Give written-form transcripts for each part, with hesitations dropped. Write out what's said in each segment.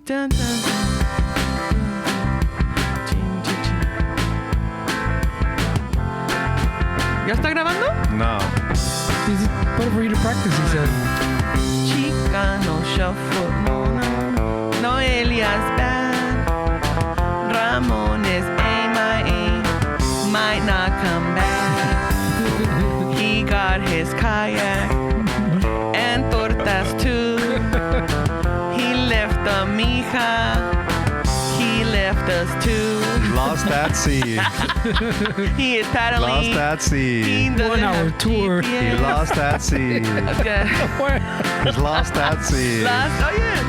Dun, dun, dun. ¿Ya está grabando? No. Is it better for you to practice, he said. Chicano shuffle. No, no, no. Noelia's bad. Ramon is MIA. Might not come back. He got his kayak and tortas too. He left the mija. He left us too. Lost at sea. He is paddling. Lost at sea. He doesn't 1 hour have tour. He GPS. lost at sea. Okay. He's lost at sea. Oh yeah.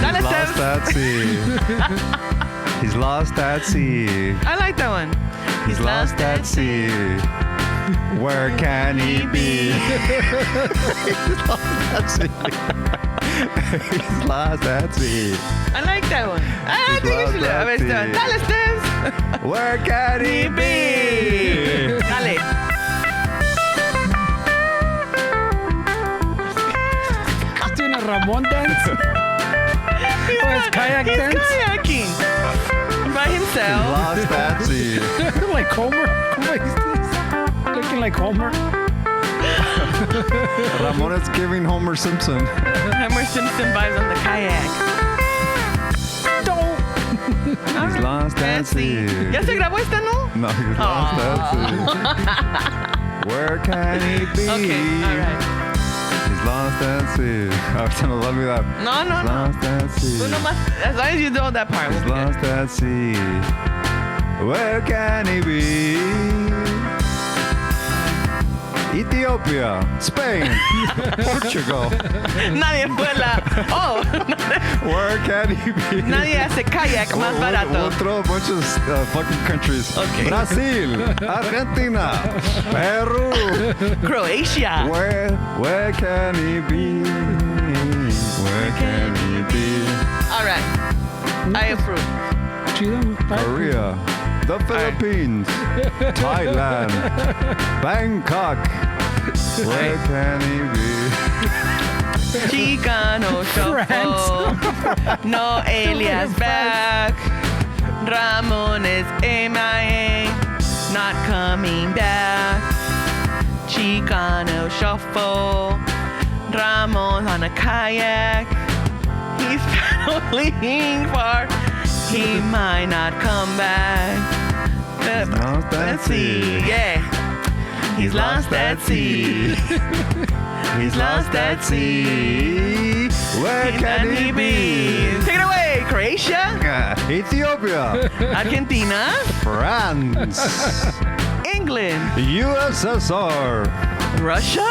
Dale, He's lost Steph. at sea. He's lost at sea. I like that one. He's lost at sea. Where can he be? He's lost at sea. He's lost at sea. I like that one. I think you should have it. Dale, Steph. Where can he be? Dale. He's doing a Ramon dance. Or his kayak He's dance. kayaking by He's himself. lost at sea. Like Homer. Looking like Homer. Ramon is giving Homer Simpson. Homer Simpson vibes on the kayak. He's lost at sea. ¿Ya se grabó esta, no? No, he's lost at sea. Where can he be? Okay, all right. He's lost at sea. Ahorita nos va a olvidar. No, no, He's no. lost at sea. Tú nomás, as long as you know that part. He's we'll be good. lost at sea. Where can he be? Ethiopia, Spain, Portugal. Nadie vuela. Oh, Where can he be? nadie hace kayak más We'll barato. throw a bunch of fucking countries. Okay. Brazil, Argentina, Peru. Croatia. Where can he be? Where can he be? All right. I approve. Korea, the Philippines, Thailand, Bangkok. Where can he be? Chicano shuffle. Noelia's back. Ramon is MIA. Not coming back. Chicano shuffle. Ramon on a kayak. He's paddling far. He might not come back. Lost at Let's see. sea. Yeah. He's lost at sea. He's lost at sea. Where can he be? Take it away, Croatia, Ethiopia, Argentina, France, England, USSR. Russia.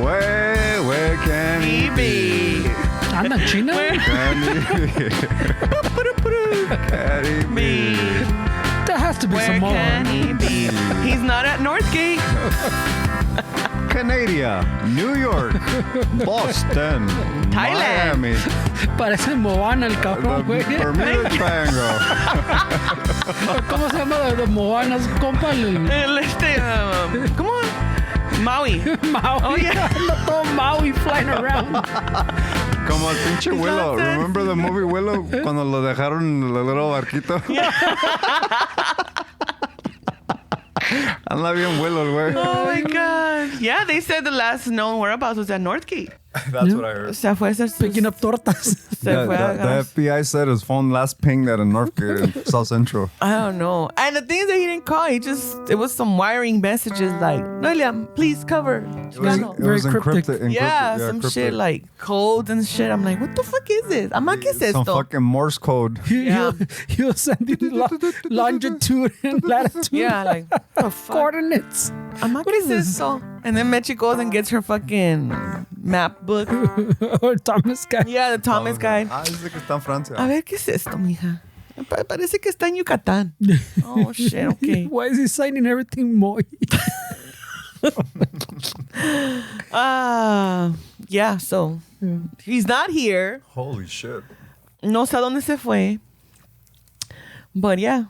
Where can he be? Anda, China. Where Can he can he be? There has to be Where some more. can he be? He's not at Northgate. Canada, New York, Boston, Thailand. Miami, Parece Moana el the cabrón, güey. Bermuda Triangle. ¿Cómo se llama de Moanas, compa? ¿Cómo? Maui. Maui. Oh, yeah. Anda todo Maui flying around. Como el pinche He's Willow. lost at Remember the movie Willow? Cuando lo dejaron en el little barquito. Anda bien Willow, el güey. Oh my God. Yeah, they said the last known whereabouts was at Northgate. That's what I heard. Se fue a hacer sus... Picking up tortas. Se fue a The agarrar- FBI said his phone last pinged at a Northgate in South Central. I don't know. And the thing is that he didn't call. It was some wiring messages like, Noelia, please cover. Chicano. It was Very cryptic. encrypted. Yeah, some cryptic. shit like codes and shit. I'm like, what the fuck is this? I'm like, ¿qué es Some esto? fucking Morse code. Yeah. He'll send you longitude and latitude. Yeah, like, what the fuck? Coordinates. I'm like, What ¿qué is es this? esto? And then Mechi goes and gets her fucking map book. Or Thomas guy. Yeah, the Thomas guide. Ah, dice que está en Francia. A ver, ¿qué es esto, mija? Parece que está en Yucatán. Oh, shit, okay. Why is he signing everything Moy? Yeah, so he's not here. Holy shit. No sé a dónde se fue. But yeah,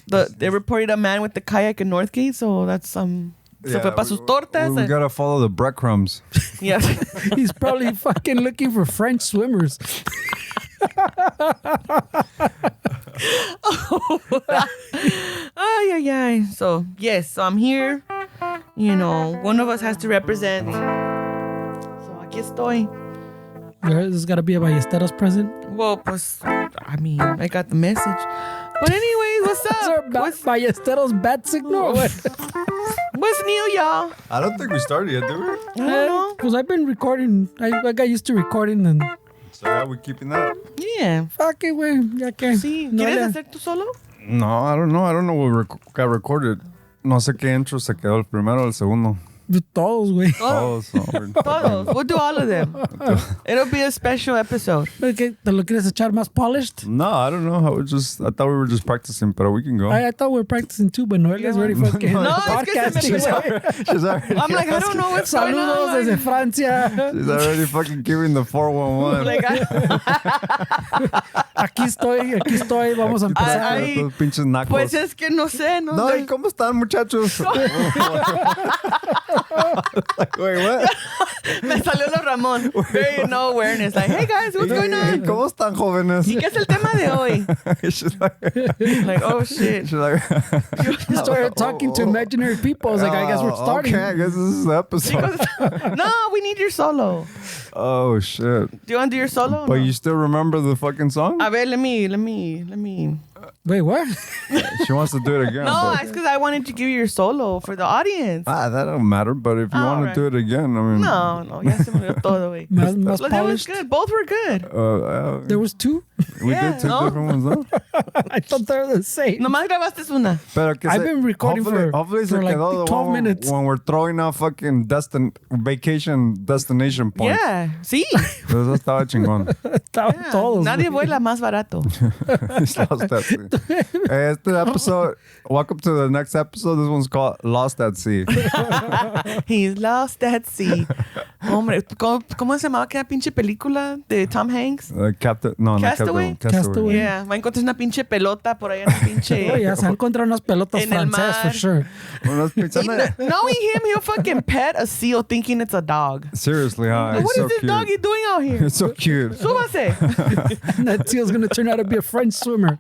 they reported a man with the kayak in Northgate, so that's se fue para sus tortas. We gotta follow the breadcrumbs. Yeah. He's probably fucking looking for French swimmers. Ay. So, yes. So, I'm here. You know, one of us has to represent. So, aquí estoy. This has got to be a Ballesteros present. Well, pues, I mean, I got the message. But anyways, what's Is there up? a Ballesteros bat signal? Or what? What's new, y'all? I don't think we started yet, do we? I don't know. Because I've been recording. I got used to recording and... So yeah, we're keeping that. Yeah. Fuck it, güey. Ya que... Sí. Noelia. ¿Quieres hacer tú solo? No, I don't know. I don't know what got recorded. No sé qué intro se quedó, el primero o el segundo. Todos, güey. Oh, so Todos. We'll do all of them. It'll be a special episode. ¿Te lo quieres echar más polished? No, I don't know. I thought we were just practicing, but we can go. I thought we were practicing too, but Noelia's already fucking No, es que se me podcasting. olvidó. She's already, I'm like, I don't know what's going Saludos on. desde Francia. she's already fucking giving the 411. Like, Aquí estoy, vamos a empezar. Ay, Those pinches nacos. pues es que no sé, no No, sé. ¿y cómo están, muchachos? Wait, what? Me salió lo Ramón. Very no awareness. Like, hey guys, what's going on? ¿Cómo están, jóvenes? ¿Y qué es el tema de hoy? She's like, Like, oh shit. she's like, You started talking to imaginary people. I was like, I guess we're starting. Okay, I guess this is the episode. No, we need your solo. Oh, shit. Do you want to do your solo? or But no? you still remember the fucking song? A ver, let me. Wait, what? She wants to do it again. No, but- it's because I wanted to give you your solo for the audience. that don't matter, but if you want Alright. to do it again, I mean... No, ya se me olvidó todo, güey. Más But that was polished. good. Both were good. There was two? we Yeah, did two no? different ones, though. I thought they were the same. Nomás grabaste una. Pero que I've se- been recording hopefully for se like quedó the 12 one minutes. When we're throwing out fucking vacation destination points. Yeah, sí. Eso estaba chingón. Estaban Yeah. todos. Nadie güey. vuela más barato. He's lost at sea. Este episode, welcome to the next episode. This one's called Lost at Sea. He's lost at sea. Hombre, ¿cómo se llamaba aquella pinche película de Tom Hanks? Castaway. Castaway. Yeah, va a encontrar una pinche pelota por allá en la pinche... Oh, ya se han encontrado unas pelotas En el francés, for mar. sure. Unos pensando- Knowing him, he'll fucking pet a seal thinking it's a dog. Seriously, huh? What It's is so this cute. doggy doing out here? It's so cute. Súbase. And that seal's going to turn out to be a French swimmer.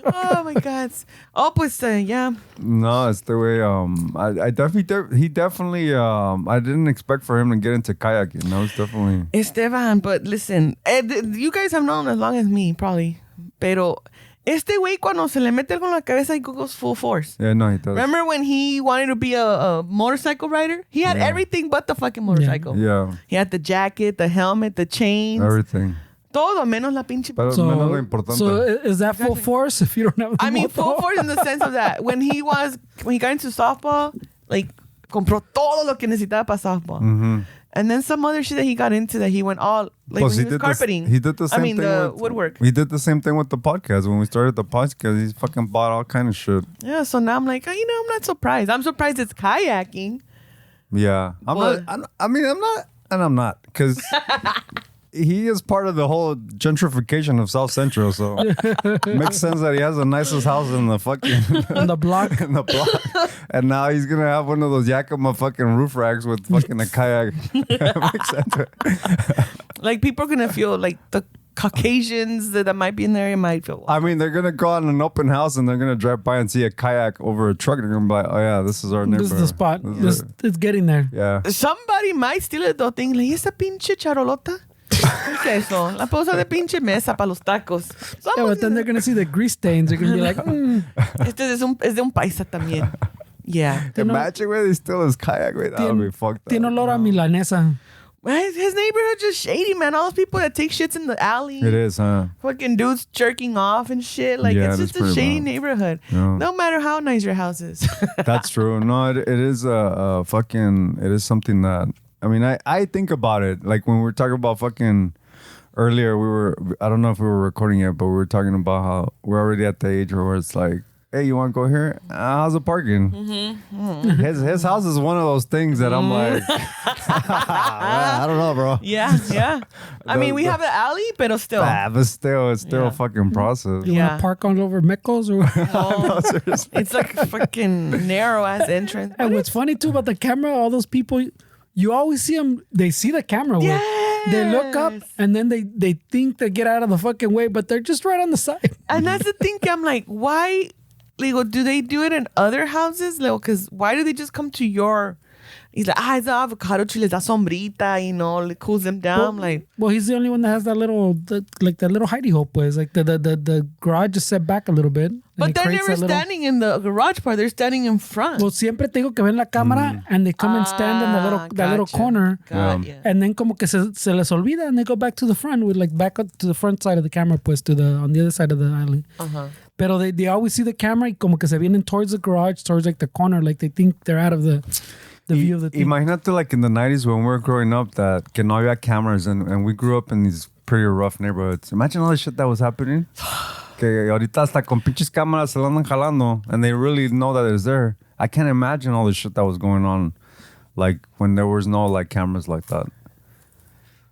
Oh my God. Oh, pues, yeah. No, it's the way. He definitely. I didn't expect for him to get into kayaking. That was definitely. Esteban, but listen, you guys have known as long as me, probably. Pero este güey cuando se le mete algo en la cabeza, he goes full force. Yeah, no, he does. Remember when he wanted to be a motorcycle rider? He had everything but the fucking motorcycle. Yeah, He had the jacket, the helmet, the chains. everything. Todo menos la pinche... Pero menos lo importante. So is that full force if you don't have the I mean, motor? full force in the sense of that. When he got into softball, like, compró todo lo que necesitaba para softball. Mm-hmm. And then some other shit that he got into that he went all, like, Plus, when he was carpeting. he did the same thing the with woodwork. He did the same thing with the podcast. When we started the podcast, he fucking bought all kind of shit. Yeah, so now I'm like, I'm not surprised. I'm surprised it's kayaking. Yeah, I'm not, because he is part of the whole gentrification of South Central. So makes sense that he has the nicest house in the fucking On the block. in the block, and now he's gonna have one of those Yakima fucking roof racks with fucking a kayak. Makes sense. Like, people are going to feel like the Caucasians that might be in there, might feel... I mean, they're gonna go on an open house and they're gonna drive by and see a kayak over a truck. They're gonna be like, "Oh yeah, this is our neighborhood. This is the spot. This is It's getting there. yeah." Somebody might steal it though, thinking, like, esa pinche charolota? ¿Qué es eso? La posa de pinche mesa para los tacos. Yeah, but then they're going to see the grease stains. They're going to be like, Este es de un paisa también. Yeah. Imagine where they steal his kayak. Wait, that would be fucked up. Tiene olor a milanesa. His neighborhood just shady, man. All those people that take shits in the alley. It is, huh? Fucking dudes jerking off and shit. Like, Yeah, it's that's just a pretty shady bad. neighborhood. Yeah. No matter how nice your house is. That's true. No, it is a fucking. It is something that I mean. I think about it. Like when we were talking about fucking earlier, I don't know if we were recording yet, but we were talking about how we're already at the age where it's like, hey, you want to go here? How's the parking? His house is one of those things that I'm like, I don't know, bro. Yeah. I mean, we have an alley, but still. But still, it's still Yeah. a fucking process. You Yeah. want to park all over Mecos? Or Oh, Seriously. it's like a fucking narrow ass entrance. And what's funny too about the camera, all those people, you always see them, they see the camera. Yeah. They look up and then they think they get out of the fucking way, but they're just right on the side. And that's the thing. I'm like, why? Like, do they do it in other houses? Like, because why do they just come to your? He's like, it's the avocado tree, les da sombrita, it cools them down. Well, he's the only one that has that little, that little hidey hole, pues. Like the garage is set back a little bit. But they're never standing in the garage part. They're standing in front. Well, siempre te digo que ven la cámara and they come and stand in that little corner. And then como que se les olvida and they go back to the front with back up to the front side of the camera, pues, on the other side of the island. Pero they always see the camera y como que se vienen towards the garage, towards the corner, like they think they're out of the view of the thing. Imagínate in the 90s when we were growing up that que no había cameras and we grew up in these pretty rough neighborhoods. Imagine all the shit that was happening. Que ahorita hasta con pinches cámaras se la andan jalando and they really know that it's there. I can't imagine all the shit that was going on when there was no cameras like that.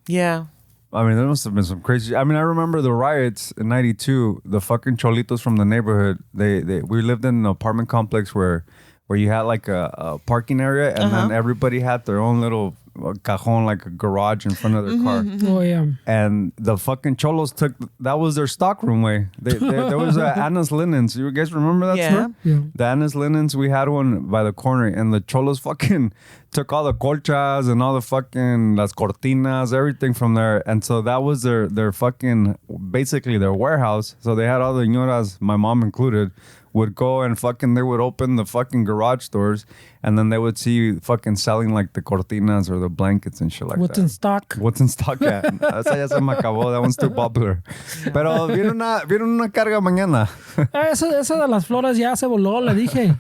Yeah. I mean, there must have been some crazy. I mean, I remember the riots in '92. The fucking cholitos from the neighborhood. We lived in an apartment complex where you had a parking area, and then everybody had their own little cajon, like a garage in front of their car. Oh yeah. And the fucking cholos that was their stock room way. There was Anna's Linens. You guys remember that store? Yeah. The Anna's Linens. We had one by the corner, and the cholos fucking took all the colchas and all the fucking las cortinas, everything from there. And so that was their fucking basically their warehouse. So they had all the ñoras, my mom included, would go and they would open the fucking garage doors and then they would see you fucking selling the cortinas or the blankets and shit like What's in stock? What's in stock, yeah. Esa ya se me acabó. That one's too popular. Pero viene una carga mañana. Esa de las flores ya se voló, le dije.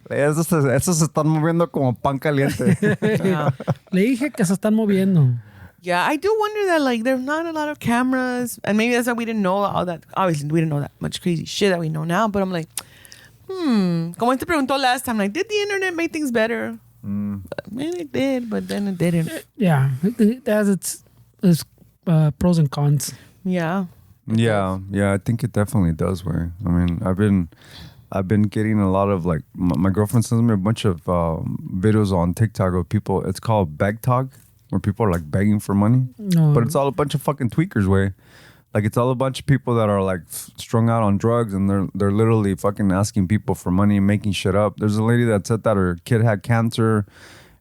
Esos se están moviendo como pan caliente. Yeah. Le dije que se están moviendo. Yeah, I do wonder that there's not a lot of cameras, and maybe that's why we didn't know all that. Obviously, we didn't know that much crazy shit that we know now. But I'm like, Como te preguntó last time, did the internet make things better? Maybe it did, but then it didn't. Yeah, it has its pros and cons. Yeah. Yeah, I think it definitely does. Way. I mean, I've been getting a lot of my girlfriend sends me a bunch of videos on TikTok of people. It's called beg talk, where people are begging for money, but it's all a bunch of fucking tweakers. Way, it's all a bunch of people that are strung out on drugs, and they're literally fucking asking people for money and making shit up. There's a lady that said that her kid had cancer,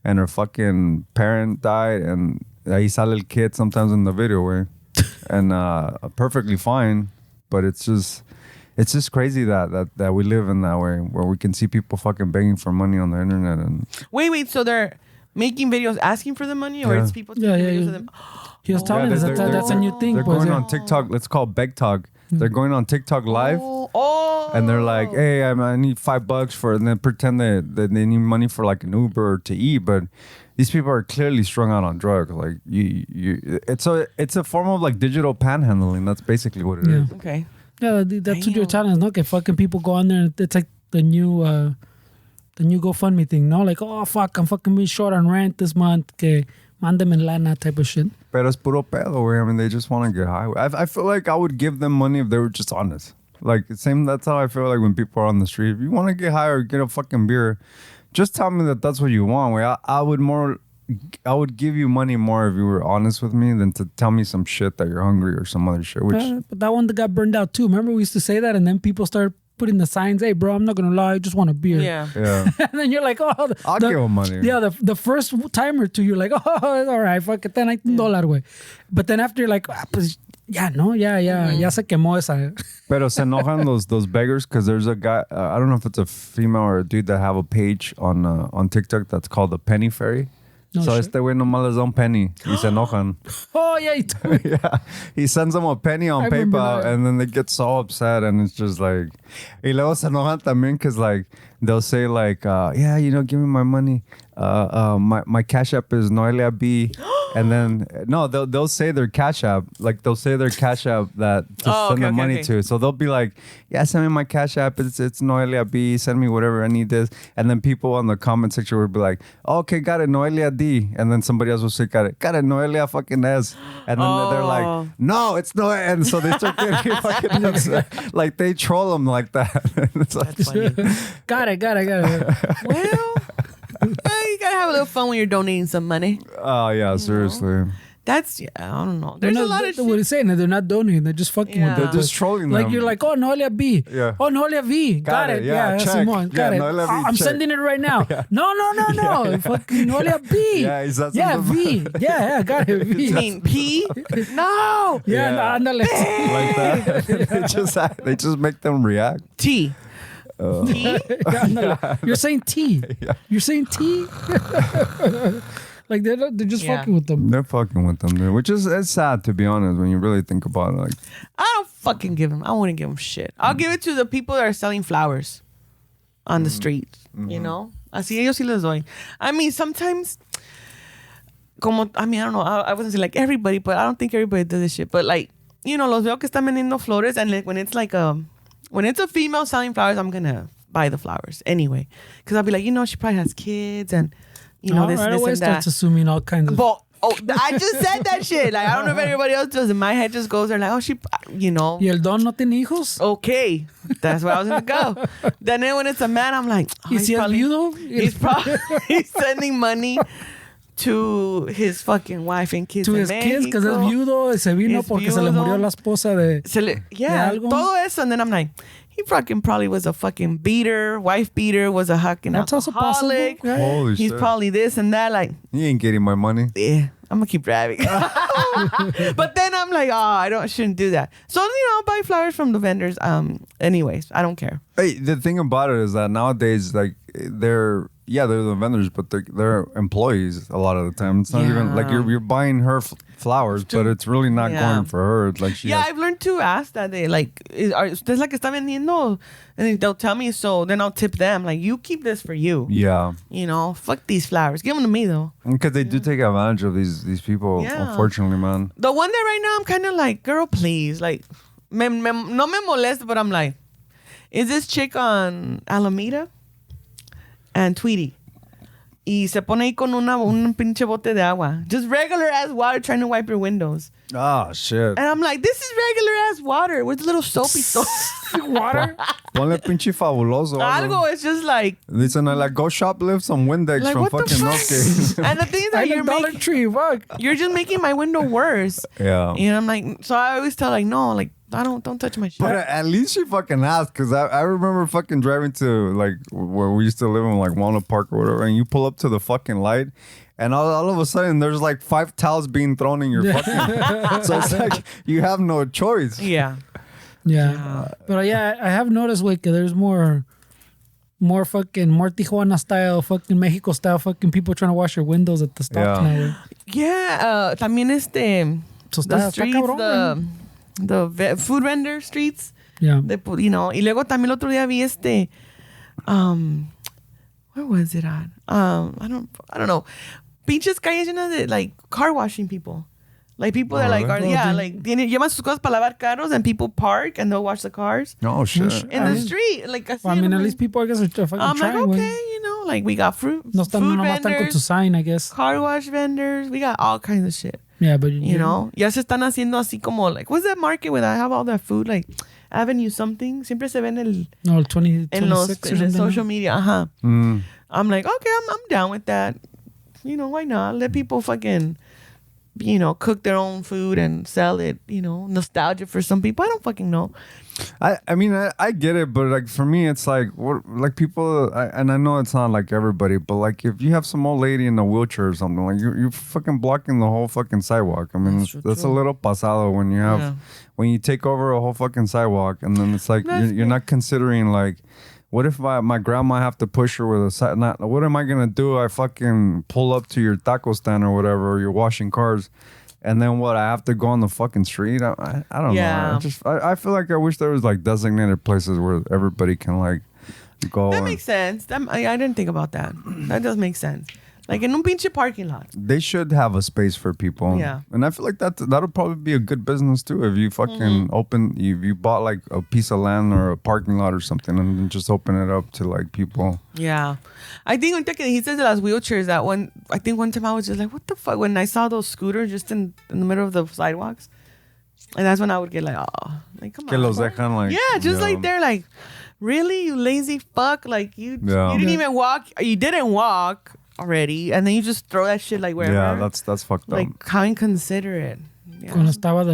and her fucking parent died, and ahí sale el kid sometimes in the video. Way. And perfectly fine, but it's just crazy that we live in that way where we can see people fucking begging for money on the internet. And wait, so they're making videos asking for the money, or it's people taking videos of them? He was telling us that's a new thing. They're going on TikTok. Let's call it beg talk. They're going on TikTok live, and they're like, "Hey, I need $5 for," and then pretend that they need money for an Uber to eat, but these people are clearly strung out on drugs. It's a form of digital panhandling. That's basically what it is. Okay. Yeah, that's what you're telling us. No, okay, fucking people go on there. And it's like the new GoFundMe thing. No, oh fuck, I'm fucking being short on rent this month. Que mándame lana type of shit. Pero es puro pedo, güey. I mean, they just want to get high. I feel like I would give them money if they were just honest. That's how I feel when people are on the street. If you want to get high or get a fucking beer, just tell me that that's what you want. I would give you money more if you were honest with me than to tell me some shit that you're hungry or some other shit. But that one that got burned out too. Remember we used to say that, and then people started putting the signs, "Hey, bro, I'm not gonna lie, I just want a beer." Yeah. And then you're like, "Oh, I'll give them money." Yeah, the first time or two, you're like, "Oh, all right, fuck it, then $1, güey." But then after you're like, pues, ya se quemó esa. Pero se enojan those beggars because there's a guy, I don't know if it's a female or a dude that have a page on TikTok that's called the Penny Fairy. No so shit. este güey nomás les da un penny y se enojan. Oh, yeah, he told me. Yeah, he sends them a penny on PayPal and then they get so upset and it's just y luego se enojan también because they'll say yeah, give me my money. My Cash App is Noelia B. And then they'll say their Cash App, they'll say their Cash App that to send the money to. So they'll be like, yeah, send me my Cash App. It's Noelia B. Send me whatever I need this. And then people on the comment section will be like, oh, okay, got it, Noelia D. And then somebody else will say, got it, Noelia fucking S. And then they're like, no, it's Noelia. And so they start getting fucking upset. They troll them like that. It's That's funny. Got it. Well, you gotta have a little fun when you're donating some money. Oh yeah, seriously. That's, I don't know. There's a lot of shit. What he's saying, they're not donating. They're just fucking with They're them. just trolling Like them. you're like, oh, Noelia B. Yeah. Oh, Noelia V. Got it. Yeah, check. Simon. Got it. Noelia V, I'm check. sending it right now. No. Fucking Noelia B. Yeah, is that Yeah, something? V. Yeah, got it. V. You mean P? No. Yeah, ándale. Like that. They just make them react. T. T? Ándale. You're saying T. Yeah. You're saying T. Like they're just fucking with them. They're fucking with them, dude. Which is it's sad, to be honest, when you really think about it. Like, I don't fucking give them. I wouldn't give them shit. I'll give it to the people that are selling flowers on the street. You know? Así ellos sí les doy. I mean, sometimes, I don't know. I wasn't saying like everybody, but I don't think everybody does this shit. But like, you know, los veo que están vendiendo flores, and like when it's a female selling flowers, I'm gonna buy the flowers anyway. Because I'll be like, you know, she probably has kids and, you know, this right away and that. starts assuming all kinds of... But, I just said that shit. Like, I don't know if everybody else does. In my head just goes there like, oh, she, you know. ¿Y el don no tiene hijos? Okay. That's where I was going to go. Then when it's a man, I'm like, oh, ¿Y si es viudo? he's sending money to his fucking wife and kids To in his kids, because es Mexico. viudo, se vino Es porque se le murió viudo. la esposa de... Yeah, algo. todo eso. And then I'm like, he fucking probably was a fucking beater, wife beater, was a fucking That's also possible. alcoholic. Yeah. holy He's shit. probably this and that. Like, He ain't getting my money. yeah, I'm gonna keep driving. But then I'm like, I shouldn't do that. So, you know, I'll buy flowers from the vendors. Anyways, I don't care. Hey, the thing about it is that nowadays, like, they're the vendors, but they're employees a lot of the time. It's not even like you're buying her flowers, but it's really not going for her. It's like I've learned to ask that. They like, ustedes la que está vendiendo? And they'll tell me, so then I'll tip them. Like, you keep this for you. Yeah. You know, fuck these flowers. Give them to me, though. Because they do take advantage of these people, unfortunately, man. The one that right now, I'm kind of like, girl, please. Like, no me molesta, but I'm like, is this chick on Alameda and Tweety? Y se pone ahí con un pinche bote de agua. Just regular ass water trying to wipe your windows. Ah, shit. And I'm like, this is regular ass water with little soapy soap. Water? Ponle pinche fabuloso. Algo, it's just like... Listen, like, go shoplift some Windex Like, from what the fucking fuck? Northgate. And the thing is that Like Dollar Tree, fuck. you're just making my window worse. Yeah. You know, I'm like... So I always tell, like, no, like, don't touch my shit. But at least she fucking asked, because I remember fucking driving to, like, where we used to live in, like, Walnut Park or whatever, and you pull up to the fucking light, and all of a sudden, there's, like, 5 towels being thrown in your fucking... So it's like, you have no choice. Yeah. Yeah. But yeah, I have noticed, like, there's more Tijuana style, fucking Mexico style, fucking people trying to wash your windows at the stop now. Yeah. También So the está streets, cabrón, the food vendor streets. Yeah. You know, y luego también el otro día vi where was it at? I don't know. Pinches calles llenas de, like, car washing people. Like, people that, like, llevan sus cosas para lavar carros, and people park and they'll wash the cars. Oh, shit. In the street. Like, Well, I mean, at least people, I guess, are fucking I'm like, trying. okay, you know, like, we got food No están con vendors, su sign, I guess. car wash vendors. We got all kinds of shit. Yeah, but You know, ya se están haciendo así como, like, what's that market where I have all that food? Like, Avenue something. Siempre se ven No, 20, en los 26 or in the something. social media. I'm like, okay, I'm down with that. You know, why not? Let people fucking, you know, cook their own food and sell it. You know, nostalgia for some people. I don't fucking know. I mean, I get it, but, like, for me, it's like, what, like, people, and I know it's not like everybody, but, like, if you have some old lady in a wheelchair or something, like, you're fucking blocking the whole fucking sidewalk. I mean, that's a little pasado when you have, when you take over a whole fucking sidewalk, and then it's like, you're not considering, like, what if my grandma have to push her with a side? What am I gonna do? I fucking pull up to your taco stand or whatever, or you're washing cars, and then what? I have to go on the fucking street. I don't know. I feel like I wish there was, like, designated places where everybody can, like, go. That makes sense. I didn't think about that. That does make sense. Like, in un pinche parking lot. They should have a space for people. Yeah. And I feel like that'll probably be a good business too. If you fucking you bought, like, a piece of land or a parking lot or something, and then just open it up to, like, people. Yeah. I think ahorita que dijiste de las wheelchairs, I think one time I was just like, what the fuck? When I saw those scooters just in the middle of the sidewalks. And that's when I would get like, oh, like, come Que on. los dejan, like, yeah, just like they're like, really? You lazy fuck? Like, you didn't even walk. You didn't walk. already, and then you just throw that shit like wherever. Yeah, that's fucked up. Like how inconsiderate. Yeah. Cuando estaba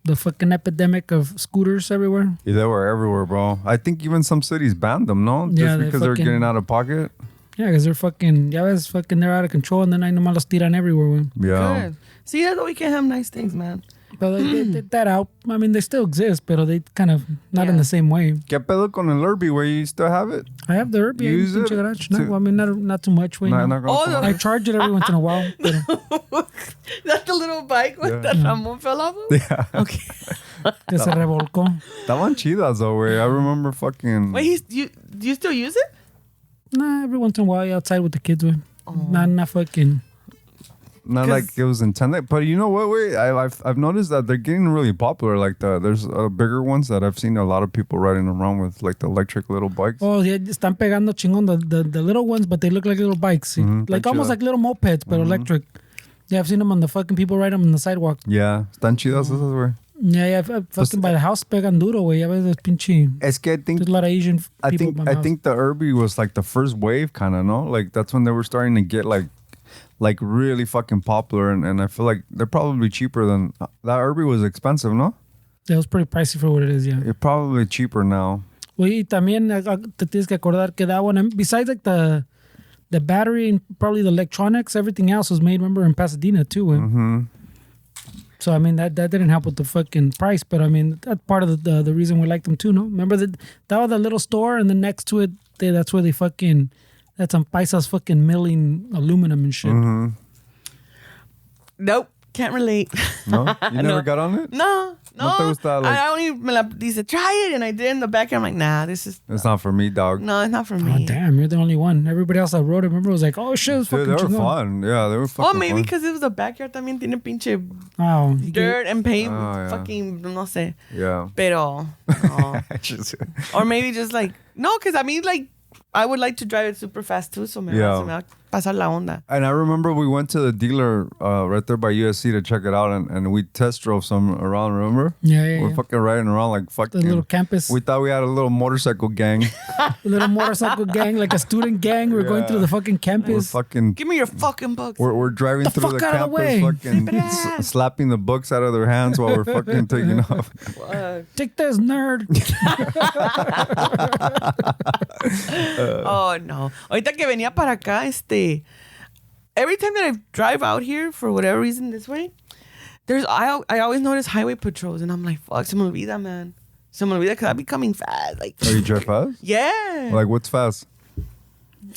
the fucking epidemic of scooters everywhere. Yeah, they were everywhere, bro. I think even some cities banned them, no? Yeah, Just because they're getting out of pocket. Yeah, because they're fucking, they're out of control, and then I nomás los tiran everywhere, güey. Yeah. Good. See, that's why we can have nice things, man. But they did that out. I mean, they still exist, but they kind of not in the same way. ¿Qué pedo con el Irby, where you still have it? I have the Irby. Use it? No, I mean, not too much. Way, Not gonna I charge it every once in a while. Pero, That's the little bike that Ramon fell off of? Yeah. Okay. que se revolcó. Estaban chidas, though, güey. I remember fucking... Wait, do you still use it? Nah, every once in a while outside with the kids. Way. Not fucking... Not like it was intended, but you know what? Wait, I've noticed that they're getting really popular. Like there's bigger ones that I've seen a lot of people riding around with, like the electric little bikes. Oh, yeah, están pegando chingón the little ones, but they look like little bikes, like almost like little mopeds, but electric. Yeah, I've seen them on the fucking people ride them on the sidewalk. Yeah, están chidas esas, güey. Yeah, fucking by the house pegan duro, güey. Ya ves, pinche. Es que I think There's a lot of Asian people. I think the Irby was like the first wave, kind of, no? Like that's when they were starting to get like really fucking popular, and I feel like they're probably cheaper than that. Irby was expensive, no? Yeah, it was pretty pricey for what it is, yeah. It's probably cheaper now. Well, y también te tienes que acordar que that one, besides like the battery and probably the electronics, everything else was made, remember, in Pasadena too. Mm-hmm. So I mean that didn't help with the fucking price, but I mean that's part of the reason we liked them too, no? Remember that was the little store, and then next to it, that's where they fucking. That's some paisas fucking milling aluminum and shit. Mm-hmm. Nope, can't relate. No, you never got on it. No. ¿No te gusta, like- I only me la dice try it, and I did it in the back. I'm like, nah, this is. It's not for me, dog. No, it's not for Oh me. damn, you're the only one. Everybody else that rode it, remember, was like, oh shit, it's Dude, fucking they were chingón. fun. Yeah, they were fucking Well, maybe fun. because it was the backyard. También tiene pinche Oh, dirt and paint. Oh, yeah. Fucking no sé. Yeah. Pero. No. Just- Or maybe just like no, because I mean like I would like to drive it super fast too, so se me va a pasar la onda. And I remember we went to the dealer right there by USC to check it out, and we test drove some around, remember? Yeah. We're fucking riding around like fucking... The little campus. We thought we had a little motorcycle gang. A little motorcycle gang, like a student gang. We're going through the fucking We're campus. fucking... Give me your fucking books. We're driving The through fuck the out of the campus, way. fucking slapping the books out of their hands while we're fucking taking off. Take this, nerd. Oh no. Ahorita que venía para acá, every time that I drive out here for whatever reason this way, I always notice highway patrols, and I'm like, fuck, se me olvida, man. Se me olvida because I be coming fast. Like, Oh, you drive fast? yeah. Like, what's fast?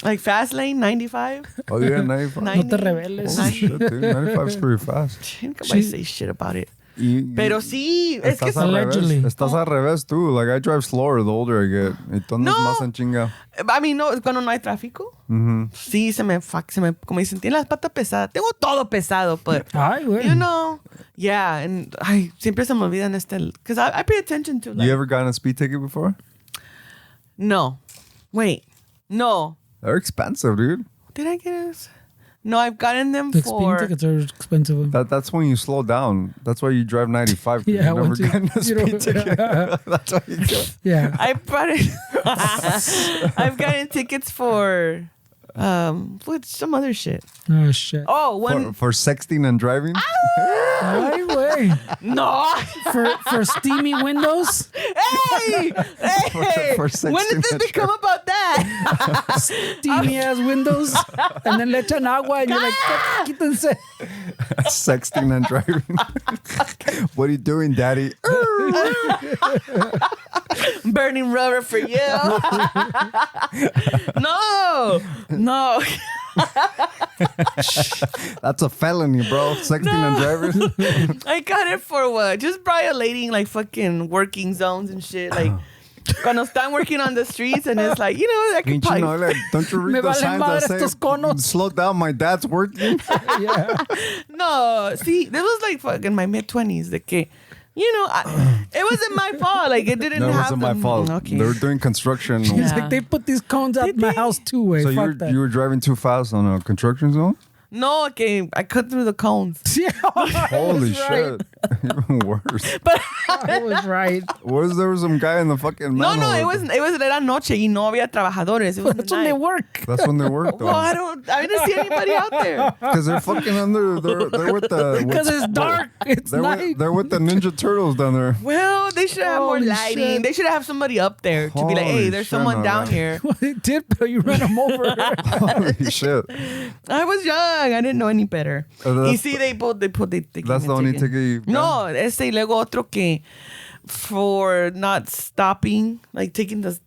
Like fast lane, 95. Oh, yeah, 95. 90. No te rebeles. Oh, shit, dude. 95 is pretty fast. Nobody say shit about it. Y- Pero sí, es que Estás al revés. Allegedly. Estás al revés, tú. Like, I drive slower the older I get. Y tú andas No. más en chinga. I mean, no, cuando no hay tráfico. Sí, se me, como dicen, tiene las patas pesadas. Tengo todo pesado, but, Ay, güey. you know, yeah, and siempre se me olvidan because I pay attention to, like, You ever gotten a speed ticket before? no, wait, no. They're expensive, dude. Did I get it? No, I've gotten them The for, speeding tickets are expensive. That's when you slow down. That's why you drive 95. 'cause Yeah, you never once you- gotten a you know- speed ticket. That's why you get. Yeah. I brought it, I've gotten tickets for, some other shit. Oh, shit. Oh, one, For sexting and driving? Ay, güey. no. For steamy windows? Hey! Hey! for When did this sexting become about that? Steamy ass windows. And then le echan agua and you're like, quítense. Sexting and driving. What are you doing, daddy? Burning rubber for you. No. That's a felony, bro. Sexting and driving. I got it for what? Just violating like fucking working zones and shit. Like, cuando están working on the streets and it's like, I can Pinche probably... Noelia, don't you Me read the valen signs madre that estos say, conos. slow down, my dad's working? Yeah. No, see, this was like fucking my mid-20s. De que, it wasn't my fault. Like, it didn't No, it happen. wasn't my fault. Okay. They were doing construction. He's Yeah. like, they put these cones out my house too, way. So Fuck that. you were driving too fast on a construction zone? No, okay, I cut through the cones. Yeah, Holy right. shit. Even worse. But I was right. There was some guy in the fucking no, manhole. it wasn't. It was era noche y no había trabajadores. It was That's when they work. That's when they work though. Well, I didn't see anybody out there. Because they're fucking under. They're with the. Because it's dark. It's night. They're with the Ninja Turtles down there. Well, they should have more Holy lighting. shit. They should have somebody up there to be like, Holy hey, there's shit, someone no, down man. here. Well, they did, but you ran them over. Holy shit. I was young. I didn't know any better. That's Y sí, they That's the only ticket you got? No, ese y luego otro que for not stopping, like taking the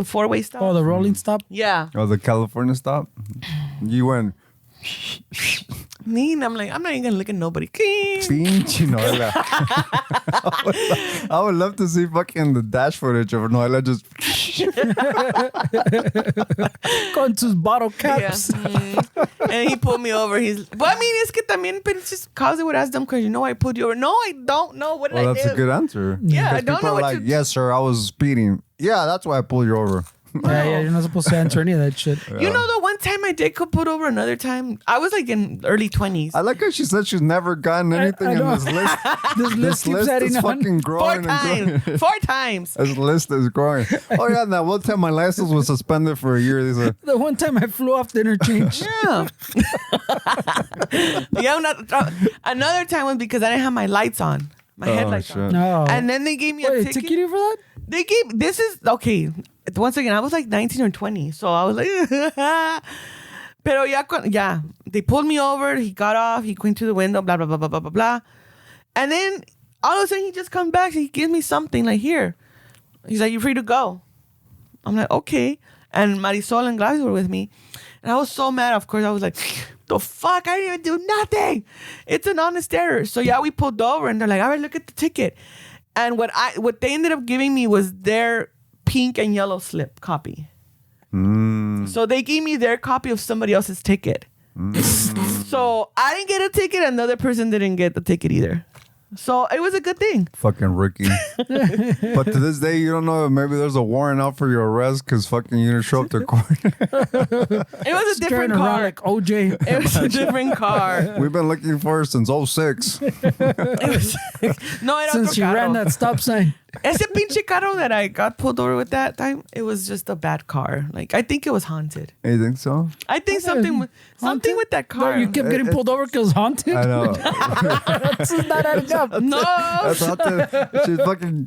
four-way stop. Oh, the rolling stop. Yeah. Oh, the California stop? You went. Me, and I'm like, I'm not even gonna look at nobody. Pinche Noelia. I would love to see fucking the dash footage of Noelia just. Con sus bottle Yeah. caps. And he pulled me over. But I mean, es que también, but it's just Cause would ask them questions. You know, I pulled you over. No, I don't know. What did Well, I that's do? a good answer. Yeah, I Because don't people know are what like, to. yes, sir, I was speeding. Yeah, that's why I pulled you over. Yeah, you're not supposed to answer any of that shit. You know, the one time I did get pulled over, another time I was like in early 20s. I like how she said she's never gotten anything I in know. this list. This list keeps list adding is on. fucking Four growing and times. growing. 4 times. This list is growing. Oh yeah, and that one time my license was suspended for a year. They said, The one time I flew off the interchange. Yeah. Another time was because I didn't have my lights on. My headlights on. shit. No. And then they gave me a Wait, ticket. ticket you for that? They gave, this is, okay. Once again, I was like 19 or 20. So I was like, pero ya, they pulled me over. He got off. He went to the window, blah, blah, blah, blah, blah, blah, blah. And then all of a sudden he just comes back. He gives me something like, here. He's like, you're free to go. I'm like, okay. And Marisol and Gladys were with me. And I was so mad. Of course, I was like, the fuck? I didn't even do nothing. It's an honest error. So yeah, we pulled over and they're like, all right, look at the ticket. And what they ended up giving me was their pink and yellow slip copy. So they gave me their copy of somebody else's ticket. So I didn't get a ticket and the other person didn't get the ticket either. So it was a good thing. fucking rookie. But to this day, you don't know if maybe there's a warrant out for your arrest because fucking you didn't show up to court. It was a different Carrying around car. like OJ. It was a different car. We've been looking for her since 06. It was, no, era Since otro she ran carro. that stop sign. Ese pinche carro that I got pulled over with that time, it was just a bad car. Like, I think it was haunted. You think so? I think something Haunted? with that No, car. you kept getting pulled over because haunted. I know. This is not adding up. No. That's haunted. She's fucking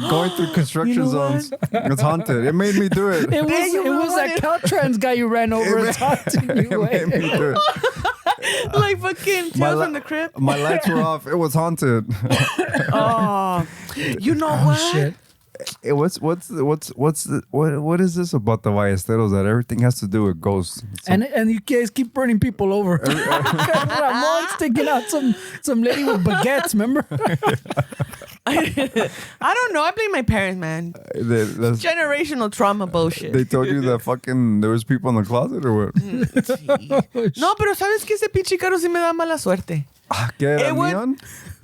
going through construction You know zones. It's haunted. It made me do it. It was that Caltrans guy you ran over. It's haunting you. It made me do it. Like fucking Tales from the Crypt. My lights were off. It was haunted. Oh, you know what? Shit. What is this about the Ballesteros that everything has to do with ghosts? And you guys keep burning people over. Ramon's taking out some lady with baguettes, remember? I don't know. I blame my parents, man. Generational trauma bullshit. They told you that fucking there was people in the closet or what? No, pero sabes que ese pinche carro sí me da mala suerte. ¿Qué era, It was- neon?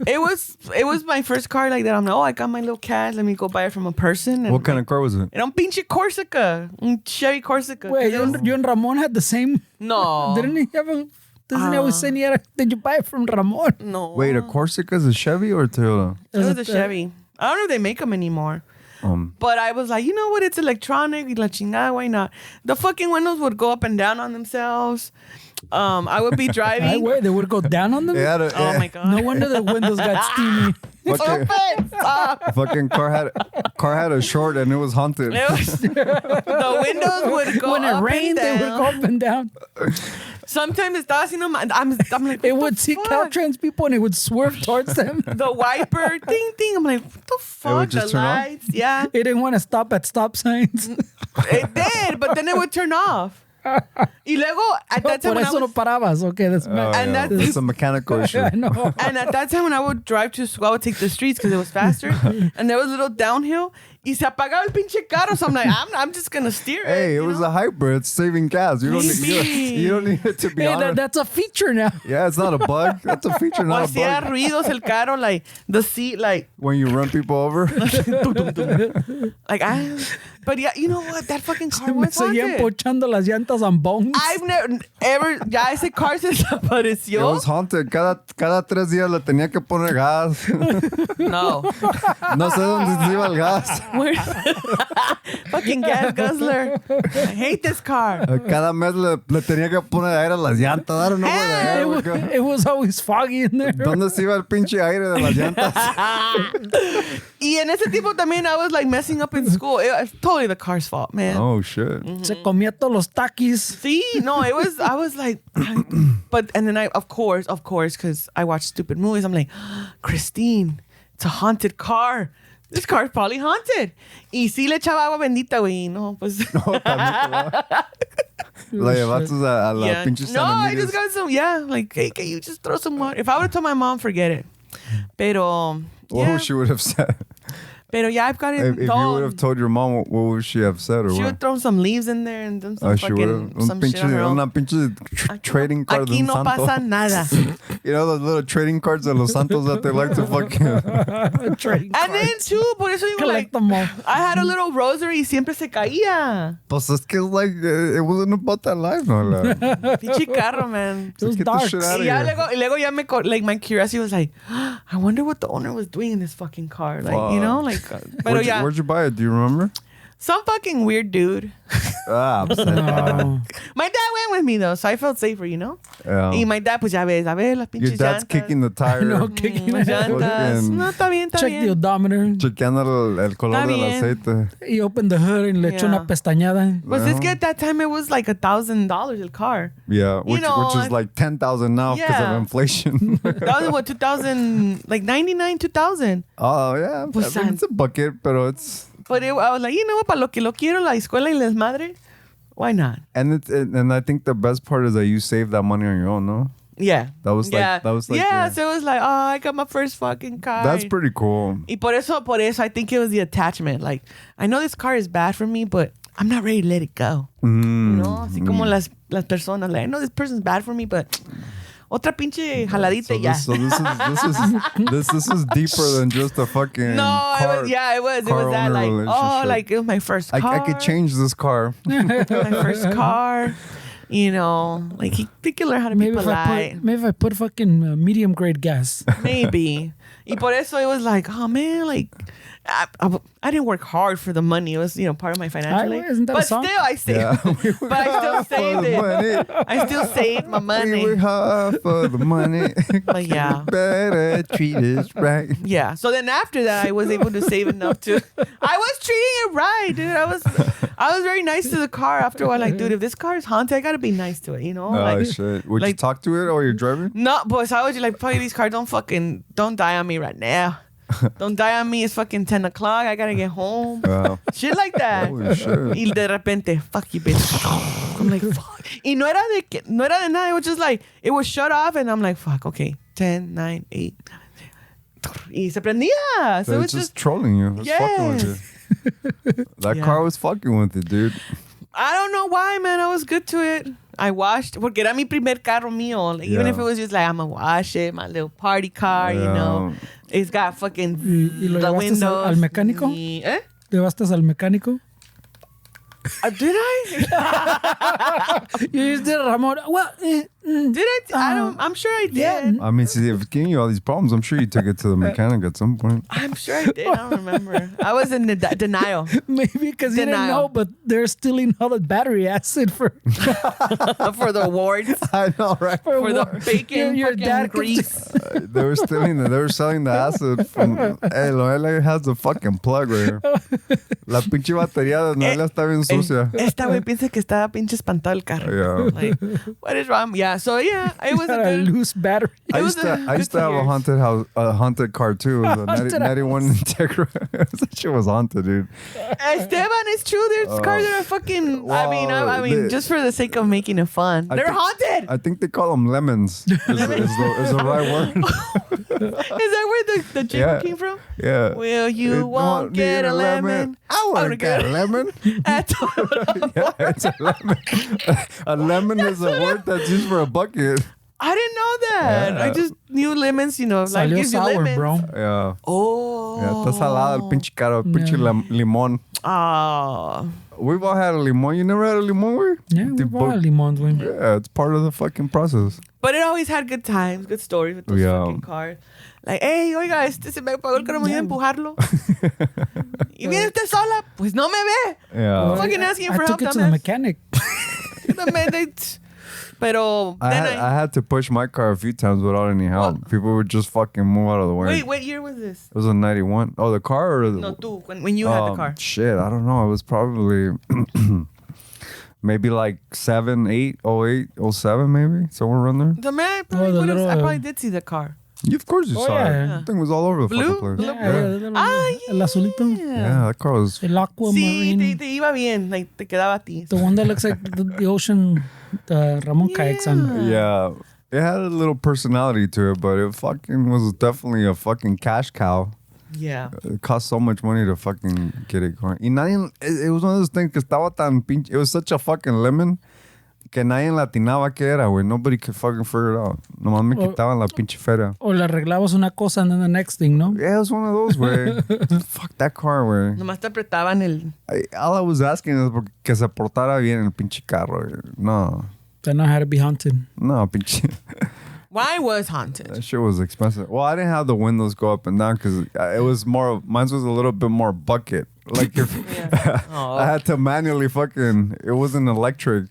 It was my first car like that. I'm like, oh, I got my little cash. Let me go buy it from a person. And What kind of car was it? Era un pinche Corsica. Un Chevy Corsica. Wait, you and Ramon had the same? No. Didn't he have a... Doesn't he always say, did you buy it from Ramon? No. Wait, a Corsica is a Chevy or a Toyota? It was a Chevy. I don't know if they make them anymore. But I was like, you know what? It's electronic. Y la chingada, why not? The fucking windows would go up and down on themselves. I would be driving. Wait, they would go down on them? Oh my God. No wonder the windows got steamy. Fucking car had a short and it was haunted. The windows would go When it up rained, they and would down. go up and down. Sometimes estaba haciendo I'm like, It what would the see fuck? Caltrans people and it would swerve towards them. The wiper, ding, ding. I'm like, what the fuck? would just The turn off? lights. Yeah. It didn't want to stop at stop signs. It did, but then it would turn off. Y luego, at that time Por when I eso no was, parabas. Okay, that's Oh, And yeah. that's- It's a mechanical issue. I know. and at that time when I would drive to school, I would take the streets because it was faster. And there was a little downhill. Y se apagaba el pinche carro. So I'm like, I'm just going to steer it. Hey, it was a hybrid. It's saving gas. You don't need it to be on. That's a feature now. Yeah, it's not a bug. That's a feature, not a hacía bug. ruidos el carro, like the seat, like When you run people over. like but yeah, you know what? That fucking car Me was seguían haunted. pochando las llantas on bones. I've never ever. Ya ese car se It desapareció. was haunted. Cada 3 días le tenía que poner gas. No, No sé dónde se iba el gas. fucking gas guzzler. I hate this car. Cada mes le tenía que poner aire a las llantas. I don't know where the air would go. It was always foggy in there. ¿Dónde se iba el pinche aire de las llantas? Y en ese tiempo también I was like messing up in school. It's totally the car's fault, man. Oh, shit. Se comía todos los taquis. See, no, I was like, but, and then of course, because I watch stupid movies, I'm like, Christine, it's a haunted car. This car's probably haunted. Y sí le echaba agua bendita, güey. No, pues. No, también la llevaste a la Yeah. pinche No, I San just got some, like, hey, can you just throw some water? If I would have told my mom, forget it. Pero, What yeah. she would have said? Pero yeah, I've got it. If you would have told your mom, what would she have said? Or She what? would throw some leaves in there and then some She would fucking have. some shit on her own. Una pinche trading card Aquí de no un santo. pasa nada. You know those little trading cards de los santos that they like to fucking... Trading And then cards. too, por eso digo, like, Collect them all. I had a little rosary y siempre se caía. Pues es que like, it wasn't about that life, no? Pinche carro, man. It was Get the dark. shit out of Y ya here. luego ya me, like, my curiosity was like, I wonder what the owner was doing in this fucking car. Like, you know, like, pero ya. Where'd you buy it? Do you remember? Some fucking weird dude. I'm sad. No. My dad went with me though, so I felt safer, you know? Yeah. Y my dad, pues ya ves, a ver, las Your pinches dad's llantas. kicking the tire. No, kicking Las it. llantas. Fucking- No, está bien, está Check the bien. odometer. Chequeando el color Está del bien. aceite. He opened the hood and le echó Yeah. una pestañada. Pues es que at that time it was like $1,000 el car. Yeah, which know, is like 10,000 now because Yeah. of inflation. That was what, 2000, like 99, 2000. Oh, yeah. Pues, I mean, it's a bucket, pero it's... But I was like, you know what, para lo que lo quiero, la escuela y la desmadre, why not? And I think the best part is that you save that money on your own, no? Yeah. That was like- yeah. that was like, yeah, yeah. so it was like, oh, I got my first fucking car. That's pretty cool. Y por eso, I think it was the attachment. Like, I know this car is bad for me, but I'm not ready to let it go. You know? Así como las personas, like, I know this person's bad for me, but otra pinche jaladita y ya. This is deeper than just a fucking No, car, it was car that, owner like, oh, relationship. like, it was my first car. I could change this car. My first car. You know, like, he could learn how to be Maybe polite. if I put fucking medium grade gas. Maybe. Y por eso it was like, oh man, like I didn't work hard for the money. It was, you know, part of my financial aid. Isn't that a But song? still, I saved. Yeah. But I still saved it. I still saved my We money. work hard for the money. But yeah. Better treat us right. Yeah. So then after that, I was able to save enough to. I was treating it right, dude. I was very nice to the car. After a while, like, dude, if this car is haunted, I gotta be nice to it. You know? Oh like, shit! Would you like- talk to it while you're driving? No, but how would you like? Probably these cars don't die on me right now. Don't die on me. It's fucking 10 o'clock. I gotta get home. Wow. Shit like that. Holy shit. Y de repente, fuck you, bitch. I'm like, fuck. Y no era de nada. It was just like, it was shut off, and I'm like, fuck, okay. 10, 9, 8. Y se prendía. So So it it's was just trolling you. It's fucking with you. That Yeah. car was fucking with it, dude. I don't know why, man. I was good to it. I washed, porque era mi primer carro mío. Like, even Yeah. if it was just like, I'm gonna wash it, my little party car, you Yeah. know. It's got fucking ¿Y lo the llevaste windows. al mecánico? Y, ¿eh? ¿Llevaste al mecánico? Did I? You just did, Ramon. Well, Did I? I'm sure I did. yeah. I mean, see, if it's giving you all these problems, I'm sure you took it to the mechanic at some point. I'm sure I did. I don't remember. I was in denial Maybe because you didn't Denial. know, but they're stealing all the battery acid for for the awards, I know, right? for the war. bacon, Your fucking dad comes grease. They were stealing it. They were selling the acid from... Hey, Noelia has the fucking plug right here. La pinche batería de Noelia está bien sucia. Esta güey piensa que está pinche espantado el carro. Yeah. Like, what is wrong? Yeah. So yeah, it was a Got a good. loose battery. I used to have a haunted house, a haunted car too. It was a 91 Integra. That shit was haunted, dude. Esteban, it's true. There's cars that are fucking. Well, I mean, just for the sake of making it fun, they're haunted. I think they call them lemons. Is the right word? Is that where the jingle came from? Yeah. Will you won't get a lemon? I want to get a lemon. I told Yeah, it's a lemon. A lemon is a word that's used for a bucket. I didn't know that. Yeah. I just knew lemons, life Salió gives you sour, lemons. bro. Yeah. Oh. Yeah, está salada el pinche caro, pinche limón. Oh. We've all had a limón. You never had a limón, güey? Yeah, we bought limons, güey. Yeah, it's part of the fucking process. But it always had good times, good stories with those fucking cars. Like, hey, oiga, se me apagó el carro, me voy a empujarlo. Y viene usted sola, pues no me ve. Yeah. Fucking asking for I help, took it to the dumbass. mechanic. Pero I then had, I had to push my car a few times without any help. People would just fucking move out of the way. Wait, what year was this? It was a 91. Oh, the car or the... No, tú, when you had the car. Shit, I don't know. It was probably maybe like 7, 8, 08, 07 maybe. Somewhere around there. The man, I probably did see the car. Of course you saw yeah. it. The thing was all over the Blue? fucking place. Yeah. El azulito. Yeah, that car was... El aquamarine. Sí, te iba bien. Like, te quedaba a ti. The one that looks like the ocean Ramon kayaks on. Yeah. It had a little personality to it, but it fucking was definitely a fucking cash cow. Yeah. It cost so much money to fucking get it going. Y nadie, it was one of those things que estaba tan pinche... It was such a fucking lemon que nadie latinaba que era, güey. Nobody could fucking figure it out. Nomás me quitaban la pinche feria. O le arreglabas una cosa and then the next thing, ¿no? Yeah, it was one of those, güey. Fuck that car, güey. Nomás te apretaban el... All I was asking is que se portara bien el pinche carro, güey. No. They know how to be haunted. No, pinche... Why was haunted? That shit was expensive. Well, I didn't have the windows go up and down because it was more... Mine was a little bit more bucket. Like if I had to manually fucking... It wasn't electric.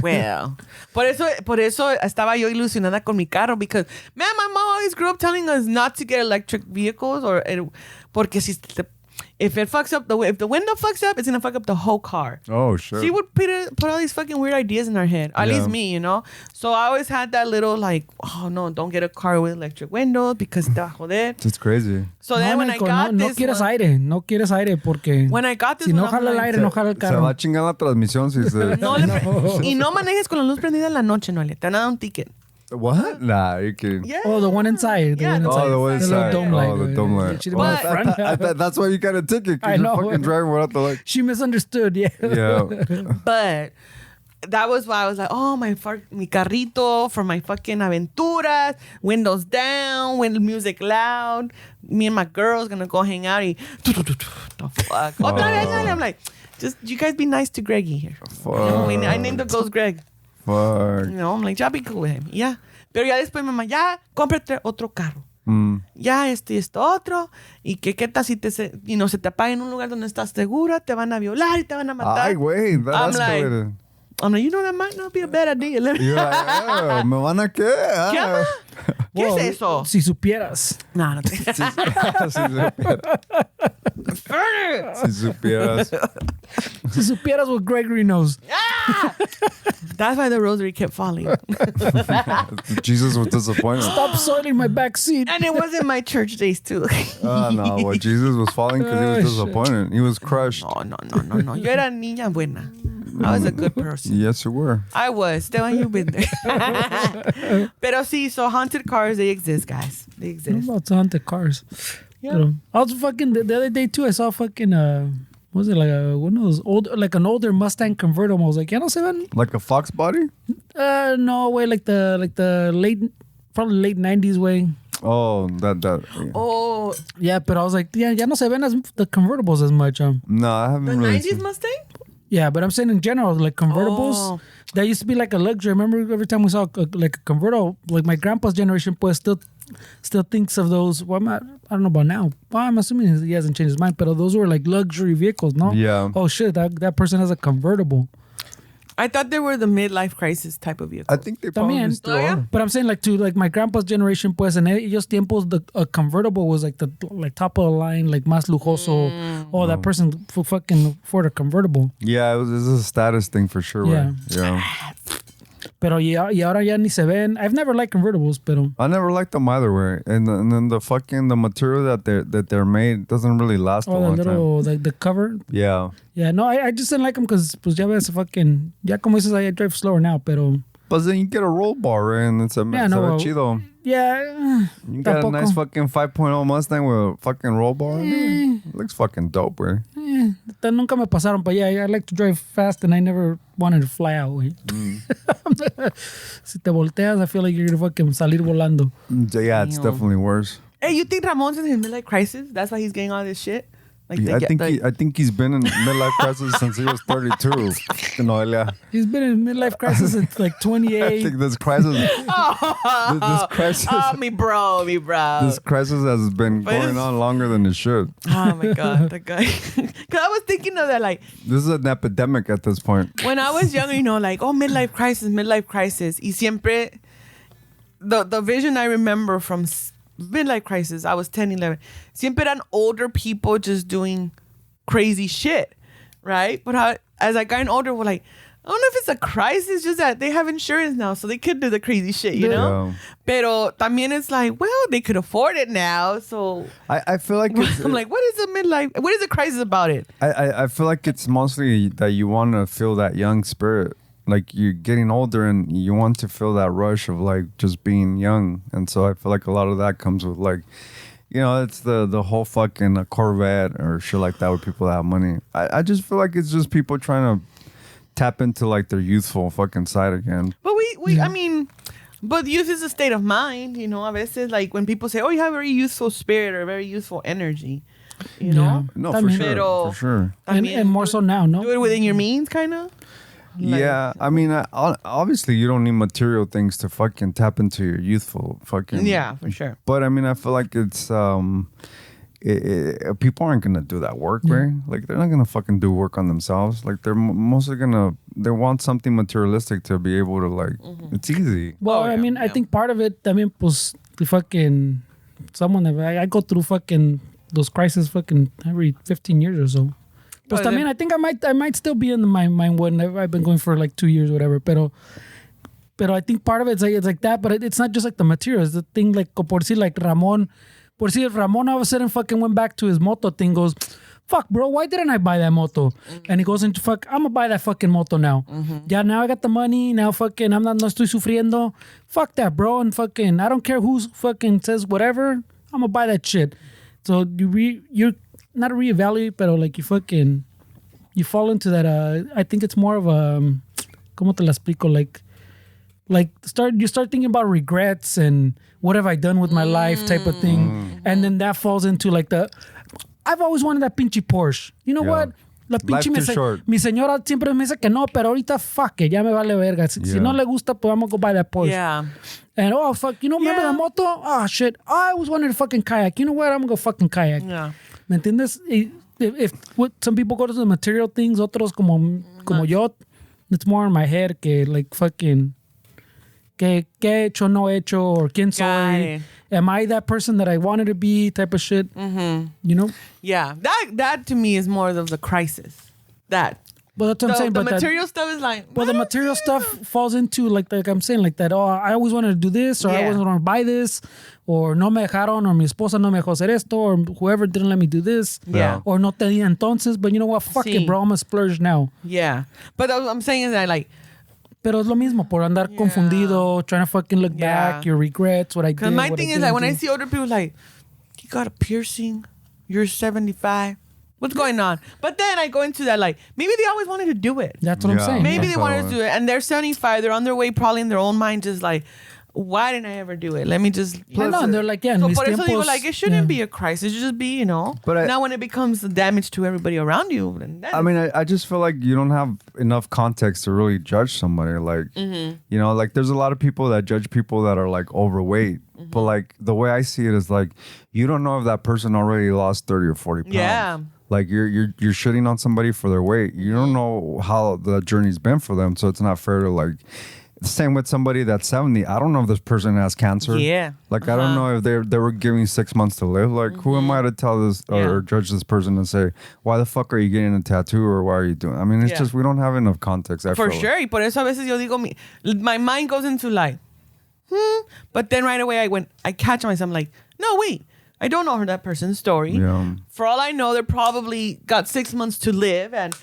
Well, por eso estaba yo ilusionada con mi carro because, man, my mom always grew up telling us not to get electric vehicles porque if it fucks up, if the window fucks up, it's going to fuck up the whole car. Oh, shit. She would put all these fucking weird ideas in our head. At least me, So I always had that little like, oh no, don't get a car with electric windows because te va a joder. It's crazy. So then when I got no this quieres one, aire, no quieres aire porque when I got this si no one, I'm jala el like, aire, no jala el Se carro. va a chingar la transmisión si se... Y no manejes con la luz prendida en la noche, Noelia. Te van a dar un ticket. What? Nah, you're kidding. Yeah. Oh, the one inside. The Yeah, one the inside. Oh, the one The little inside. dome light. The dome light. She didn't Well, want the front. that's why you got a ticket I because you're know. fucking driving without the light. She misunderstood, yeah. Yeah. But that was why I was like, oh, mi carrito for my fucking aventuras, windows down, music loud. Me and my girls gonna go hang out. The fuck. Otra vez, I'm like, just you guys be nice to Greggy here. Fuck. I named the ghost Greg. Fuck. I'm like, ya be cool with him. Yeah. Pero ya después mamá, ya, cómprate otro carro. Ya esto y esto otro. Y que qué tal si se te apaga en un lugar donde estás segura, te van a violar y te van a matar. Ay, güey, that escalated. I'm like, that might not be a bad idea. You're like, ¿me van a qué? ¿Qué, ama? ¿Qué Well, es eso? Si supieras. No, no te... Si supieras. Si supieras what Gregory knows. That's why the rosary kept falling. Jesus was disappointed. Stop soiling my back seat. And it wasn't my church days, too. No, what Jesus was falling because he was disappointed. He was crushed. No. Yo era niña buena. I was a good person. Yes, you were. I was. Still, you've been there. Pero sí, so haunted cars, they exist, guys. They exist. What about haunted cars? Yeah. I was fucking, the other day too, I saw fucking, what was it, like one of those old, like an older Mustang convertible. I was like, ya no se ven? Like a fox body? No way, like the late, probably late 90s way. Oh, that. Yeah. Oh, Yeah, but I was like, ya no se ven as the convertibles as much. No, I haven't the really 90s seen. Mustang? Yeah, but I'm saying in general, like convertibles, Oh. that used to be like a luxury. Remember every time we saw like a convertible, like my grandpa's generation, pues still thinks of those. Well, I don't know about now. Well, I'm assuming he hasn't changed his mind, but those were like luxury vehicles, no? Yeah. Oh shit, that person has a convertible. I thought they were the midlife crisis type of vehicle. I think they probably También. still Oh, yeah? are. But I'm saying like to like my grandpa's generation, pues en ellos tiempos, a convertible was like the like top of the line, like más lujoso. Oh, that person fucking afford a convertible. Yeah, it was a status thing for sure. Yeah. Yeah. Pero y ahora ya ni se ven. I've never liked convertibles, pero... I never liked them either way. And then the material that they're made doesn't really last a long time. Like the cover? Yeah. Yeah, no, I just didn't like them because, pues, ya ves, fucking... Ya como dices, I drive slower now, pero... But then you get a roll bar, right? And it's a chido. Yeah. You got a nice fucking 5.0 Mustang with a fucking roll bar. It looks fucking dope, güey. Nunca me pasaron, but yeah, I like to drive fast and I never wanted to fly out, güey. Si te volteas, I feel like you're gonna fucking salir volando. Yeah, it's definitely worse. Hey, you think Ramon's in his midlife crisis? That's why he's getting all this shit? Like I think he's been in midlife crisis since he was 32. Noelia. He's been in midlife crisis since like 28. I think this crisis. This crisis. Oh, me bro. This crisis has been going on longer than it should. Oh my god, that guy. Because I was thinking of that, like, this is an epidemic at this point. When I was younger, you know, like, oh, midlife crisis. Y siempre, the vision I remember from midlife crisis, I was 10, 11. Siempre eran older people just doing crazy shit, right? But as I got older, we're like, I don't know if it's a crisis, just that they have insurance now, so they could do the crazy shit, you know? Yeah. Pero también it's like, well, they could afford it now, so... I feel like it's... I'm like, what is a midlife... What is the crisis about it? I feel like it's mostly that you want to feel that young spirit. Like, you're getting older and you want to feel that rush of, like, just being young. And so I feel like a lot of that comes with, like... You know, it's the whole fucking Corvette or shit like that with people that have money. I just feel like it's just people trying to tap into like their youthful fucking side again. But I mean, but youth is a state of mind, you know. A veces, like when people say, "Oh, you have a very youthful spirit or very youthful energy," you know. No, for sure. And more so now, no. Do it within your means, kind of. Like, yeah, I mean, obviously you don't need material things to fucking tap into your youthful fucking... Yeah, for sure. But I mean, I feel like it's... people aren't going to do that work, right? Like, they're not going to fucking do work on themselves. Like, they're mostly going to... They want something materialistic to be able to, like... It's easy. Well, I mean, I think part of it, I mean, pues, the fucking... Someone that... I go through fucking... Those crises fucking every 15 years or so. Pues también, I think I might still be in my mind when I've been going for like 2 years or whatever. Pero I think part of it's like that. But it's not just like the materials. The thing like por decir like Ramon. Por decir if Ramon all of a sudden fucking went back to his moto thing, goes, fuck bro, why didn't I buy that moto? And he goes into fuck, I'm gonna buy that fucking moto now. Yeah, now I got the money. Now fucking no estoy sufriendo. Fuck that, bro. And fucking I don't care who's fucking says whatever. I'm gonna buy that shit. So you're not reevaluate, pero like you fall into that. I think it's more of a, ¿cómo te la explico? Like you start thinking about regrets and what have I done with my life type of thing, and then that falls into like I've always wanted that pinche Porsche. You know what? La pinche mi señora siempre me dice que no, pero ahorita fuck it, ya me vale verga. Si no le gusta, pues vamos a go buy that Porsche. Yeah. And oh fuck, you know, remember the moto? Oh shit, I always wanted to fucking kayak. You know what? I'm gonna go fucking kayak. Yeah. ¿Me entiendes? If some people go to the material things, otros como yo, it's more in my head que like fucking que he hecho, no he hecho, or quién soy. Am I that person that I wanted to be type of shit? You know? Yeah. That to me is more of the crisis. That. Well, that's what I'm saying. The but material stuff is like... Well, the material stuff falls into like I'm saying like that. Oh, I always wanted to do this, or I always wanted to buy this, or no me dejaron, or mi esposa no me dejó hacer esto, or whoever didn't let me do this. Yeah. Or no tenía entonces. But you know what? Fuck it, bro. I'm gonna splurge now. Yeah. But what I'm saying is that like... Pero es lo mismo, por andar confundido, trying to fucking look back, your regrets, what I did. Because my thing is like when I see older people like, you got a piercing, you're 75. What's going on? But then I go into that like, maybe they always wanted to do it. That's what I'm saying. Maybe they wanted to do it. And they're 75. They're on their way probably in their own mind just like, why didn't I ever do it? Let me just... and they're like, so por eso digo, like, it shouldn't be a crisis. It should just be, you know. But now when it becomes damage to everybody around you... I mean, I just feel like you don't have enough context to really judge somebody. Like, you know, like there's a lot of people that judge people that are like overweight. But like the way I see it is like, you don't know if that person already lost 30 or 40 pounds. Yeah. Like you're shitting on somebody for their weight. You don't know how the journey's been for them. So it's not fair to like... Same with somebody that's 70. I don't know if this person has cancer. Yeah. Like, I don't know if they were giving 6 months to live. Like, who am I to tell this or judge this person and say, why the fuck are you getting a tattoo or why are you doing? I mean, it's just, we don't have enough context. For sure. Y por eso a veces yo digo, my mind goes into like, But then right away I catch myself, I'm like, no, wait. I don't know that person's story. Yeah. For all I know, they probably got 6 months to live and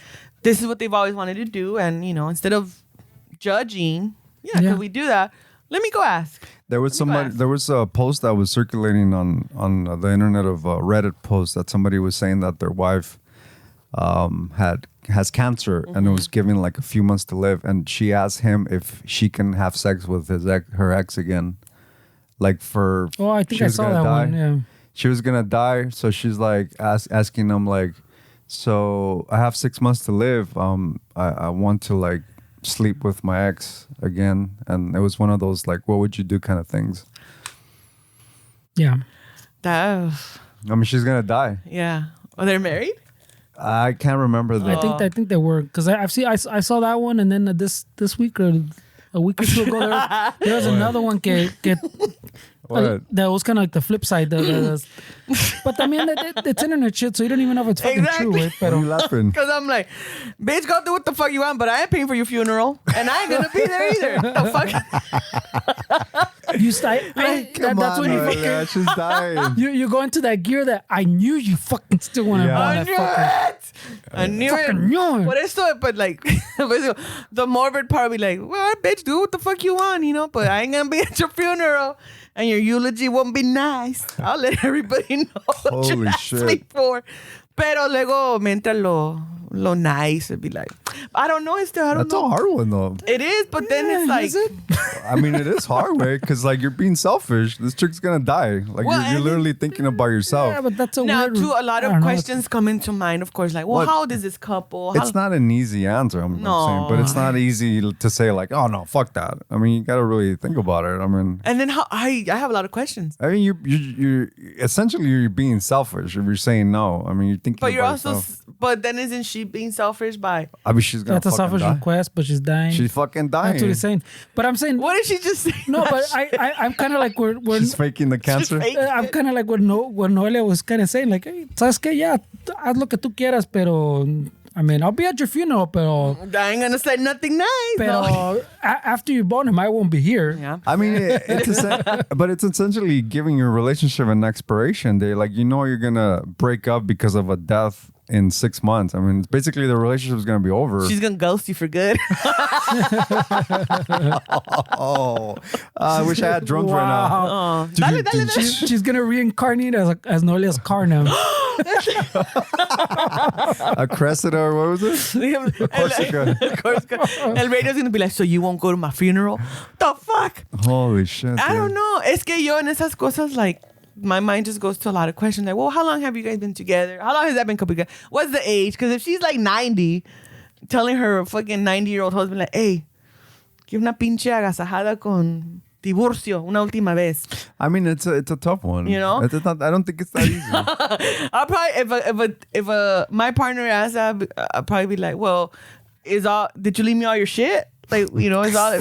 this is what they've always wanted to do. And, instead of judging, could we do that? Let me go ask. There was a post that was circulating on the internet of a Reddit post that somebody was saying that their wife has cancer and it was giving like a few months to live, and she asked him if she can have sex with her ex again, like for. Oh, I think I saw that one. Yeah. She was gonna die, so she's like asking him like, so I have 6 months to live. I want to like sleep with my ex again, and it was one of those like, what would you do kind of things. Yeah. I mean, she's gonna die. Yeah. Are they married? I can't remember that. I think they were, because I saw that one, and then this week or a week or two ago there was another one that was kind of like the flip side. But I mean, it's internet shit, so you don't even know if it's fucking true. Right? Why are you laughing? Because I'm like, bitch, go do what the fuck you want, but I ain't paying for your funeral, and I ain't gonna be there either. What the fuck? That's when you fucking. She's dying. You go into that gear that I knew you fucking still want to. I knew it. Por eso, but like, the morbid part will be like, well, bitch, do what the fuck you want, but I ain't gonna be at your funeral. And your eulogy won't be nice. I'll let everybody know what you asked me for. Pero luego me entra lo nice. It'd be like, I don't know. I don't know. That's a hard one, though. It is, but then it's like... I mean, it is hard, way, because like you're being selfish. This chick's going to die. Like you're literally thinking about yourself. Yeah, but that's a lot of questions come into mind, of course. Like, how old is this couple? It's not an easy answer, I'm saying. But it's not easy to say like, oh, no, fuck that. I mean, you got to really think about it. I mean... And then I have a lot of questions. I mean, you're essentially you're being selfish if you're saying no. I mean, you're thinking but you're about also... yourself. But then isn't she being selfish by... I mean, she's going to That's a selfish request, but she's dying. She's fucking dying. That's what he's saying. But I'm saying... What did she just say? No, but I'm kind of like... We're she's faking the cancer. I'm kind of like what Noelia was kind of saying. Like, hey, ¿sabes qué? Yeah, haz lo que tú quieras, pero... I mean, I'll be at your funeral, pero... I ain't gonna say nothing nice. Pero after you born him, I won't be here. Yeah. I mean, but it's essentially giving your relationship an expiration day. Like, you're gonna break up because of a death in 6 months. I mean, basically the relationship is gonna be over. She's gonna ghost you for good. I wish I had drums right now. Dale. She's gonna reincarnate as Noelia's car now. A Cressida, or what was it? Corsica. El radio's gonna be like, so you won't go to my funeral? The fuck? Holy shit. I don't know. Es que yo en esas cosas, like, my mind just goes to a lot of questions. Like, well, how long have you guys been together? How long has that been coupled together? What's the age? Because if she's like 90, telling her fucking 90-year-old husband, like, hey, que una pinche agasajada con divorcio una última vez. I mean, it's a tough one. It's not, I don't think it's that easy. I'll probably, if my partner asks that, I'll probably be like, well, did you leave me all your shit? Like, is all,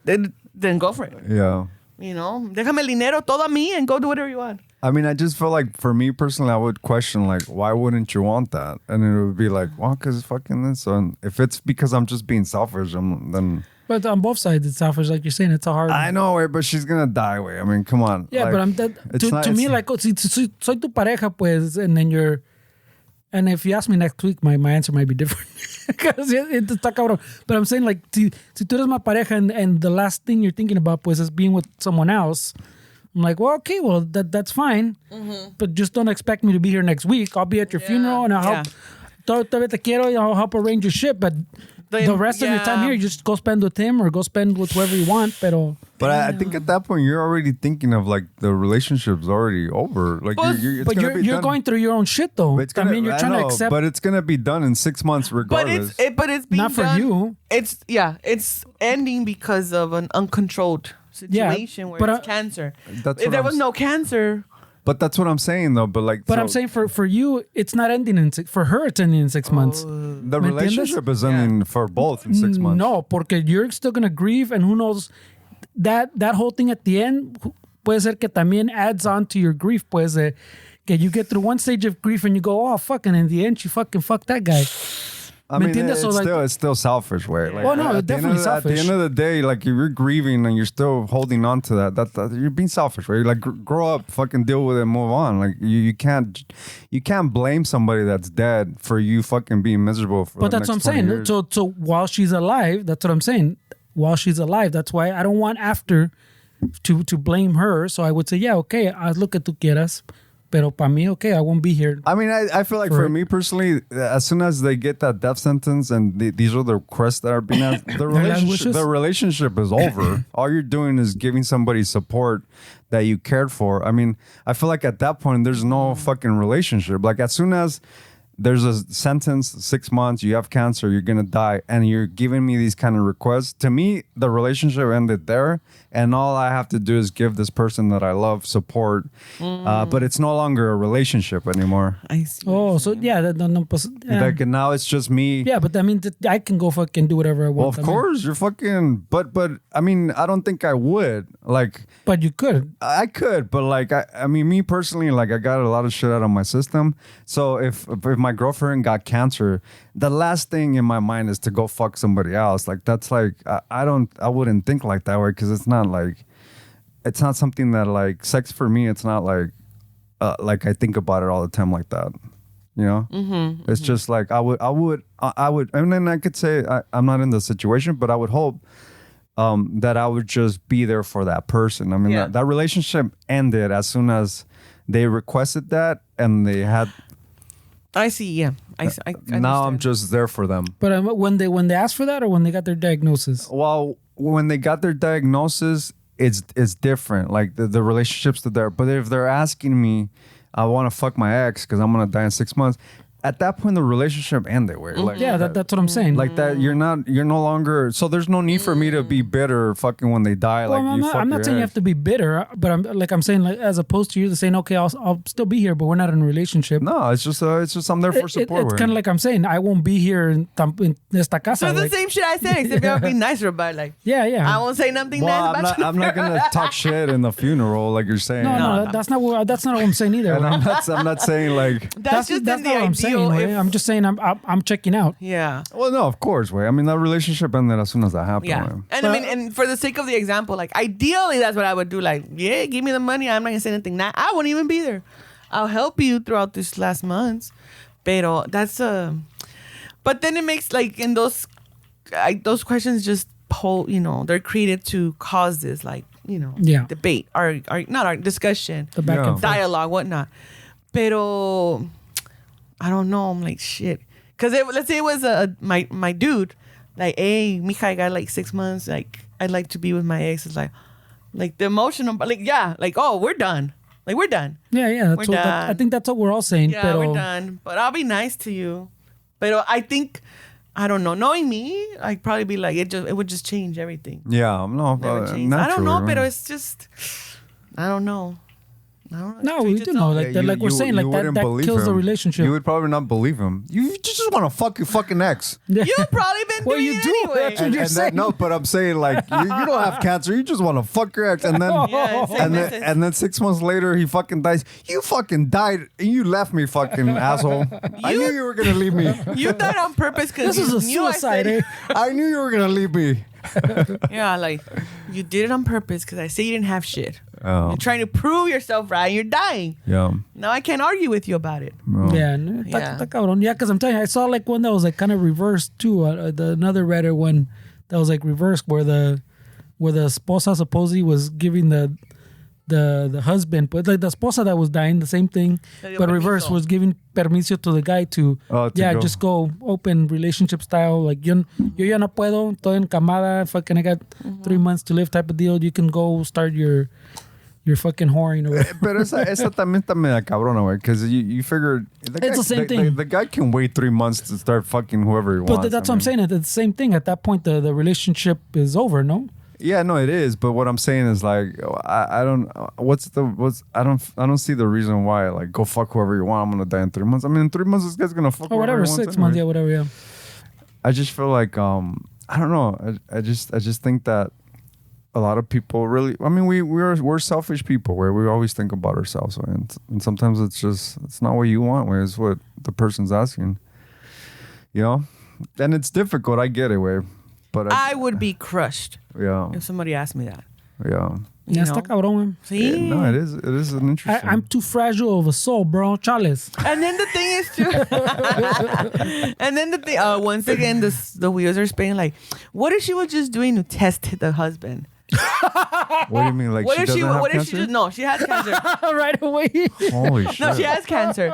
then go for it. Yeah. Déjame el dinero todo a mí and go do whatever you want. I mean, I just feel like for me personally, I would question like, why wouldn't you want that? And it would be like, well, because fucking this. And if it's because I'm just being selfish, then. But on both sides, it's selfish. Like you're saying, it's a hard. I know, but she's gonna die. I mean, come on. Yeah, like, but to me, like, si soy tu pareja, pues, and then you're. And if you ask me next week, my answer might be different. Because está cabrón. But I'm saying, like, si tú eres my pareja and the last thing you're thinking about, pues, is being with someone else, I'm like, well, okay, well, that's fine. Mm-hmm. But just don't expect me to be here next week. I'll be at your funeral and I'll help. Todavía te quiero, I'll help arrange your shit. But the rest of your time here, you just go spend with him or go spend with whoever you want. But I think at that point, you're already thinking of like the relationship's already over. Like, you're going through your own shit though. You're trying to accept. But it's gonna be done in 6 months regardless. But it's being not for you. It's ending because of an uncontrolled situation where it's cancer. If there was no cancer, But that's what I'm saying, though. But like, But I'm saying for you, it's not ending in for her. It's ending in 6 months. the relationship is ending for both in 6 months. No, porque you're still gonna grieve, and who knows that whole thing at the end puede ser que también adds on to your grief. Puede ser que you get through one stage of grief and you go, oh fuck, and in the end you fuck that guy. I mean, it's still selfish, way. Like, oh no, definitely selfish. At the end of the day, like if you're grieving and you're still holding on to that you're being selfish, right? Like grow up, fucking deal with it, move on. Like you can't blame somebody that's dead for you fucking being miserable. But that's what I'm saying. Years. So while she's alive, that's what I'm saying. While she's alive, that's why I don't want after to blame her. So I would say, yeah, okay, haz lo que tú quieras. Pero para mí, okay, I won't be here. I mean, I feel like for me personally, as soon as they get that death sentence and these are the requests that are being asked, the relationship is over. All you're doing is giving somebody support that you cared for. I mean, I feel like at that point, there's no fucking relationship. Like as soon as there's a sentence, 6 months, you have cancer, you're going to die, and you're giving me these kind of requests. To me, the relationship ended there, and all I have to do is give this person that I love support. But it's no longer a relationship anymore. I see. Oh, so yeah. Like now it's just me. Yeah, but I mean, I can go fucking do whatever I want. Well, of course, you're fucking, but I mean, I don't think I would. Like, but you could. I could, but like, I mean, me personally, like I got a lot of shit out of my system. So if my girlfriend got cancer, the last thing in my mind is to go fuck somebody else. Like that's like I wouldn't think like that way because it's not something that like sex for me. It's not like I think about it all the time like that. You know, it's just like I would, and then I could say I'm not in the situation, but I would hope that I would just be there for that person. I mean, that relationship ended as soon as they requested that and they had. I see. Yeah, I now I'm just there for them. But when they asked for that, or when they got their diagnosis? Well, when they got their diagnosis, it's different. Like the relationship's still there. But if they're asking me, I want to fuck my ex because I'm gonna die in 6 months. At that point, the relationship ended. Where like that's what I'm saying. Like that, you're no longer. So there's no need for me to be bitter, fucking when they die. Well, like I'm not saying you have to be bitter, but I'm saying like as opposed to you saying, okay, I'll still be here, but we're not in a relationship. No, it's just I'm there for support. It's kind of like I'm saying, I won't be here in esta casa. So the same shit I said, except I'll be nicer about it. Like yeah. I won't say nothing nice about you. I'm not gonna talk shit in the funeral like you're saying. No, that's not what I'm saying either. And I'm not saying like that's just not the what I'm saying. I'm just saying I'm checking out. Yeah. Well, no, of course, way. I mean, that relationship ended as soon as that happened. Yeah. And I mean, and for the sake of the example, like ideally, that's what I would do. Like, yeah, give me the money. I'm not gonna say anything. Now I won't even be there. I'll help you throughout this last months. Pero that's But then it makes like in those questions just they're created to cause this debate or not our discussion, the back and forth. Dialogue, whatnot. Pero I don't know. I'm like shit. Cause let's say it was my dude, like, hey, mija, I got like 6 months. Like, I'd like to be with my ex. It's like the emotional, but like, yeah, like, oh, we're done. Like, we're done. Yeah. I think that's what we're all saying. Yeah, we're done. But I'll be nice to you. But I think, I don't know. Knowing me, I'd probably be like, it would just change everything. Yeah, no, I don't know, but it's just, I don't know. No, we do know. Like, like we're saying, like that kills the relationship. You would probably not believe him. You just want to fuck your fucking ex. You've probably been doing you it do. anyway. That's what you're saying. No, but I'm saying like you don't have cancer. You just want to fuck your ex, and then and then 6 months later he fucking dies. You fucking died and you left me, fucking asshole. I knew you were gonna leave me. You died on purpose because this is a suicide. I knew you were gonna leave me. Yeah, like you did it on purpose because I say you didn't have shit. Oh. You're trying to prove yourself right. You're dying. Yeah. Now I can't argue with you about it. Oh. Yeah, because I'm telling you, I saw like one that was like kind of reversed too. Another Reddit one that was like reversed where the esposa supposedly was giving the husband, but like the esposa that was dying, the same thing, but reverse, was giving permiso to the guy to go. Just go open relationship style. Like yo ya no puedo, estoy encamada, fucking I got 3 months to live type of deal. You can go start your fucking whoring or whatever. Pero esa también está media cabrona, güey, because you figure it's the same thing. The guy can wait 3 months to start fucking whoever he wants. But that's what I'm saying. It's the same thing. At that point, the relationship is over, no? Yeah, no, it is. But what I'm saying is like, I don't. I don't see the reason why. Like, go fuck whoever you want. I'm gonna die in 3 months. I mean, in 3 months, this guy's gonna fuck. Or whatever, 6 months, yeah, whatever, yeah. I just feel like I don't know. I just think that a lot of people really. I mean, we're selfish people where we always think about ourselves, and sometimes it's not what you want. It's what the person's asking. You know, and it's difficult. I get it, way. But I would be crushed. Yeah. If somebody asked me that. Yeah. Ya está cabrón, Sí. No, it is an interesting. I'm too fragile of a soul, bro. Chales. And then the thing is too. And then the thing. Once again, the wheels are spinning. Like, what if she was just doing to test the husband? What do you mean? Like, What she if doesn't have what if cancer? she just no? She has cancer. Right away. Holy shit! No, she has cancer,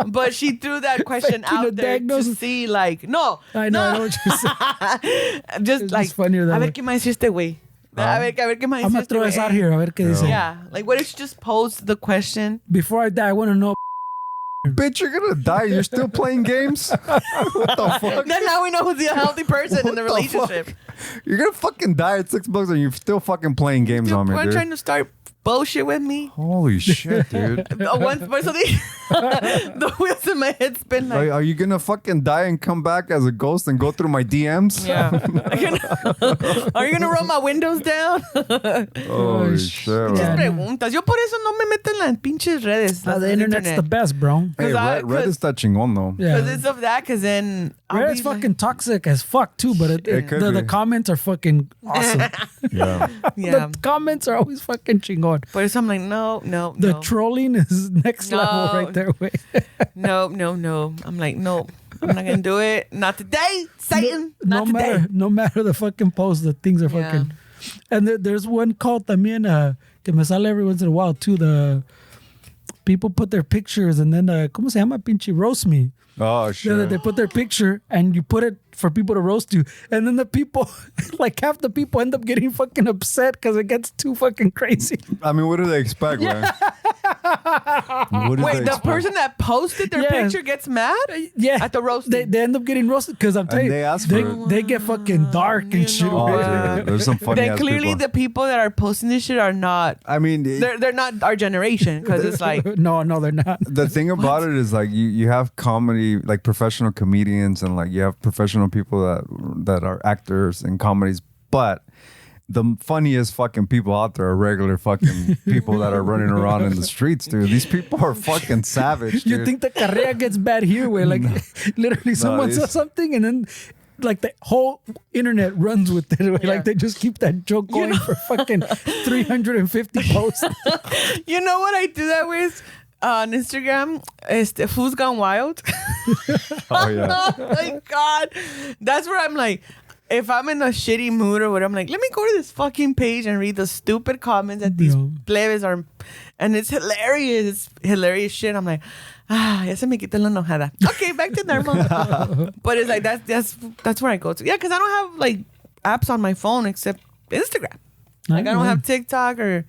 but she threw that question Faking out the there to diagnosis. see, like, no, I know what you're saying. just It's like, just funnier that a ver way. qué más dice este güey. A ver qué más I'm dice gonna este throw this güey. out here. A ver qué dice. Yeah, like, what if she just posed the question? Before I die, I want to know. Bitch, you're gonna die. You're still playing games. What the fuck? Then now we know who's the healthy person in the What the fuck? relationship. You're gonna fucking die at $6 and you're still fucking playing games Dude, on me, we're dude. trying to start bullshit with me. Holy shit, dude. So the wheels in my head spin like. Are you gonna fucking die and come back as a ghost and go through my DMs? Yeah. Are you gonna roll my windows down? Holy shit. Yeah. man. Preguntas. Yo por eso no me meto en las pinches redes. The internet's the best, bro. Hey, 'Cause Red is that chingón though. Yeah. Because it's of that, because then I'll Reddit's be like- fucking toxic as fuck too, but It could the be. comments are fucking awesome. Yeah. Yeah. The comments are always fucking chingón. Por eso I'm like, no. The trolling is next No. level right there. Way. No. I'm like, no. I'm not going to do it. Not today, Satan. Not today. No matter the fucking post, the things are Yeah. fucking. And there's one called también que me sale every once in a while too. The people put their pictures and then ¿cómo se llama? Pinche roast me. Oh Yeah, shit. they put their picture and you put it for people to roast you, and then the people, like half the people, end up getting fucking upset because it gets too fucking crazy. I mean, what do they expect, man? What do Wait, they the expect? person that posted their Yeah. picture gets mad? Yeah, At the roasting. they end up getting roasted because I'm telling And you, they ask for it. they get fucking dark You and shit. know Oh, what? dude, there's some funny Then ass clearly people. the people that are posting this shit are not. I mean, They're not our generation, because it's like, no, they're not. the thing about it is like you have comedy, like professional comedians, and like you have professional people that are actors in comedies, but the funniest fucking people out there are regular fucking people that are running around in the streets, dude. These people are fucking savage, dude. You think the carrera gets bad here, where like literally someone these- says something and then like the whole internet runs with it. Where, Yeah. Like they just keep that joke going for fucking 350 posts. you know what I do that with? On Instagram, Who's Gone Wild? Oh yeah. Oh my God. That's where I'm like, if I'm in a shitty mood or whatever, I'm like, let me go to this fucking page and read the stupid comments that these Yeah. plebes are. And it's hilarious. It's hilarious shit. I'm like, ya se me quita la enojada. Okay, back to normal. But it's like, that's where I go to. Yeah, because I don't have like apps on my phone except Instagram. Like, I don't have TikTok or.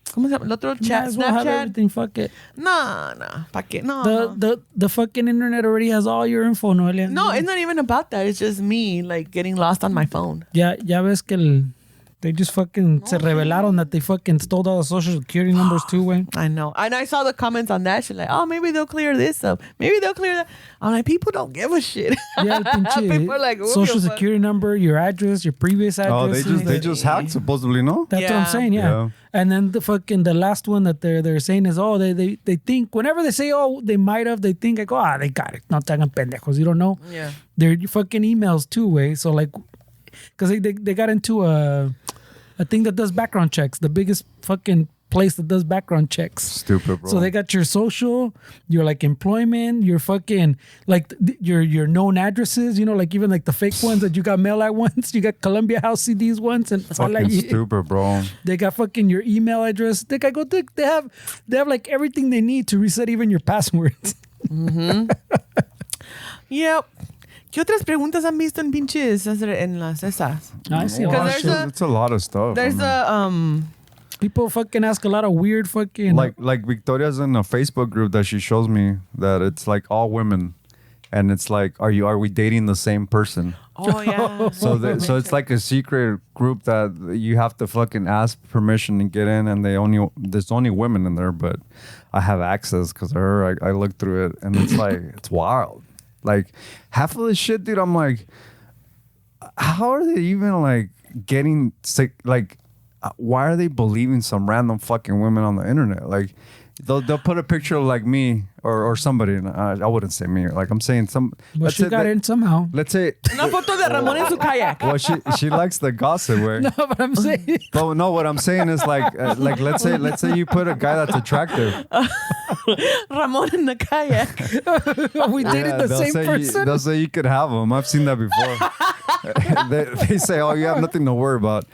¿Cómo se llama? El otro Might chat, as well have Snapchat. everything. Fuck it. No. ¿Pa qué? No. The fucking internet already has all your info, Noelia. No, it's not even about that. It's just me like getting lost on my phone. Ya ves que they just fucking se revelaron that they fucking stole all the social security numbers too, güey. I know. And I saw the comments on that shit like, oh, maybe they'll clear this up. Maybe they'll clear that. I'm like, people don't give a shit. Yeah, el pinche People are like, who social gives a fuck? security number, your address, your previous Oh, address. they just hacked supposedly, no? That's what I'm Yeah. saying, yeah. Yeah. And then the last one that they're saying is, oh, they think whenever they say, oh, they might have, they think like, oh, they got it. No te hagan pendejos. You don't know. Yeah. They're fucking emails too, way. So like, because they got into a thing that does background checks, the biggest fucking place that does background checks. Stupid, bro. So they got your social, your like employment, your fucking like your known addresses, you know, like even like the fake ones that you got mail at once. You got Columbia House CDs once, and it's all fucking like stupid, bro. they got fucking your email address. They have like everything they need to reset even your passwords. Yep. ¿Qué otras preguntas han visto en pinches en las esas? I see a Wow, lot of there's shit. a- it's a lot of stuff. There's I mean. a People fucking ask a lot of weird fucking like Victoria's in a Facebook group that she shows me that it's like all women, and it's like, are we dating the same person? Oh yeah. So it's like a secret group that you have to fucking ask permission to get in, and there's only women in there, but I have access because of her. I looked through it, and it's like it's wild. Like half of the shit, dude. I'm like, how are they even like getting sick? Like, why are they believing some random fucking women on the internet? Like, they'll put a picture of like me or somebody. And I wouldn't say me. Like I'm saying some. But she got in somehow. Let's say Una foto de Ramon en su kayak. well, she likes the gossip way. No, but I'm saying. But no, what I'm saying is like let's say you put a guy that's attractive. Ramon in the kayak. We dated the they'll same say person. They'll say you could have him. I've seen that before. they say, oh, you have nothing to worry about.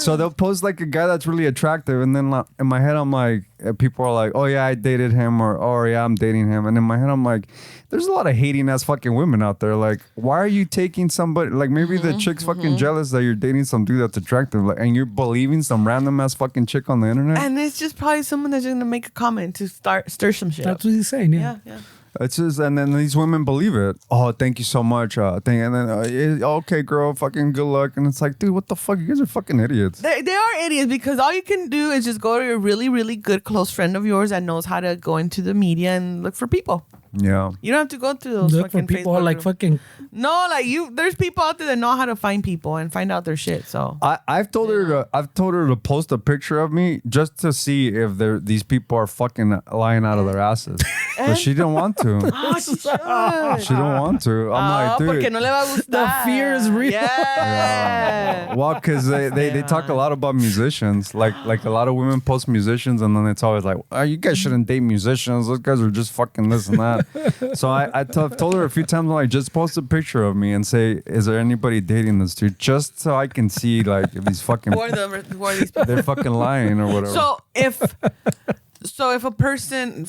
So they'll post like a guy that's really attractive, and then like, in my head I'm like, people are like, oh yeah, I dated him, or oh yeah, I'm dating him, and in my head I'm like, there's a lot of hating ass fucking women out there. Like, why are you taking somebody? Like maybe the chick's fucking jealous that you're dating some dude that's attractive, like, and you're believing some random ass fucking chick on the internet. And it's just probably someone that's gonna make a comment to stir some shit. That's what he's saying. Yeah. Yeah. It's just, and then these women believe it. Oh, thank you so much. And then, okay, girl, fucking good luck. And it's like, dude, what the fuck? You guys are fucking idiots. They are idiots because all you can do is just go to a really, really good close friend of yours that knows how to go into the media and look for people. Yeah. You don't have to go through those Look for fucking people Facebook like groups. fucking. No, like there's people out there that know how to find people and find out their shit. So I've told her to post a picture of me just to see if these people are fucking lying out of their asses. But she didn't want to. oh, she should. She don't want to. I'm like, dude. Porque no le va a gustar. The fear is real. Yeah. Well, because they talk a lot about musicians. Like a lot of women post musicians, and then it's always like, oh, you guys shouldn't date musicians. Those guys are just fucking this and that. So I've told her a few times, like, just post a picture of me and say, is there anybody dating this dude? Just so I can see, like, if he's fucking... Who are these people? They're fucking lying or whatever. So if a person,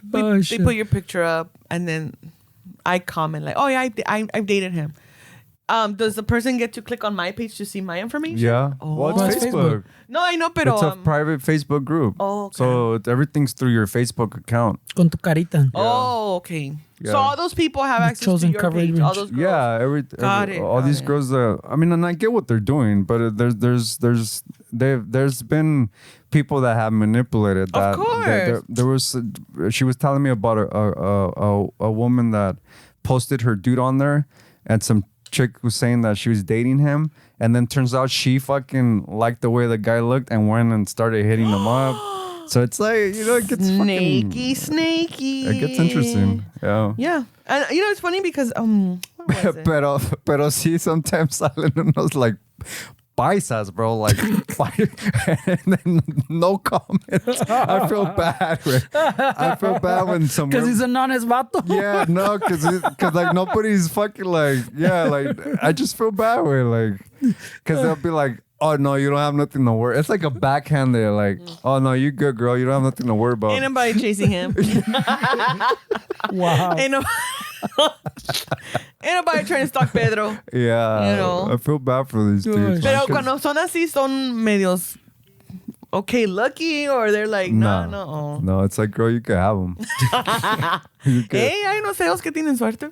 they put your picture up and then I comment like, oh yeah, I've dated him. Does the person get to click on my page to see my information? Yeah. Oh. Well, it's Facebook. No, I know, pero... It's a private Facebook group. Oh, okay. So everything's through your Facebook account. Con tu carita. Oh, okay. Yeah. So all those people have access to chosen your coverage page. All those girls. Yeah, all these girls. I mean, and I get what they're doing, but there's been people that have manipulated that. Of course. There was. She was telling me about a woman that posted her dude on there, and some chick was saying that she was dating him, and then turns out she fucking liked the way the guy looked and went and started hitting him up. So it's like, it gets snaky. It gets interesting. Yeah. Yeah. And it's funny because what was it? pero sí, sometimes salen unos like paisas, bro, like and then no comments. I feel bad. I feel bad when some Because he's an honest vato. yeah, no, because like nobody's fucking like, yeah, like I just feel bad with like, because they'll be like, oh no, you don't have nothing to worry. It's like a backhand there, like, oh no, you good, girl, you don't have nothing to worry about. Ain't nobody chasing him. Wow. Ain't nobody trying to stalk Pedro. Yeah, I feel bad for these dudes. Pero cuando son así, son medios okay lucky, or they're like, no. No, it's like, girl, you can have them. Hey, hay unos feos que tienen suerte,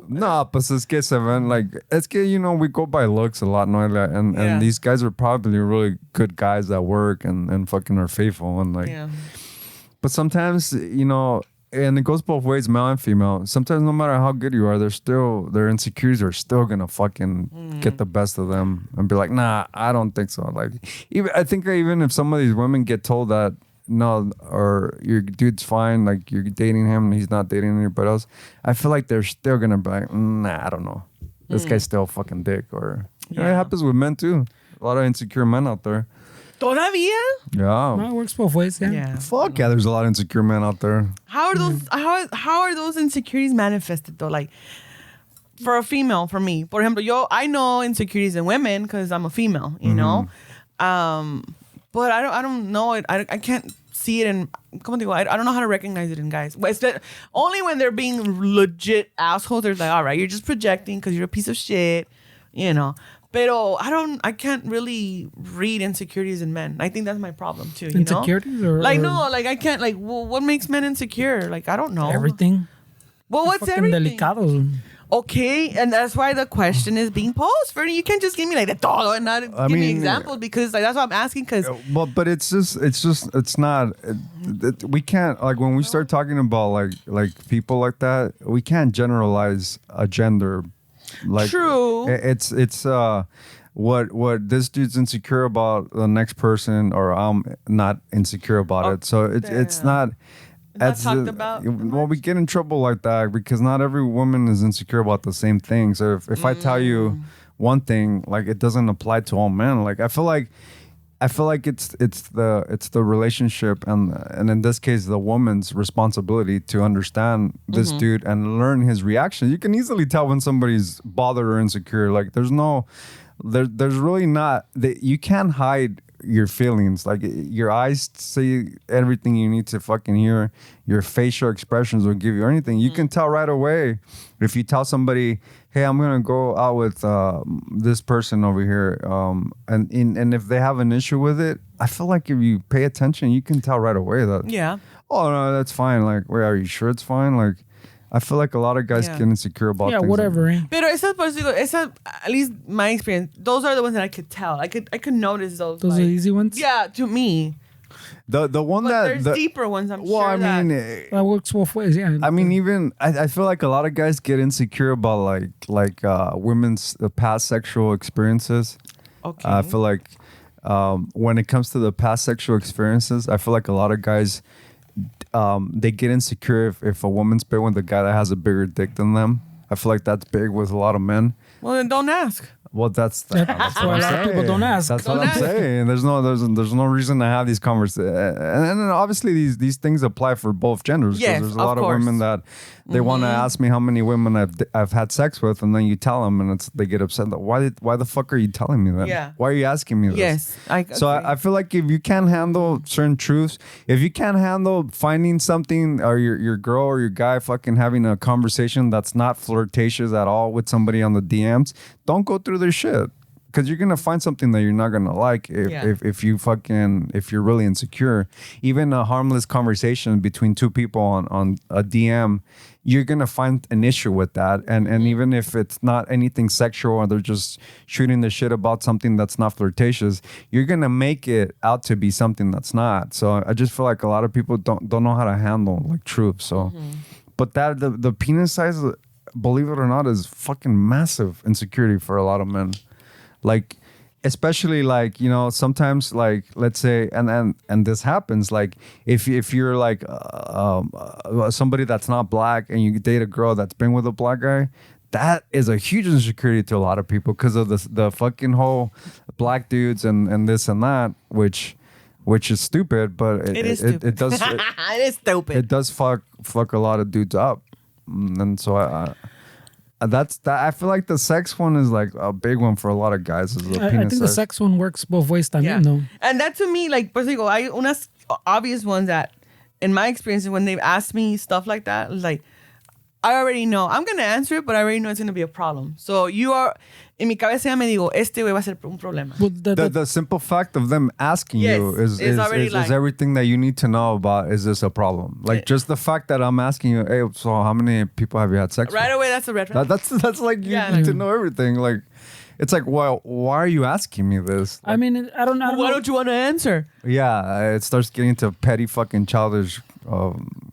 No, pues es que se ven like, es que, we go by looks a lot, Noelia, and these guys are probably really good guys at work and fucking are faithful and like, but sometimes, and it goes both ways, male and female. Sometimes no matter how good you are, their insecurities are still gonna fucking get the best of them and be like, nah, I don't think so. Like, I think even if some of these women get told that, no, or your dude's fine, like you're dating him and he's not dating anybody else, I feel like they're still gonna be like, nah, I don't know. This guy's still fucking dick. Or it happens with men too. A lot of insecure men out there. Todavía? Yeah. No, it works both ways, yeah. Fuck yeah, there's a lot of insecure men out there. How are those how are those insecurities manifested though? Like for a female, for me. For example, I know insecurities in women because I'm a female, you know? But I don't know it. I can't see it in, como digo, I don't know how to recognize it in guys. But it's only when they're being legit assholes, they're like, all right, you're just projecting because you're a piece of shit, Pero I can't really read insecurities in men. I think that's my problem too, Insecurities? Like, no, like I can't, like, well, what makes men insecure? Like, I don't know. Everything. Well, what's fucking everything? delicados. Okay, and that's why the question is being posed. Fernie, you can't just give me like the todo and not give me examples because like that's what I'm asking. Because but it's not. We can't like when we start talking about like people like that. We can't generalize a gender. Like True. It's what this dude's insecure about the next person, or I'm not insecure about it. So it's not. That's talked about. Well, we get in trouble like that because not every woman is insecure about the same thing. So if I tell you one thing, like it doesn't apply to all men. Like I feel like it's the relationship and in this case the woman's responsibility to understand this dude and learn his reaction. You can easily tell when somebody's bothered or insecure. Like there's really not that you can't hide your feelings. Like your eyes say everything you need to fucking hear. Your facial expressions will give you anything. You can tell right away if you tell somebody, hey, I'm gonna go out with this person over here, and if they have an issue with it, I feel like if you pay attention, you can tell right away that oh no, that's fine. Like, wait, are you sure it's fine? Like, I feel like a lot of guys get insecure about things. Whatever. Like, Pero at least my experience, those are the ones that I could tell. I could notice those. Those are the easy ones? Yeah, to me. The one but there's deeper ones, I'm sure. I mean, that works both ways, yeah. I mean, even I feel like a lot of guys get insecure about like women's past sexual experiences. Okay. I feel like when it comes to the past sexual experiences, I feel like a lot of guys they get insecure if a woman's been with a guy that has a bigger dick than them. I feel like that's big with a lot of men. Well, then don't ask. Well, that's why a lot of people don't ask. That's what I'm saying. There's no reason to have these conversations, and obviously these things apply for both genders. Yes, there's a lot of women that they want to ask me how many women I've had sex with, and then you tell them, and they get upset. Why the fuck are you telling me that? Yeah. Why are you asking me this? Yes, I feel like if you can't handle certain truths, if you can't handle finding something, or your girl or your guy fucking having a conversation that's not flirtatious at all with somebody on the DMs, don't go through their shit. Because you're gonna find something that you're not gonna like if you're really insecure. Even a harmless conversation between two people on a DM, you're gonna find an issue with that. And even if it's not anything sexual or they're just shooting the shit about something that's not flirtatious, you're gonna make it out to be something that's not. So I just feel like a lot of people don't know how to handle like truth. So, but that the penis size, believe it or not, is fucking massive insecurity for a lot of men. Like, especially like, you know, sometimes like, let's say, and this happens, like if you're like somebody that's not black and you date a girl that's been with a black guy, that is a huge insecurity to a lot of people because of the fucking whole black dudes and this and that, which is stupid, but it is stupid. It does it is stupid. It does fuck a lot of dudes up, and so I feel like the sex one is like a big one for a lot of guys. I think the sex one works both ways también, though. And that to me, like, pues digo, hay unas obvious ones that, in my experience, when they've asked me stuff like that, like, I already know. I'm going to answer it, but I already know it's going to be a problem. So you are, en mi cabeza ya me digo, este güey va a ser un problema. Well, the simple fact of them asking you is everything that you need to know about, is this a problem? Like just the fact that I'm asking you, hey, so how many people have you had sex with? Right away, that's a red flag. That's like, you need to know everything. Like, it's like, well, why are you asking me this? Like, I mean, I don't know. Why don't you want to answer? Yeah, it starts getting into petty fucking childish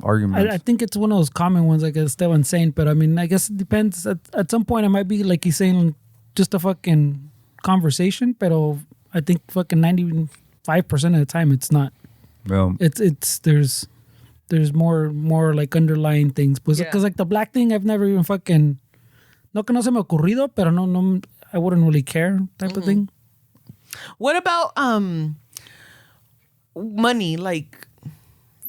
arguments. I think it's one of those common ones, like Esteban's saying, but I mean, I guess it depends. At some point, it might be like he's saying, just a fucking conversation, but I think fucking 95% of the time it's not. Yeah. It's there's more like underlying things. Because like the black thing, I've never even fucking, no que no se me ocurrido, pero no, I wouldn't really care type of thing. What about money? Like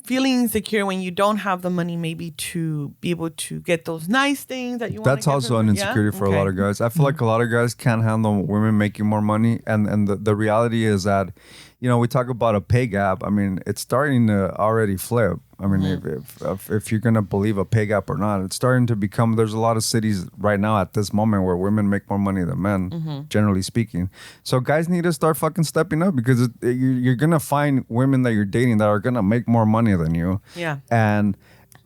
feeling insecure when you don't have the money, maybe to be able to get those nice things that you want. That's also an insecurity for a lot of guys. I feel like a lot of guys can't handle women making more money, and the reality is that, you know, we talk about a pay gap. I mean, it's starting to already flip. I mean, if you're gonna believe a pay gap or not, it's starting to become. There's a lot of cities right now at this moment where women make more money than men, generally speaking. So guys need to start fucking stepping up, because you're gonna find women that you're dating that are gonna make more money than you. Yeah. And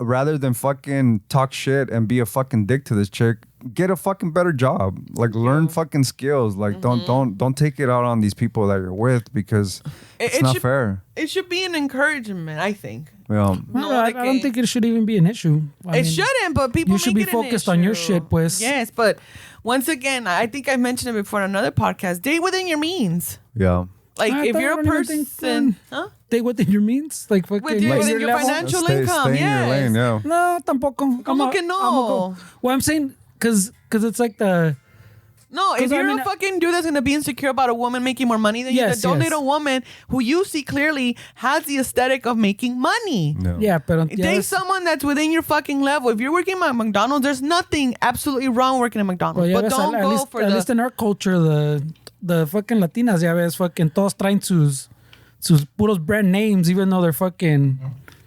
rather than fucking talk shit and be a fucking dick to this chick, get a fucking better job. Like learn fucking skills. Like don't take it out on these people that you're with because it's not fair. It should be an encouragement, I think. Yeah. No, I don't think it should even be an issue. It shouldn't, but people you should be focused on your shit, pues. Yes, but once again, I think I mentioned it before in another podcast. Date within your means. Yeah. Like if you're a person, date within your means, like fucking within your financial income. Stay in your lane, yeah. No, tampoco. ¿Cómo que no? Well, I'm saying because it's like the. No, if you're a fucking dude that's gonna be insecure about a woman making more money than you, then don't date a woman who you see clearly has the aesthetic of making money. No. Yeah, but date someone that's within your fucking level. If you're working at McDonald's, there's nothing absolutely wrong working at McDonald's. Well, but don't go for the. At least in our culture, the fucking Latinas, ya ves, fucking todos traen sus puros brand names, even though they're fucking.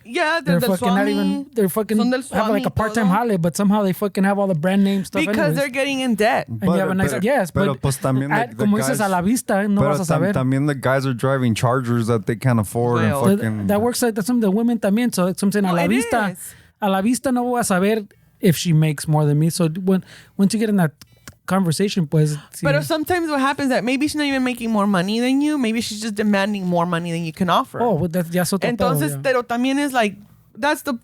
Yeah, they're fucking not even. They're fucking have like a part-time holiday, but somehow they fucking have all the brand name stuff. Because anyways. they're getting in debt. And you have a nice but pues también como dices a la vista, no vas a saber. También the guys are driving Chargers that they can't afford and fucking. That works like that. Some of the women también. So I'm saying a la vista no voy a saber if she makes more than me. So once you get in that conversation, pues. But sometimes what happens is that maybe she's not even making more money than you. Maybe she's just demanding more money than you can offer. Oh, well, that's ya otro Entonces, pero también is like, that's the,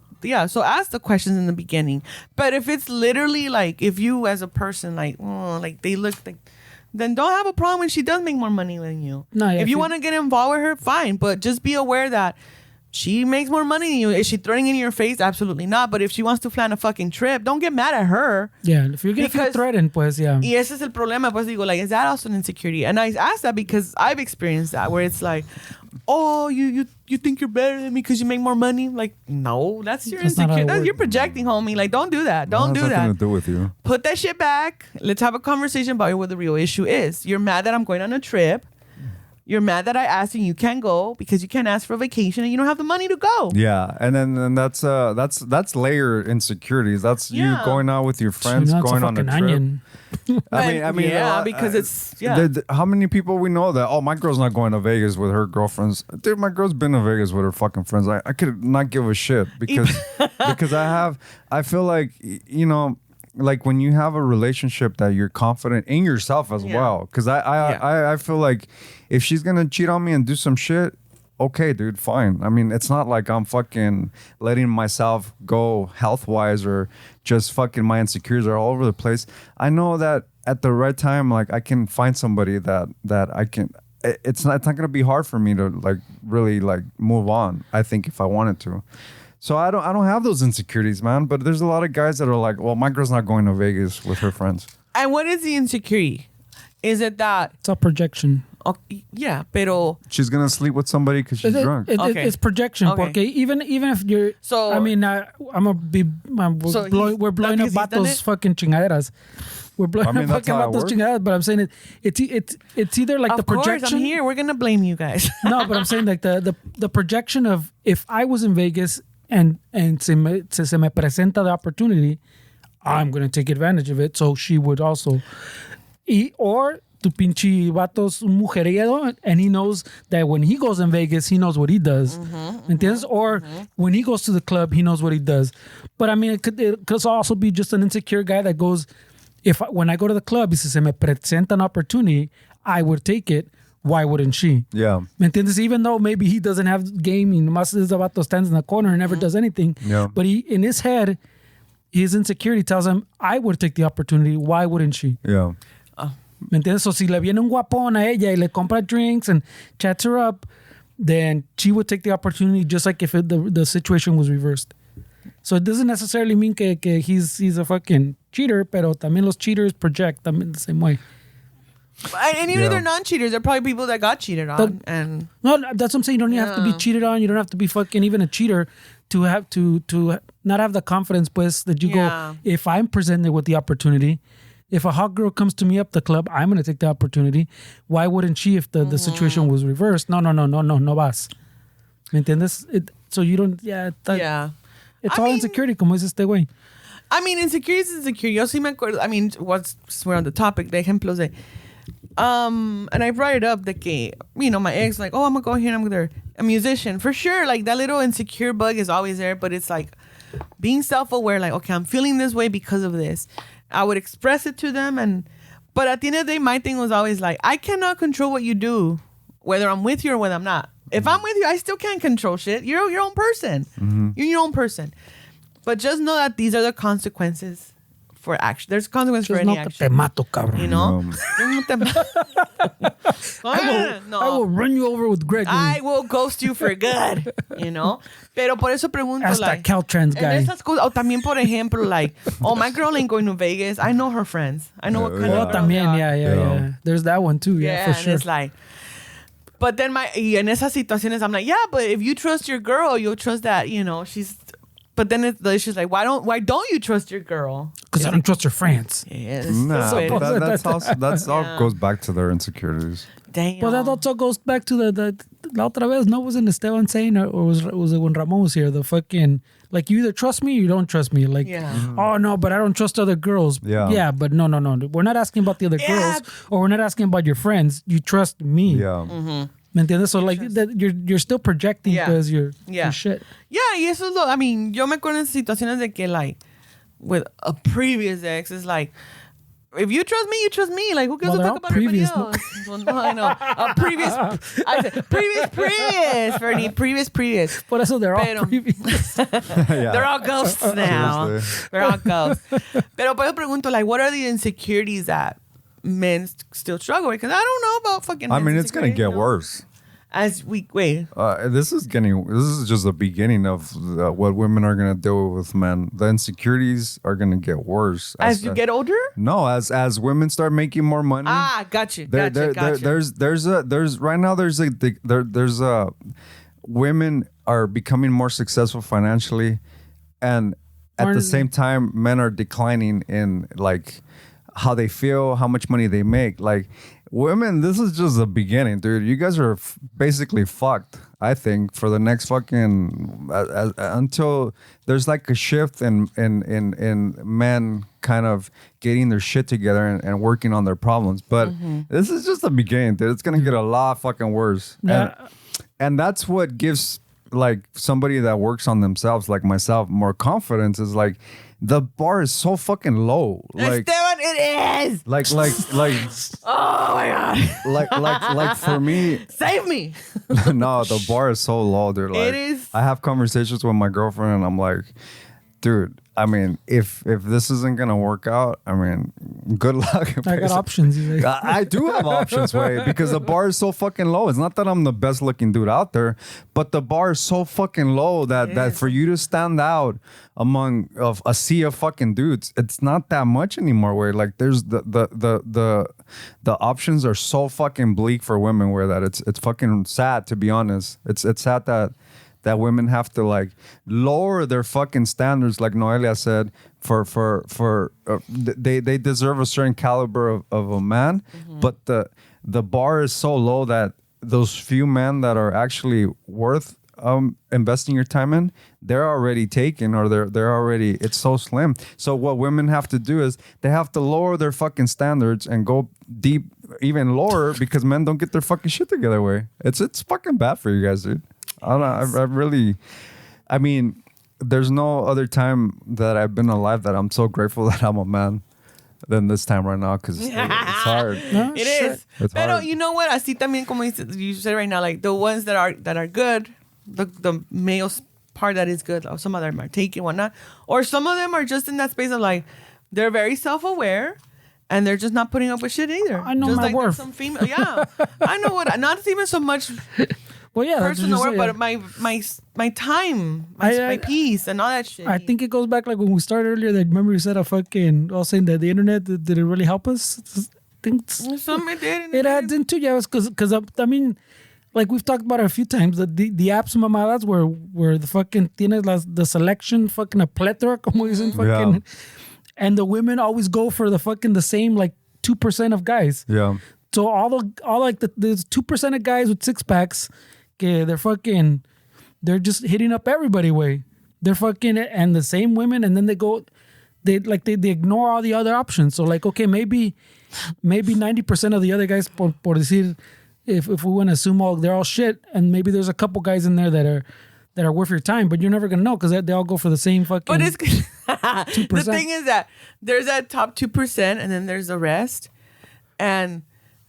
so ask the questions in the beginning. But if it's literally like, if you as a person, like, like they look like, then don't have a problem when she does make more money than you. No, yeah, if you want to get involved with her, fine. But just be aware that she makes more money than you. Is she throwing it in your face? Absolutely not. But if she wants to plan a fucking trip, don't get mad at her. Yeah, if you're getting threatened, pues, yeah. Y ese es el problema, pues digo, like, is that also an insecurity? And I ask that because I've experienced that, where it's like, oh, you think you're better than me because you make more money? Like, no, that's your insecurity. You're projecting, homie. Like, don't do that. Don't do that. Nothing to do with you. Put that shit back. Let's have a conversation about what the real issue is. You're mad that I'm going on a trip. You're mad that I asked and you can't go because you can't ask for a vacation and you don't have the money to go. Yeah, and then that's layer insecurities. That's you going out with your friends, going on a trip. Onion. I mean, because it's how many people we know that? Oh, my girl's not going to Vegas with her girlfriends. Dude, my girl's been to Vegas with her fucking friends. I could not give a shit because I feel like like when you have a relationship that you're confident in yourself as well. Because I feel like if she's gonna cheat on me and do some shit, okay, dude, fine. I mean, it's not like I'm fucking letting myself go health wise or just fucking my insecurities are all over the place. I know that at the right time, like I can find somebody that I can. It's not gonna be hard for me to like really like move on. I think if I wanted to. So I don't have those insecurities, man. But there's a lot of guys that are like, well, my girl's not going to Vegas with her friends. And what is the insecurity? Is it that it's a projection? Yeah, pero she's gonna sleep with somebody because she's drunk. It's projection. Okay. Porque even if you're, so I mean, I'm gonna be. We're blowing up vatos fucking chingaderas. We're blowing up fucking vatos chingaderas. But I'm saying it's either like the projection. Of course, I'm here. We're gonna blame you guys. No, but I'm saying like the projection of if I was in Vegas and se me presenta the opportunity, I'm gonna take advantage of it. So she would also, or tu pinche vato's un mujeriego and he knows that when he goes in Vegas, he knows what he does. ¿Entiendes? Or when he goes to the club, he knows what he does. But I mean, it could also be just an insecure guy that goes, when I go to the club, he says, se me presenta an opportunity, I would take it. Why wouldn't she? Yeah. ¿Me entiendes? Even though maybe he doesn't have game, and nomás es vato stands in the corner and never does anything. Yeah. But in his head, his insecurity tells him, I would take the opportunity. Why wouldn't she? Yeah. ¿Me entiendes? So si le viene un guapón a ella y le compra drinks and chats her up, then she would take the opportunity just like if the situation was reversed. So it doesn't necessarily mean que he's a fucking cheater, pero también los cheaters project también the same way. And even if they're non-cheaters, they're probably people that got cheated on. No, that's what I'm saying. You don't have to be cheated on. You don't have to be fucking even a cheater to have to not have the confidence, pues, that you go, if I'm presented with the opportunity, if a hot girl comes to me up the club, I'm going to take the opportunity. Why wouldn't she if the situation was reversed? No vas. ¿Me entiendes? So you don't, It's all insecurity, como dice este güey. I mean, insecurity is insecurity. Yo sí me acuerdo, I mean, we're on the topic, de ejemplos de, and I brought it up, de que, my ex, like, oh, I'm going to go here and I'm going to, a musician. For sure, like, that little insecure bug is always there, but it's like, being self-aware, like, okay, I'm feeling this way because of this. I would express it to them, but at the end of the day, my thing was always like, I cannot control what you do, whether I'm with you or whether I'm not. If I'm with you, I still can't control shit. You're your own person. You're your own person. But just know that these are the consequences for action. There's consequences for any action. Te mato, cabrón. You know? I will run you over with Greg. I will ghost you for good. You know? Pero por eso pregunto, Ask like, that Caltrans guy. and esas cosas, o también, por ejemplo, like, oh, my girl ain't going to Vegas. I know her friends. I know what kind Oh, of girl también, they are. yeah. There's that one too, yeah, for and sure. it's like, but then y en esas situaciones, I'm like, yeah, but if you trust your girl, you'll trust that, you know, she's. But then the issue's like, why don't you trust your girl? Because I don't trust your friends. Yes. Nah, So but that's all goes back to their insecurities. damn. Well, that also goes back to the la otra vez, no, wasn't Esteban saying, or was it when Ramon was here, the fucking, like, you either trust me or you don't trust me. Like, oh, no, but I don't trust other girls. Yeah, but no. We're not asking about the other girls, or we're not asking about your friends. You trust me. Yeah. ¿Me entiendes? So, like, that you're still projecting because you're shit. Yeah, y eso es lo, I mean, yo me acuerdo en situaciones de que, like, with a previous ex, it's like, if you trust me, you trust me. Like, who gives a fuck about everybody else? Well, no, I know. I said previous, Fernie, previous. Por eso they're all previous. They're all ghosts now. Seriously. They're all ghosts. Pero yo pregunto, like, what are the insecurities that men still struggle with? Because I don't know about fucking. I mean, it's gonna get worse. As we wait. This is just the beginning of what women are gonna deal with men. The insecurities are gonna get worse As you get older. No, as women start making more money. Got you. There's right now there's women are becoming more successful financially, and at the same time, men are declining in like how they feel, how much money they make. Like, women, this is just the beginning, dude. You guys are basically fucked, I think, for the next fucking until there's like a shift in men kind of getting their shit together and working on their problems. But this is just the beginning, dude. It's gonna get a lot fucking worse. Yeah. And that's what gives like somebody that works on themselves, like myself, more confidence. Is like, the bar is so fucking low. Like, Esteban, it is. like Oh my god. like for me, Save me. no, the bar is so low, dude. Like, It is. I have conversations with my girlfriend and I'm like, dude, I mean, if this isn't gonna work out, I mean, good luck. I got options. I do have options, way, because the bar is so fucking low. It's not that I'm the best looking dude out there, but the bar is so fucking low that for you to stand out among a sea of fucking dudes, it's not that much anymore. Where like there's the options are so fucking bleak for women, where that it's fucking sad, to be honest. It's sad that women have to like lower their fucking standards, like Noelia said, they deserve a certain caliber of a man, but the bar is so low that those few men that are actually worth investing your time in, they're already taken, or they're already, it's so slim. So what women have to do is they have to lower their fucking standards and go deep, even lower, because men don't get their fucking shit together. Way it's fucking bad for you guys, dude. I mean, there's no other time that I've been alive that I'm so grateful that I'm a man than this time right now, because it's hard. It is. It's Pero hard. you know what? Así también, como you said right now, like the ones that are good, the male part that is good, some of them are taking whatnot, or some of them are just in that space of like, they're very self-aware. And they're just not putting up with shit either. I know just my like worth. Some female, I know what. Not even so much Well, yeah, personal work, but my time, my peace, and all that shit. I think it goes back like when we started earlier. That remember you said I was saying that the internet did it really help us? I think it adds into because I mean, like we've talked about it a few times. The apps mamadas where the fucking tienes the selection fucking a plethora, como dicen fucking. Yeah. And the women always go for the same like 2% of guys. Yeah. So all like there's 2% of guys with six packs, they're just hitting up everybody way. They're fucking, and the same women, and then they ignore all the other options. So like, okay, maybe 90% of the other guys, por decir, if we want to assume they're all shit, and maybe there's a couple guys in there that are worth your time, but you're never gonna know because they all go for the same fucking. But it's 2%. The thing is that there's that top 2%, and then there's the rest, and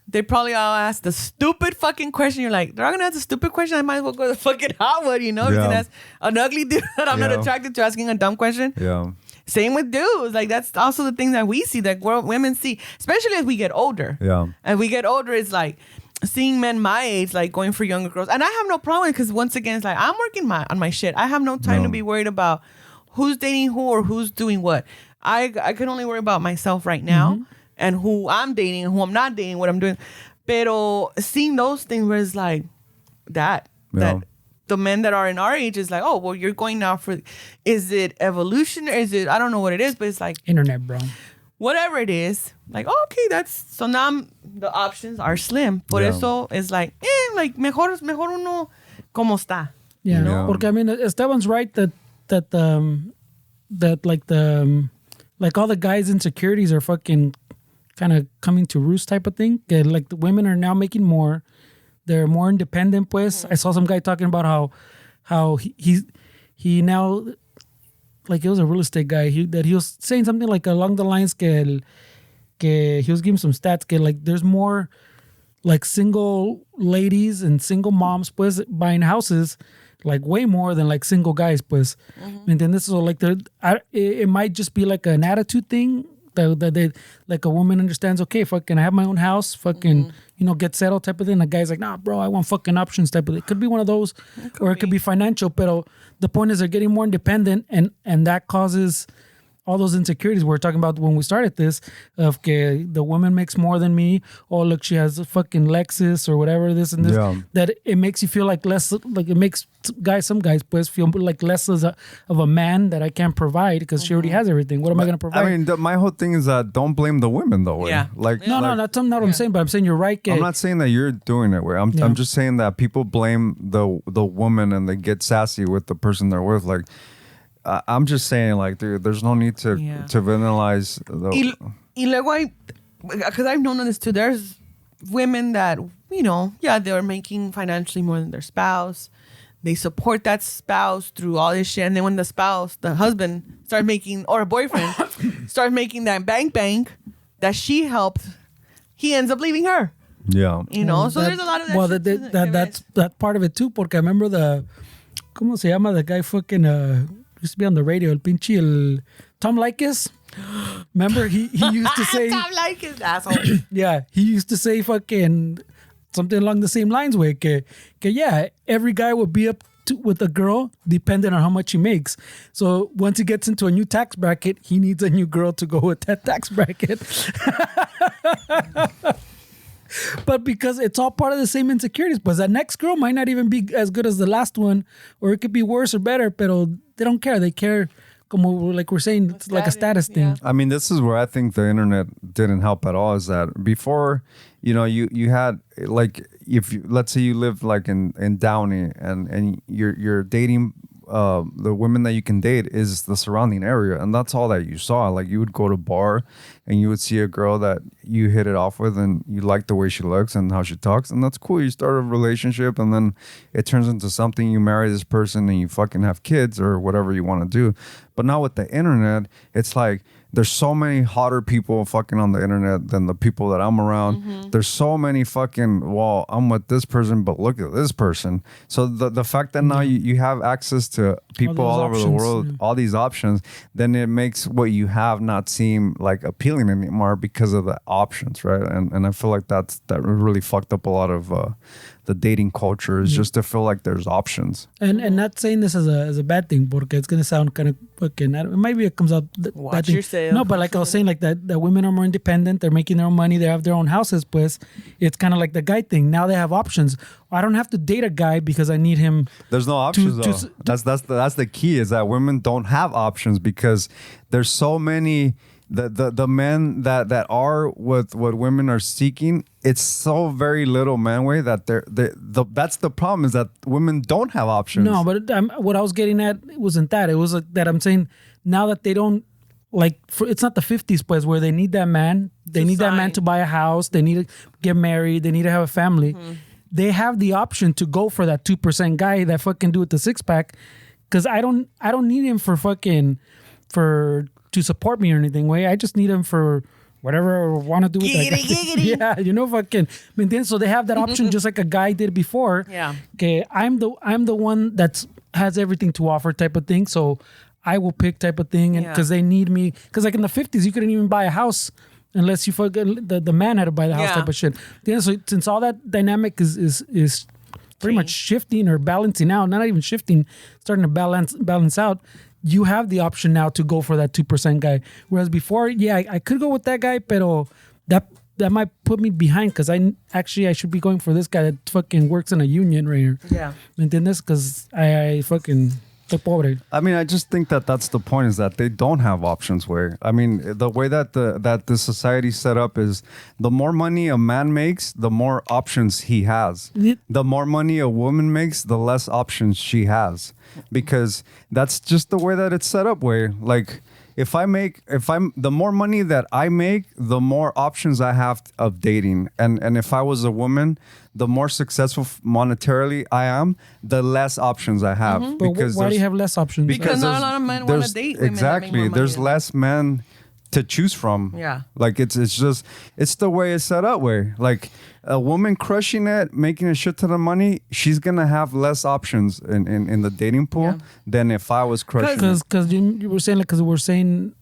they probably all ask the stupid fucking question. You're like, they're all gonna ask the stupid question. I might as well go to the fucking hot one, you know? Yeah. That's an ugly dude that I'm not attracted to asking a dumb question. Yeah. Same with dudes. Like, that's also the thing that we see, that women see, especially as we get older. Yeah. As we get older, it's like seeing men my age, like going for younger girls. And I have no problem because once again, it's like I'm working on my shit. I have no time to be worried about who's dating who or who's doing what. I can only worry about myself right now and who I'm dating and who I'm not dating, what I'm doing. Pero seeing those things where it's like that the men that are in our age is like, oh, well, you're going now for, is it evolution or is it, I don't know what it is, but it's like internet, bro. Whatever it is, like, oh, okay, that's, so now the options are slim. Por eso it's like, like, mejor uno como está. Yeah, you know? Porque I mean, Esteban's right that like all the guys' insecurities are fucking kind of coming to roost type of thing. Like the women are now making more, they're more independent. Pues I saw some guy talking about how he now. Like it was a real estate guy that he was saying something like along the lines que he was giving some stats que like there's more like single ladies and single moms pues buying houses, like way more than like single guys pues. ¿Me entiendes? So like it might just be like an attitude thing that they, like a woman understands, okay, fucking I have my own house, fucking you know, get settled type of thing. A guy's like, nah, bro, I want fucking options type of thing. It could be one of those, or it could be financial. But the point is they're getting more independent, and that causes all those insecurities we were talking about when we started this, of que the woman makes more than me. Oh, look, she has a fucking Lexus or whatever, this and this. Yeah. That it makes you feel like less, like it makes some guys pues feel like less of a man that I can't provide because she already has everything. What am I going to provide? I mean, my whole thing is that don't blame the women though. Yeah. Like, no, that's not what I'm saying, but I'm saying you're right. I'm not saying that you're doing it. I'm just saying that people blame the woman and they get sassy with the person they're with. Like, I'm just saying, like, there's no need to vanillize. Y luego because I've known this too. There's women that, you know, they're making financially more than their spouse. They support that spouse through all this shit. And then when the husband starts making, or a boyfriend starts making that bank that she helped, he ends up leaving her. Yeah. You know, so there's a lot of that. Well, that's part of it too. Porque I remember ¿cómo se llama? The guy fucking, used to be on the radio, el Tom Leykis. Remember, he used to say Tom Leykis, asshole. Yeah, he used to say fucking something along the same lines where every guy will be up with a girl depending on how much he makes. So once he gets into a new tax bracket, he needs a new girl to go with that tax bracket. But because it's all part of the same insecurities, but that next girl might not even be as good as the last one, or it could be worse or better, pero they don't care. They care, como like we're saying, it's like a status thing. I mean, this is where I think the internet didn't help at all, is that before, you know, you had, like, let's say you lived like in Downey and you're dating the women that you can date is the surrounding area, and that's all that you saw. Like, you would go to a bar and you would see a girl that you hit it off with and you like the way she looks and how she talks, and that's cool. You start a relationship and then it turns into something. You marry this person and you fucking have kids or whatever you want to do. But now with the internet, it's like there's so many hotter people fucking on the internet than the people that I'm around. There's so many fucking, well, I'm with this person, but look at this person. So the fact that now you have access to people all over the world, all these options, then it makes what you have not seem like appealing anymore because of the options, right? And I feel like that really fucked up a lot of the dating culture, is just to feel like there's options. And not saying this as a bad thing, porque it's gonna sound kind of fucking, maybe it comes out watch yourself. No, but like I was saying, like that women are more independent, they're making their own money, they have their own houses, pues it's kind of like the guy thing. Now they have options. I don't have to date a guy because I need him. There's no options though. That's the key, is that women don't have options because there's so many. The men that are what women are seeking, it's so very little manway that that's the problem, is that women don't have options. No, but what I was getting at wasn't that. It was like that I'm saying now that they don't, like, it's not the 50s pues where they need that man. They need that man to buy a house. They need to get married. They need to have a family. they have the option to go for that 2% guy that fucking do it the 6-pack. Because I don't need him for to support me or anything. Way I just need him for whatever I want to do with that guy. Yeah, you know, fucking. I mean, so they have that option just like a guy did before. Yeah. Okay, I'm the one that's has everything to offer type of thing. So I will pick type of thing, and because they need me. Because like in the 50s, you couldn't even buy a house unless you fucking the man had to buy the house type of shit. Yeah. So since all that dynamic is pretty much shifting or balancing out, not even shifting, starting to balance out. You have the option now to go for that 2% guy. Whereas before, I could go with that guy, pero that might put me behind because I should be going for this guy that fucking works in a union right here. Yeah. ¿Me entiendes? Because I fucking estoy pobre. I mean, I just think that's the point, is that they don't have options. Where I mean, the way that the society set up is, the more money a man makes, the more options he has. The more money a woman makes, the less options she has, because that's just the way that it's set up. Where like, the more money that I make, the more options I have of dating. And if I was a woman, the more successful monetarily I am, the less options I have. But why do you have less options? Because not a lot of men want to date women. Exactly. There's less men to choose from. Yeah. Like it's the way it's set up, where like a woman crushing it, making a shit ton of money, she's gonna have less options in the dating pool than if I was crushing it. Because you were saying, like, because we're saying,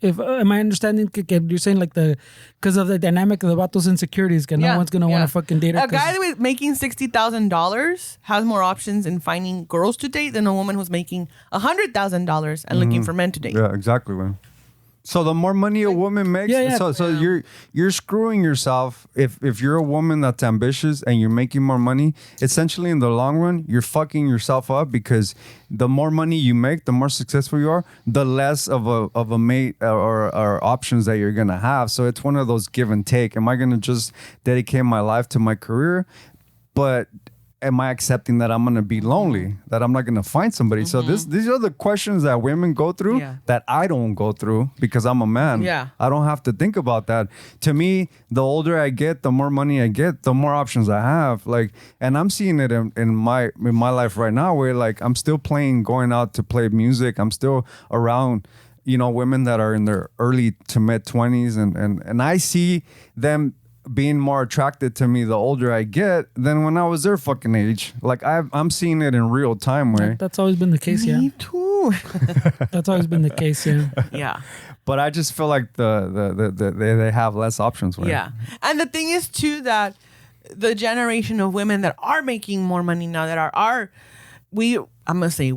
if am I understanding? You're saying like because of the dynamic of the vatos insecurities, no one's gonna want to fucking date her. A guy with making $60,000 has more options in finding girls to date than a woman who's making $100,000 and looking for men to date. Yeah, exactly, man. So the more money a woman makes, so you're screwing yourself if you're a woman that's ambitious and you're making more money. Essentially, in the long run, you're fucking yourself up, because the more money you make, the more successful you are, the less of a mate or options that you're gonna have. So it's one of those give and take. Am I gonna just dedicate my life to my career, but am I accepting that I'm going to be lonely, that I'm not going to find somebody? So these are the questions that women go through that I don't go through because I'm a man. Yeah. I don't have to think about that. To me, the older I get, the more money I get, the more options I have. Like, and I'm seeing it in my life right now, where like I'm still going out to play music. I'm still around, women that are in their early to mid 20s, and I see them being more attracted to me the older I get than when I was their fucking age. Like I'm seeing it in real time. Where that's always been the case. Me too. That's always been the case. Yeah. But I just feel like they have less options. Where, yeah. And the thing is too, that the generation of women that are making more money now, that I'm gonna say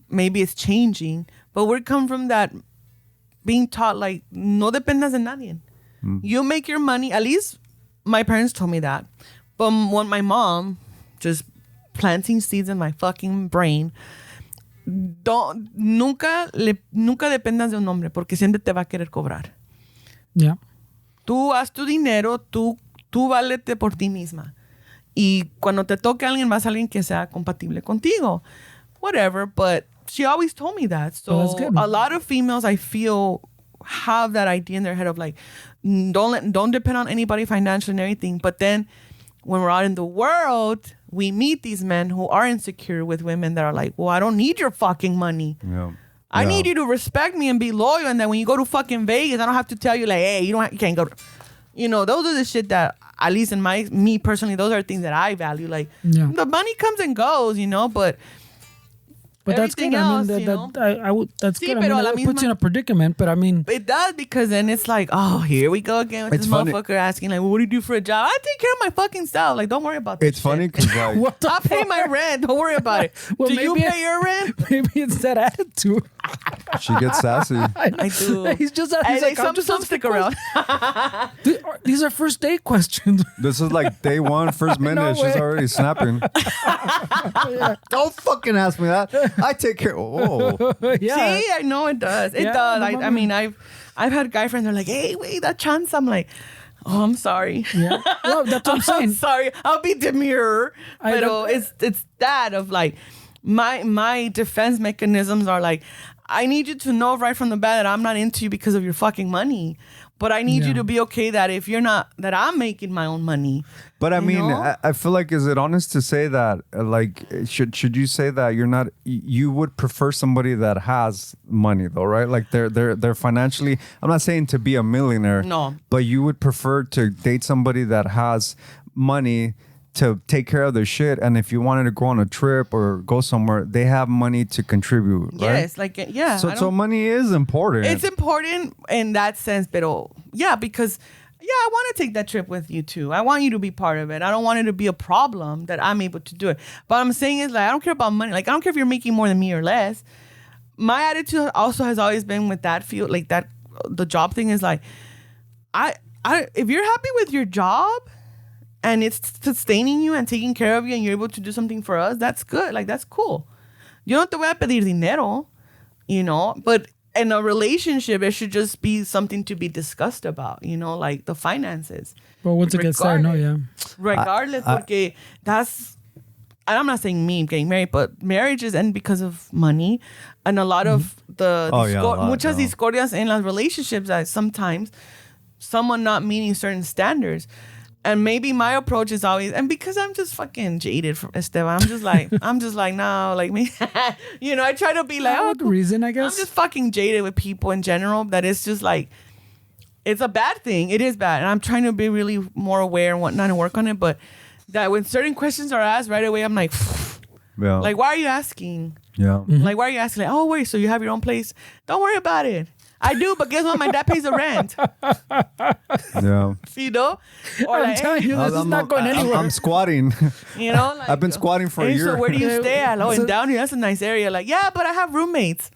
maybe it's changing, but we're come from that being taught like no dependas de nadie. You make your money. At least my parents told me that. But when my mom just planting seeds in my fucking brain, nunca dependas de un hombre, porque siempre te va a querer cobrar. Yeah. Tú haz tu dinero, tú válete por ti misma. Y cuando te toque a alguien, vas a alguien que sea compatible contigo. Whatever, but she always told me that. So a lot of females, I feel, have that idea in their head of like, don't depend on anybody financially and everything. But then when we're out in the world, we meet these men who are insecure with women that are like, well, I don't need your fucking money. Yeah. I need you to respect me and be loyal. And then when you go to fucking Vegas, I don't have to tell you like, hey, you can't go to, those are the shit that, at least in me personally, those are things that I value. Like the money comes and goes, but that's good. Else, I mean, that's good. I mean, it puts you in a predicament, but I mean, it does, because then it's like, oh, here we go again with this motherfucker asking like, well, what do you do for a job? I take care of my fucking self. Like, don't worry about this. It's funny because like, I pay my rent. Don't worry about it. Well, do you pay your rent? Maybe it's that attitude. She gets sassy. I do. He's just like, some stick around. These are first date questions. This is like day one, first minute. She's already snapping. Don't fucking ask me that. I take care. Oh, yeah. See, I know it does. It does. I mean, I've had guy friends that are like, hey, wait, that chance. I'm like, oh, I'm sorry. Yeah. Well, that's what I'm saying. I'm sorry. I'll be demure. But it's that of like, my defense mechanisms are like, I need you to know right from the bat that I'm not into you because of your fucking money. But I need you to be okay that if you're not, that I'm making my own money. But I mean, I feel like, is it honest to say that, like, should you say that you're not, you would prefer somebody that has money though, right? Like they're financially, I'm not saying to be a millionaire. No. But you would prefer to date somebody that has money to take care of their shit, and if you wanted to go on a trip or go somewhere, they have money to contribute, right? Yes, like, yeah. So money is important. It's important in that sense, but yeah, because I want to take that trip with you too. I want you to be part of it. I don't want it to be a problem that I'm able to do it. But I'm saying is, like, I don't care about money. Like, I don't care if you're making more than me or less. My attitude also has always been with that field, like that, the job thing is like, I if you're happy with your job and it's sustaining you and taking care of you and you're able to do something for us, that's good. Like, that's cool. Yo no te voy a pedir dinero, you know, but in a relationship, it should just be something to be discussed about, you know, like the finances. But once it gets there, no, yeah. Regardless, porque that's, and I'm not saying me getting married, but marriages end because of money. And a lot of muchas discordias in las relationships that sometimes someone not meeting certain standards. And maybe my approach is always, and because I'm just fucking jaded from Esteban, I'm just like, no, like me, you know, I try to be like, the reason, I guess. I'm just fucking jaded with people in general, that it's just like, it's a bad thing. It is bad. And I'm trying to be really more aware and whatnot and work on it. But that when certain questions are asked right away, I'm like, like, why are you asking? Yeah. Like, why are you asking? Like, oh, wait, so you have your own place? Don't worry about it. I do, but guess what? My dad pays the rent. Yeah. You know? Or I'm like, telling you, this is not going anywhere. I'm squatting. You know? Like, I've been squatting for a year. So where do you stay at? Oh, in Downey, that's a nice area. Like, yeah, but I have roommates.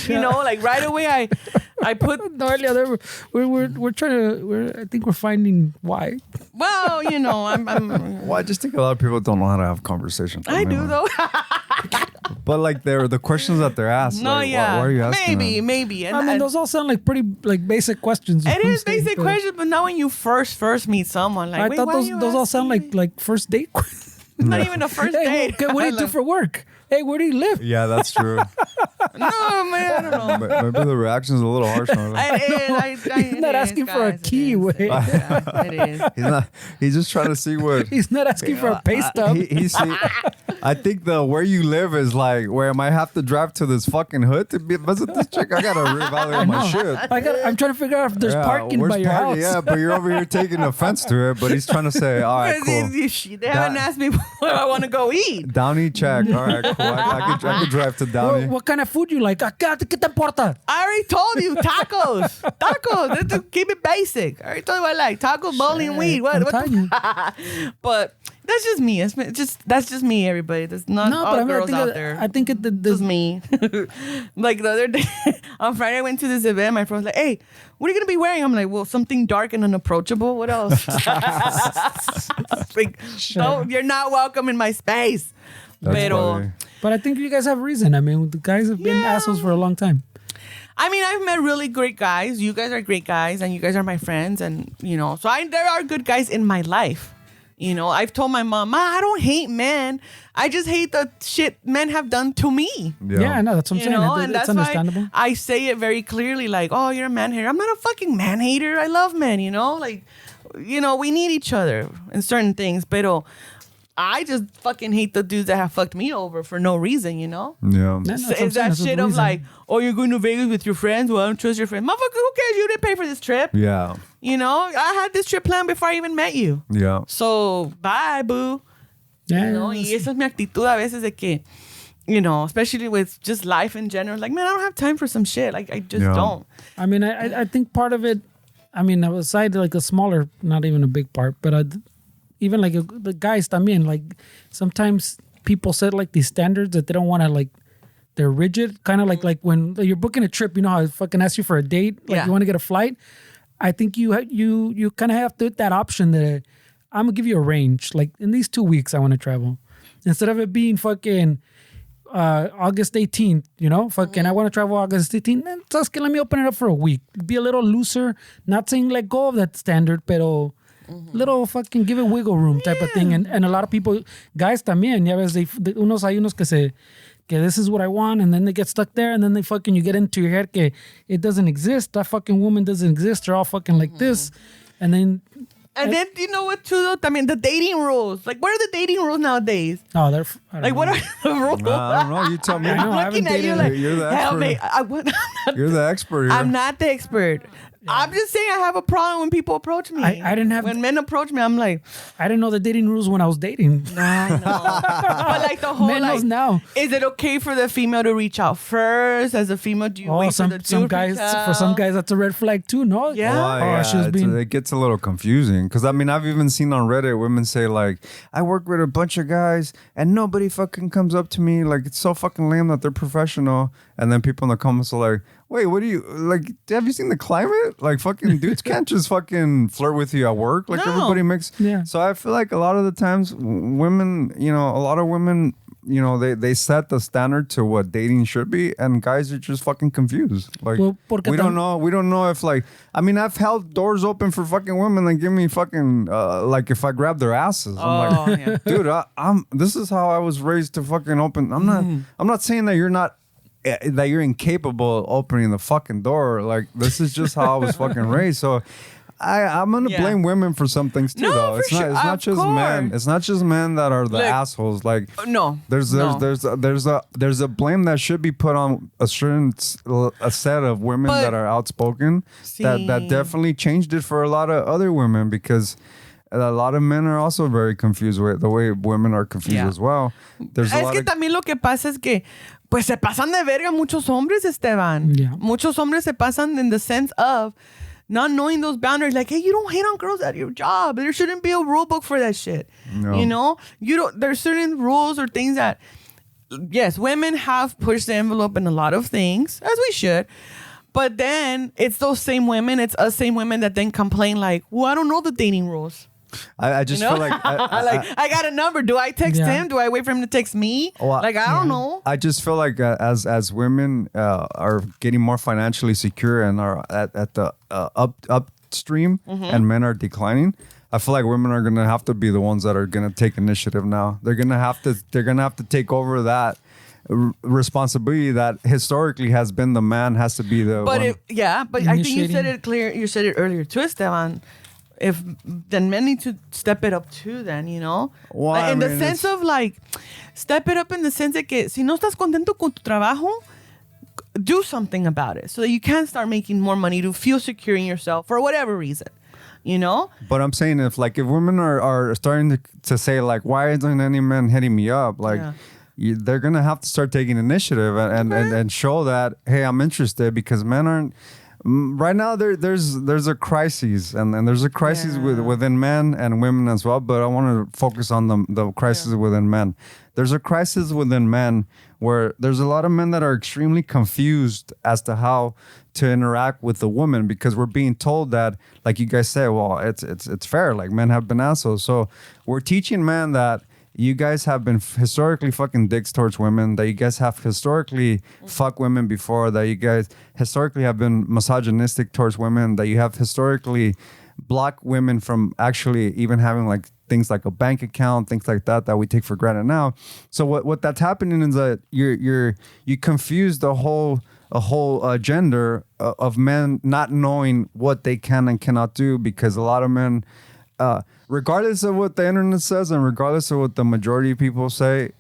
You know, like right away I put Noelia, we're trying to, I think we're finding why. Well, you know, I'm Well, I just think a lot of people don't know how to have conversations. I do though. But like the questions that they're asked. No, like, yeah. why are you asking them? Maybe. And, I mean, those all sound like pretty like basic questions. It is basic questions, but not when you first meet someone. Like, I thought those all sound like first date questions. Not even a first date. Okay, what do you do for work? Hey, where do you live? Yeah, that's true. No, man, I don't know. Maybe the reaction's a little harsh on it. He's not asking for a key. It is. He's just trying to see what. He's not asking for a pay stub. I think the where you live is like, where am I have to drive to this fucking hood to visit this chick? I gotta reevaluate my shit. I'm trying to figure out if there's parking by your house. Yeah, but you're over here taking offense to it. But he's trying to say, all right, cool. They haven't asked me where I want to go eat. Downey check. All right, cool. I could drive to Downey. What kind of food you like? ¿Qué te importa? I already told you, tacos. Tacos. Keep it basic. I already told you what I like. Tacos, bowling, and weed. What But that's just me. That's just me, everybody. There's not all girls out there. I think it's me. Like the other day, on Friday, I went to this event. My friend was like, hey, what are you going to be wearing? I'm like, well, something dark and unapproachable. What else? Like, no, you're not welcome in my space. But I think you guys have reason. I mean, the guys have been assholes for a long time. I mean, I've met really great guys. You guys are great guys, and you guys are my friends, and you know, so there are good guys in my life. You know, I've told my mom, Ma, I don't hate men. I just hate the shit men have done to me. Yeah, no, that's what I'm saying. And that's understandable. Why I say it very clearly, like, oh, you're a man hater. I'm not a fucking man hater. I love men, you know? Like, you know, we need each other in certain things, but I just fucking hate the dudes that have fucked me over for no reason, you know? Yeah. Is that shit of like, oh, you're going to Vegas with your friends? Well, I don't trust your friends. Motherfucker, who cares? You didn't pay for this trip. Yeah. You know, I had this trip planned before I even met you. Yeah. So, bye, boo. Yeah. You know, y esa es mi actitud a veces de que, you know, especially with just life in general. Like, man, I don't have time for some shit. Like, I just don't. I mean, I think part of it, I mean, aside like a smaller, not even a big part, but even like the guys también, like sometimes people set like these standards that they don't want to like, they're rigid. Kind of like when you're booking a trip, you know how I fucking ask you for a date, like you want to get a flight. I think you kind of have that option that I'm gonna give you a range. Like in these 2 weeks, I want to travel instead of it being fucking August 18th. You know, fucking I want to travel August 18th. Then let me open it up for a week. Be a little looser. Not saying let go of that standard, pero little fucking give it wiggle room type of thing. And a lot of people, guys también, ya ves, hay unos que se que this is what I want, and then they get stuck there, and then you get into your head que it doesn't exist, that fucking woman doesn't exist, they're all fucking like this, and then you know what too though? I mean, the dating rules. Like, what are the dating rules nowadays? Oh, they're like, what are the rules? I don't know. You tell me. I'm looking at you like, you're the expert. You're the expert here. I'm not the expert. I'm just saying I have a problem when people approach me. I didn't have... When men approach me, I'm like... I didn't know the dating rules when I was dating. Nah, no. But like the whole Men knows now. Is it okay for the female to reach out first? As a female, do you wait for the dude some guys, for some guys, that's a red flag too, no? Yeah. Well, it gets a little confusing. Because, I mean, I've even seen on Reddit women say, like, I work with a bunch of guys and nobody fucking comes up to me. Like, it's so fucking lame that they're professional. And then people in the comments are like, wait, what do you, like, have you seen the climate? Like, fucking dudes can't just fucking flirt with you at work. Like, everybody makes. Yeah. So I feel like a lot of the times women, a lot of women, they set the standard to what dating should be, and guys are just fucking confused. Like, we don't know if, like, I mean, I've held doors open for fucking women that give me fucking, like, if I grab their asses. I'm like, dude, this is how I was raised to fucking open. I'm not saying that you're incapable of opening the fucking door. Like, this is just how I was fucking raised. So I'm gonna blame women for some things too, though. It's not just men. It's not just men that are the assholes. Like, no, there's a blame that should be put on a set of women that are outspoken. That definitely changed it for a lot of other women, because a lot of men are also very confused with the way women are confused as well. También lo que pasa es que pues se pasan de verga muchos hombres, Esteban. Yeah. Muchos hombres se pasan in the sense of not knowing those boundaries. Like, hey, you don't hit on girls at your job. There shouldn't be a rule book for that shit. No. There's certain rules or things that, yes, women have pushed the envelope in a lot of things, as we should. But then it's those same women, it's us same women that then complain like, well, I don't know the dating rules. I just feel like I got a number. Do I text him? Do I wait for him to text me? I don't know. I just feel like as women are getting more financially secure and are at the upstream, and men are declining, I feel like women are gonna have to be the ones that are gonna take initiative now. They're gonna have to take over that responsibility that historically has been the man has to be the one. But I think you said it clear. You said it earlier too, Esteban. Then men need to step it up too, then, Well, like, in the sense of like, step it up in the sense de que si no estás contento con tu trabajo, do something about it so that you can start making more money to feel secure in yourself for whatever reason, But I'm saying if women are starting to say like, why isn't any man hitting me up? Like, they're gonna have to start taking initiative and show that, hey, I'm interested, because men aren't. Right now, there's a crisis, and there's a crisis within men and women as well. But I want to focus on the crisis within men. There's a crisis within men where there's a lot of men that are extremely confused as to how to interact with the woman, because we're being told that, like you guys say, well, it's fair. Like, men have been assholes, so we're teaching men that you guys have been historically fucking dicks towards women, that you guys have historically fucked women before, that you guys historically have been misogynistic towards women, that you have historically blocked women from actually even having like things like a bank account, things like that we take for granted now. So what that's happening is that you confuse a whole gender of men not knowing what they can and cannot do, because a lot of men, regardless of what the internet says and regardless of what the majority of people say,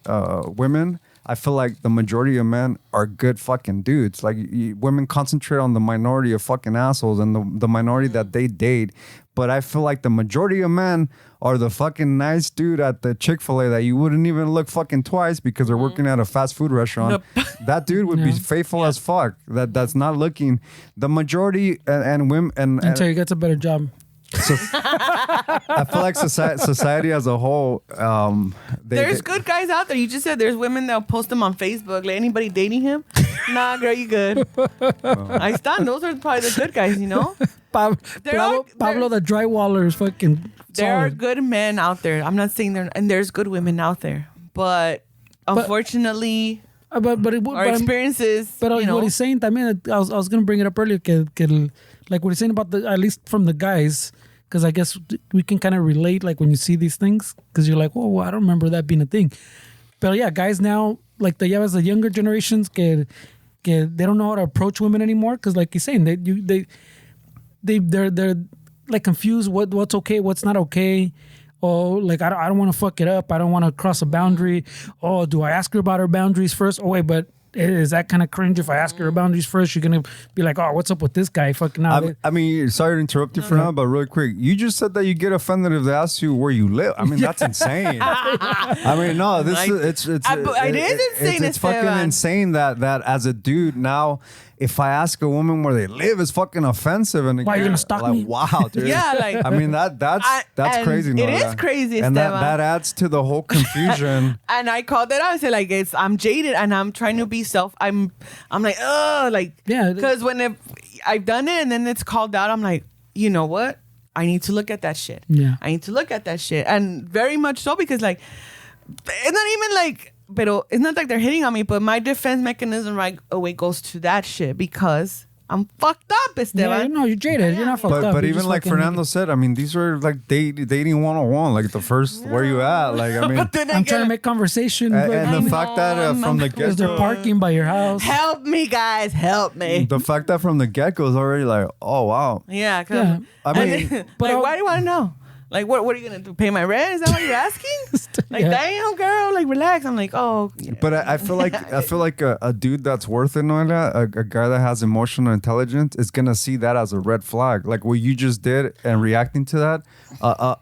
women, I feel like the majority of men are good fucking dudes. Like, women concentrate on the minority of fucking assholes and the minority that they date. But I feel like the majority of men are the fucking nice dude at the Chick-fil-A that you wouldn't even look fucking twice because they're working at a fast food restaurant. That dude would be faithful as fuck. That's not looking. The majority and women until he gets a better job. So I feel like society as a whole, there's good guys out there. You just said there's women that'll post them on Facebook. Like, anybody dating him? Nah, girl, you good. I stand. Those are probably the good guys, Pablo the drywaller is fucking there are solid. good men out there. I'm not saying and there's good women out there, but unfortunately, our experiences. But what he's saying, I was gonna bring it up earlier. Like what he's saying about at least from the guys, because I guess we can kind of relate. Like when you see these things, because you're like, well, I don't remember that being a thing. But yeah, guys now like the younger generations que they don't know how to approach women anymore because like you're saying they're like confused what's okay, what's not okay. Oh, like I don't want to fuck it up. I don't want to cross a boundary. Oh, do I ask her about her boundaries first? Oh wait, but is that kind of cringe if I ask her her boundaries first? You're gonna be like, oh, what's up with this guy? Fucking now. I mean, sorry to interrupt you for now, but really quick, you just said that you get offended if they ask you where you live. I mean, that's insane. I mean, no, this is it's insane. It's fucking insane that as a dude now, if I ask a woman where they live, it's fucking offensive. And why, you're gonna stalk me? Wow, dude. Yeah, like I mean that's crazy. It is crazy, and Esteban. that adds to the whole confusion. And I called it out. I said like I'm jaded and I'm trying to be I'm like because when I've done it and then it's called out, I'm like, you know what? I need to look at that shit. Yeah, I need to look at that shit, and very much so because like it's not even like. But it's not like they're hitting on me, but my defense mechanism right away goes to that shit because I'm fucked up, Esteban. Yeah, no, you're jaded. You're not fucked up. But even like Fernando said, I mean, these were like dating 101, like the first, where you at? Like, I mean, I'm trying to make conversation. And the fact that from the get-go, they're parking by your house. Help me, guys. Help me. The fact that from the get-go is already like, oh, wow. Yeah. I mean, but like, why do you want to know? Like, what are you going to do? Pay my rent? Is that what you're asking? Like, damn, girl, like, relax. I'm like, oh. Yeah. But I feel like a dude that's worth it, Noelia, a guy that has emotional intelligence is going to see that as a red flag. Like what you just did and reacting to that.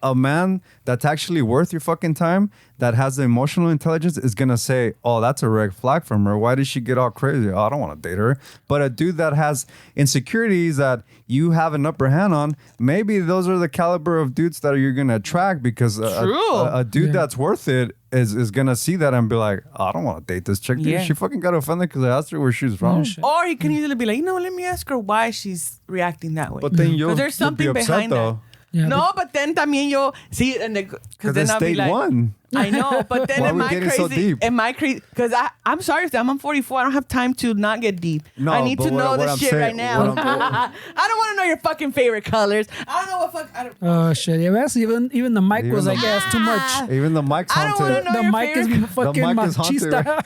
A man that's actually worth your fucking time, that has the emotional intelligence, is going to say, oh, that's a red flag from her. Why did she get all crazy? Oh, I don't want to date her. But a dude that has insecurities that you have an upper hand on, maybe those are the caliber of dudes that you're going to attract because a dude that's worth it is going to see that and be like, oh, I don't want to date this chick. Dude. She fucking got offended because I asked her where she's from. Or he can easily be like, let me ask her why she's reacting that way. But then there's something be upset, behind though. that. Yeah, no, but then también yo see, and because then I'll be like, one. I know, but then am I crazy? So deep? Am I crazy? Because I'm sorry, Sam. I'm 44. I don't have time to not get deep. No, I need to know the shit right now. I don't want to know your fucking favorite colors. I don't know what fuck. I don't. Oh shit! Yeah, even the mic was like, yeah, it's too much. Even the mic's haunted. I don't want to know the mic is fucking machista.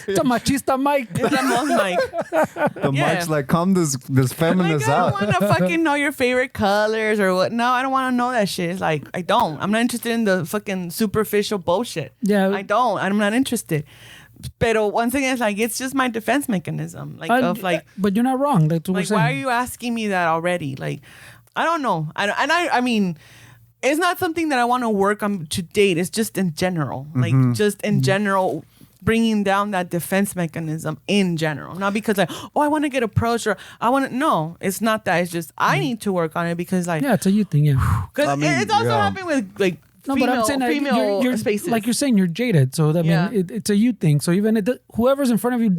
It's a machista mic. It's a long mic. The mic's like, come this feminist out. I don't want to fucking know your favorite colors or what. No, I don't want to know that shit. It's like I don't. I'm not interested in the fucking superficial bullshit. Yeah. I don't. I'm not interested. But once again, it's just my defense mechanism. But you're not wrong. That's what we're saying. Why are you asking me that already? Like, I don't know. I mean, it's not something that I want to work on to date. It's just in general. Like, just in general, bringing down that defense mechanism in general. Not because I want to get approached or I want to. No, it's not that. It's just I need to work on it because yeah, it's a you thing. Yeah. Because it's also happened with like. No, but I'm saying you're spaces. Like you're saying, you're jaded. So that mean it's a you thing. So even whoever's in front of you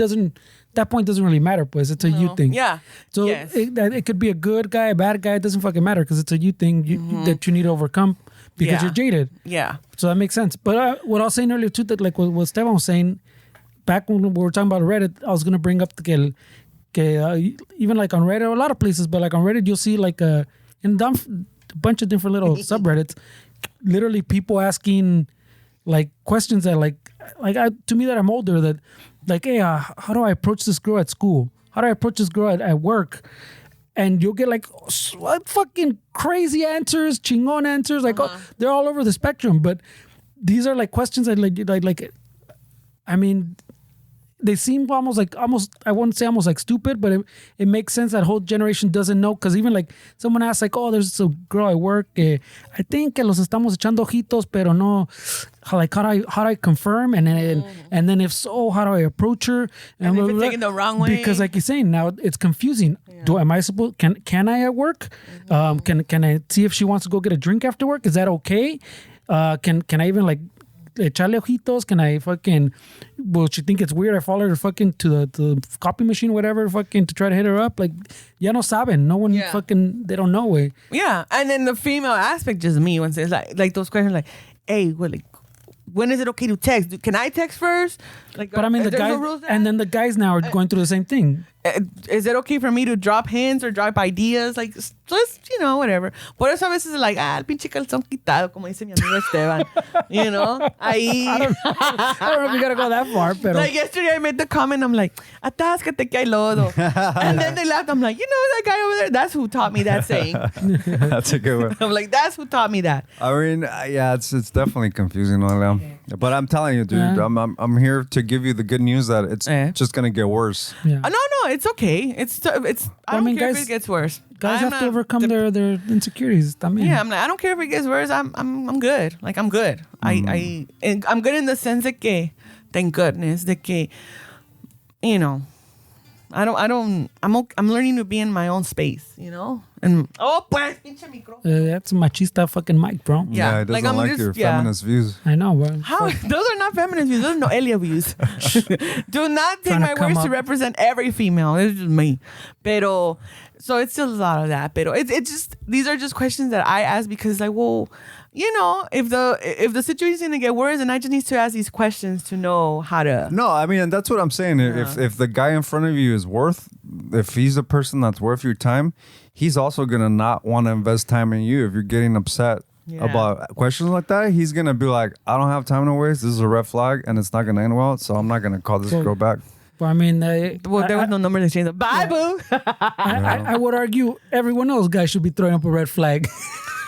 that point doesn't really matter. Pues it's a you thing. Yeah. So it could be a good guy, a bad guy. It doesn't fucking matter because it's a you thing that you need to overcome because you're jaded. Yeah. So that makes sense. But what I was saying earlier too, that like what Esteban was saying back when we were talking about Reddit, I was gonna bring up even like on Reddit, a lot of places, but like on Reddit, you'll see like a bunch of different little subreddits. Literally people asking like questions that to me that I'm older that like, hey, how do I approach this girl at school? How do I approach this girl at work? And you'll get like fucking crazy answers, chingon answers. Like they're all over the spectrum. But these are like questions that like I mean, they seem almost I wouldn't say almost like stupid, but it makes sense that whole generation doesn't know. Because even like someone asks like, oh, there's a girl at work, I think que los estamos echando ojitos, pero no, like how do I confirm? And then if so, how do I approach her? And if it's taken the wrong way, because like you're saying now, it's confusing. Yeah. Am I supposed? Can I at work? Can I see if she wants to go get a drink after work? Is that okay? Can I even like echarle ojitos? Can I fucking, will she think it's weird I follow her fucking to the copy machine or whatever fucking to try to hit her up? Like, ya no saben. No one fucking, they don't know, way. Yeah. And then the female aspect, just me, when it's like those questions like, hey, well, like, when is it okay to text? Can I text first? Like, but I mean, the guys, and then the guys now are going through the same thing. is it okay for me to drop hints or drop ideas? Like, just, whatever. Por eso a veces es like, el pinche calzón quitado, como dice mi amigo Esteban. Ahí. I don't know if you gotta go that far, pero. Like yesterday I made the comment, I'm like, atáscate que hay lodo. And then they laughed. I'm like, that guy over there, that's who taught me that saying. That's a good one. I'm like, that's who taught me that. I mean, yeah, it's definitely confusing, Noelia. But I'm telling you, dude, I'm here to give you the good news that it's just gonna get worse. Yeah. No, it's okay. I don't care if it gets worse. Guys have to overcome their insecurities. Yeah, I'm like, I don't care if it gets worse. I'm good. Like, I'm good. I'm good in the sense that que, thank goodness, that que, I'm learning to be in my own space, And pues, pinche micro. That's a machista fucking mic, bro. Yeah, it doesn't like your feminist views. I know, bro. How? Those are not feminist views. Those are Noelia views. Do not take my words to represent every female. It's just me. Pero, so it's still a lot of that. Pero it's just, these are just questions that I ask because it's like, well, if the situation's gonna get worse, then I just need to ask these questions to know how to. No, I mean, and that's what I'm saying. If the guy in front of you is if he's a person that's worth your time, he's also gonna not want to invest time in you. If you're getting upset about questions like that, he's gonna be like, I don't have time to waste. This is a red flag, and it's not gonna end well. So I'm not gonna call this girl back. But I mean, there was no number to change. Bye, boo. I would argue everyone else guys should be throwing up a red flag.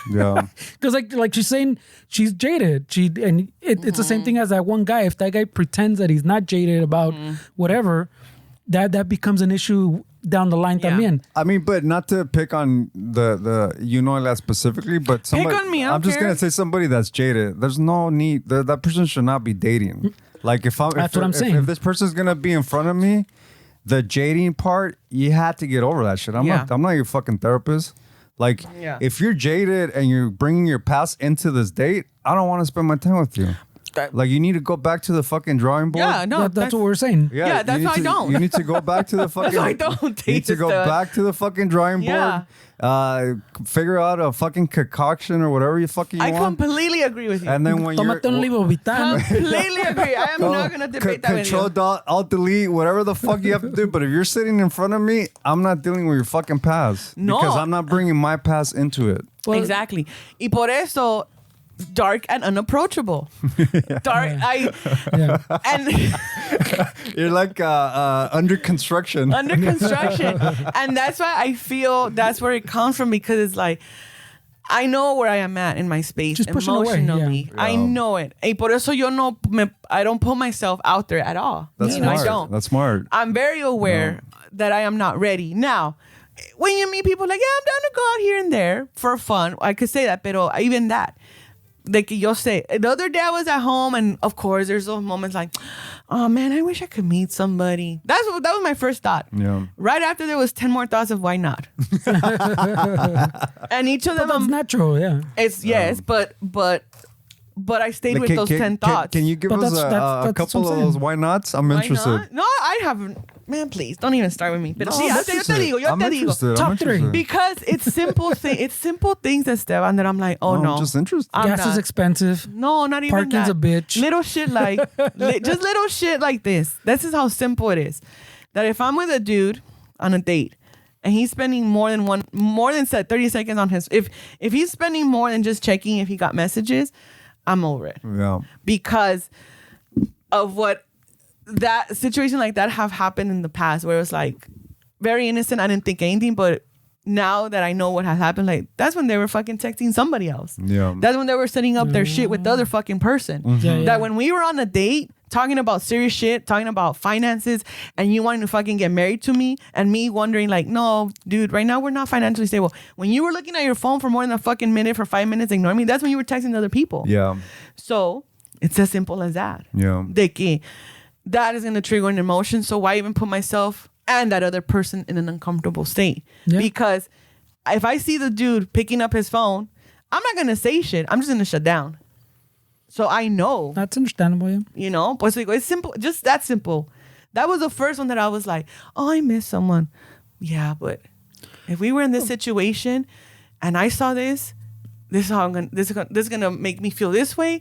Yeah, because like she's saying, she's jaded. It's the same thing as that one guy. If that guy pretends that he's not jaded about whatever, that becomes an issue down the line también. I mean, but not to pick on the that specifically, but somebody, pick on me. I'm just gonna say somebody that's jaded. There's no need. That person should not be dating. Like that's what I'm saying. If this person's gonna be in front of me, the jading part, you have to get over that shit. I'm not your fucking therapist. Like, if you're jaded and you're bringing your past into this date, I don't want to spend my time with you. Like, you need to go back to the fucking drawing board. Yeah, no, that's what we're saying. Yeah, that's why I don't. You need to go back to the fucking. That's why I don't. You need to go back to the fucking drawing board. Figure out a fucking concoction or whatever you fucking want. I completely agree with you. And then when you're completely agree. I am not gonna debate that with you. Control Alt Delete, whatever the fuck you have to do. But if you're sitting in front of me, I'm not dealing with your fucking past. No, because I'm not bringing my past into it. Well, exactly. Y por eso, dark and unapproachable. Dark. And you're like under construction. Under construction, and that's why I feel that's where it comes from, because it's like, I know where I am at in my space. Just emotionally. Yeah. I know it. Y por eso I don't put myself out there at all. That's smart. I don't. That's smart. I'm very aware that I am not ready. Now, when you meet people like, I'm down to go out here and there for fun, I could say that, pero even that. Like yo say, the other day I was at home, and of course there's those moments like, oh man, I wish I could meet somebody. That was my first thought. Yeah. Right after there was 10 more thoughts of why not. And each of them, that's natural. Yeah. It's yes, but I stayed with those 10 thoughts. Can you give us a couple of those why nots? I'm interested. Not? No, I haven't. Man, please don't even start with me. Pero sí, yo te digo. Top 3. Because it's simple it's simple things, Esteban, that I'm like, oh no. I'm just interested. Gas is expensive. No, not even Parking's that. a bitch. Little shit like just little shit like this. This is how simple it is. That if I'm with a dude on a date and he's spending more than 30 seconds on his, if he's spending more than just checking if he got messages, I'm over it. Yeah. Because of what that situation like that have happened in the past, where it was like very innocent. I didn't think anything, but now that I know what has happened, like that's when they were fucking texting somebody else. Yeah. That's when they were setting up their shit with the other fucking person. Mm-hmm. That when we were on a date talking about serious shit, talking about finances, and you wanting to fucking get married to me, and me wondering like, no, dude, right now we're not financially stable. When you were looking at your phone for more than a fucking minute, for 5 minutes, ignoring me, that's when you were texting other people. Yeah. So it's as simple as that. Yeah. De que that is going to trigger an emotion. So why even put myself and that other person in an uncomfortable state? Yeah. Because if I see the dude picking up his phone, I'm not going to say shit. I'm just going to shut down. So I know. That's understandable, yeah. You know? Pues it's simple. Just that simple. That was the first one that I was like, oh, I miss someone. Yeah, but if we were in this situation and I saw this is how this is gonna make me feel this way.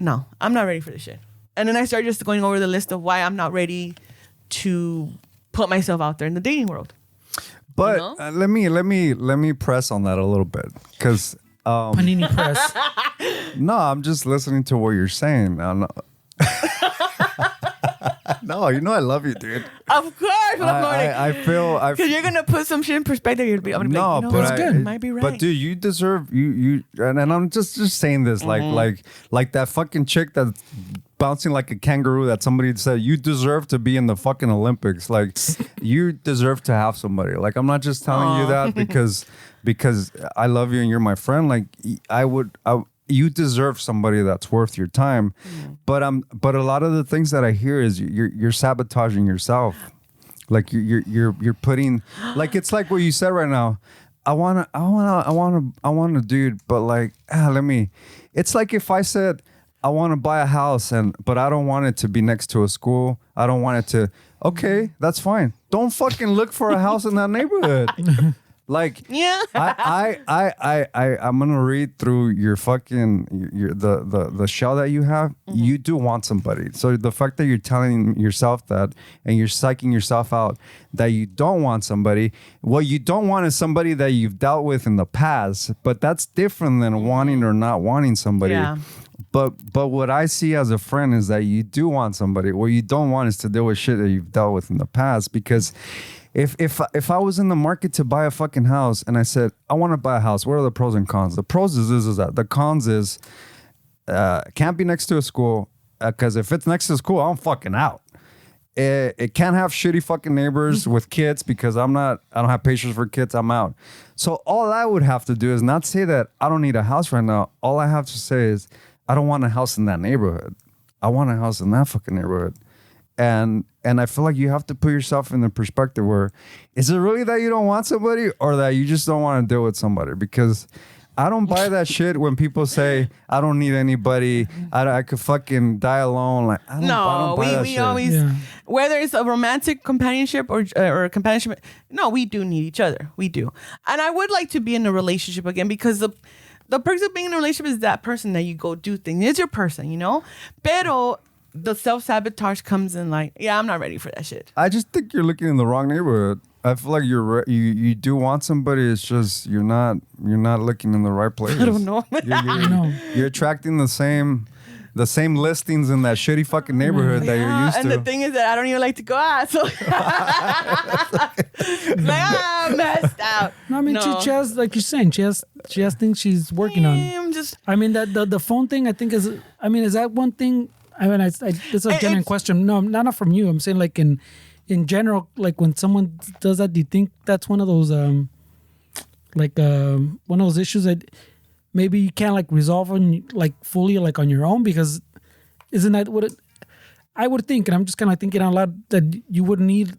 No, I'm not ready for this shit. And then I started just going over the list of why I'm not ready to put myself out there in the dating world. But You know? let me press on that a little bit because Panini press. no, I'm just listening to what you're saying. No, you know I love you, dude. Of course, I feel because you're gonna put some shit in perspective. I'm gonna be no, like, you know, but that's good. Might be right. But dude, you deserve you and I'm just saying this like that fucking chick that's bouncing like a kangaroo that somebody said you deserve to be in the fucking Olympics. Like you deserve to have somebody. Like I'm not just telling you that because I love you and you're my friend. Like you deserve somebody that's worth your time. But a lot of the things that I hear is you're sabotaging yourself. Like you're putting like it's like what you said right now. I want a dude, but like it's like if I said I want to buy a house but I don't want it to be next to a school. I don't want it to okay, that's fine. Don't fucking look for a house in that neighborhood. Like yeah, I'm gonna read through your fucking the shell that you have. You do want somebody. So the fact that you're telling yourself that and you're psyching yourself out that you don't want somebody, what you don't want is somebody that you've dealt with in the past. But that's different than wanting or not wanting somebody. Yeah. But what I see as a friend is that you do want somebody. What you don't want is to deal with shit that you've dealt with in the past because. If I was in the market to buy a fucking house and I said, I want to buy a house, what are the pros and cons? The pros is that. The cons is can't be next to a school because if it's next to a school, I'm fucking out. It can't have shitty fucking neighbors with kids because I don't have patience for kids. I'm out. So all I would have to do is not say that I don't need a house right now. All I have to say is I don't want a house in that neighborhood. I want a house in that fucking neighborhood. And I feel like you have to put yourself in the perspective where is it really that you don't want somebody or that you just don't want to deal with somebody? Because I don't buy that shit when people say I don't need anybody. I could fucking die alone. Like I don't buy that we shit. always whether it's a romantic companionship or companionship. No, we do need each other. We do, and I would like to be in a relationship again because the perks of being in a relationship is that person that you go do things. It's your person, you know. Pero the self-sabotage comes in like, yeah, I'm not ready for that shit. I just think you're looking in the wrong neighborhood. I feel like you do want somebody. It's just you're not looking in the right place. I don't know. You're attracting the same listings in that shitty fucking neighborhood that you're used to. And the thing is that I don't even like to go out. So I'm messed out. No, I mean she has, like you're saying, she has things she's working on. I mean that the phone thing I think is that one thing. I mean, this is a genuine question. No, not from you. I'm saying like in general, like when someone does that, do you think that's one of those one of those issues that maybe you can't like resolve on like fully like on your own? Because isn't that what I would think? And I'm just kind of thinking out loud that you would need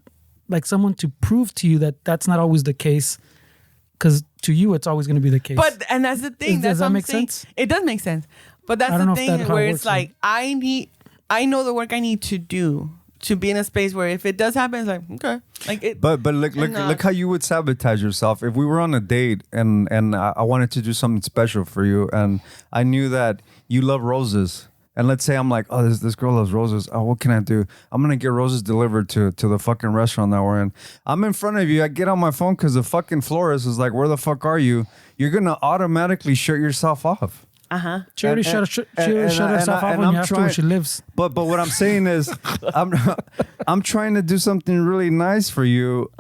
like someone to prove to you that that's not always the case. Because to you, it's always going to be the case. And that's the thing. Does that make sense? It does make sense. But that's the thing where it's like, I know the work I need to do to be in a space where if it does happen, it's like, okay. Like it, but look how you would sabotage yourself. If we were on a date and I wanted to do something special for you and I knew that you love roses. And let's say I'm like, oh, this girl loves roses. Oh, what can I do? I'm going to get roses delivered to the fucking restaurant that we're in. I'm in front of you. I get on my phone because the fucking florist is like, where the fuck are you? You're going to automatically shut yourself off. She already shut herself off when you asked her where she lives. But what I'm saying is, I'm trying to do something really nice for you.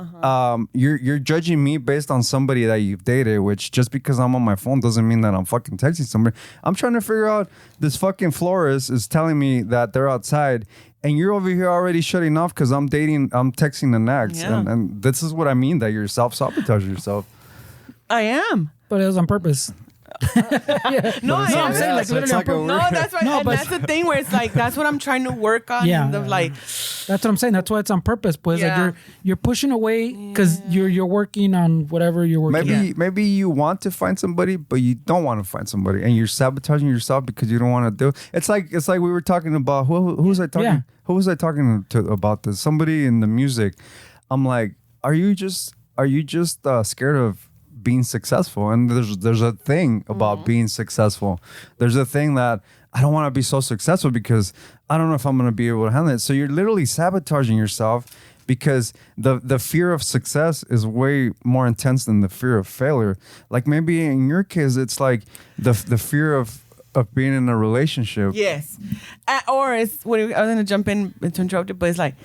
You're judging me based on somebody that you've dated, which just because I'm on my phone doesn't mean that I'm fucking texting somebody. I'm trying to figure out this fucking florist is telling me that they're outside. And you're over here already shutting off because I'm texting the next. Yeah. And this is what I mean, that you're self-sabotaging yourself. I am. But it was on purpose. No, I'm saying like literally. That's right. No, but that's the thing where it's like that's what I'm trying to work on. Like that's what I'm saying. That's why it's on purpose. But like you're pushing away because you're working on whatever you're working. Maybe you want to find somebody, but you don't want to find somebody, and you're sabotaging yourself because you don't want to do. It's like we were talking about who was I talking? Yeah. Who was I talking to about this? Somebody in the music. I'm like, are you just scared of being successful? And there's a thing about being successful. There's a thing that I don't want to be so successful because I don't know if I'm going to be able to handle it. So you're literally sabotaging yourself because the fear of success is way more intense than the fear of failure. Like maybe in your case, it's like the fear of being in a relationship. Yes. Or it's what I was going to jump in to interrupt it, but it's like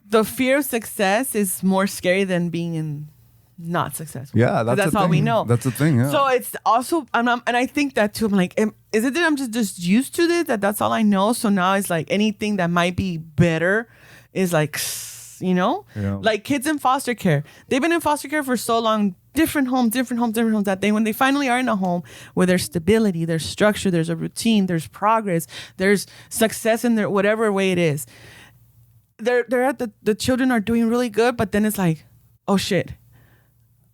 the fear of success is more scary than being in not successful. Yeah, that's all we know. That's the thing. Yeah. So it's also, and I think that too. I'm like, is it that I'm just used to this? That's all I know. So now it's like anything that might be better is like, like kids in foster care. They've been in foster care for so long. Different homes, that when they finally are in a home where there's stability, there's structure, there's a routine, there's progress, there's success in their whatever way it is. They're at the children are doing really good, but then it's like, oh shit.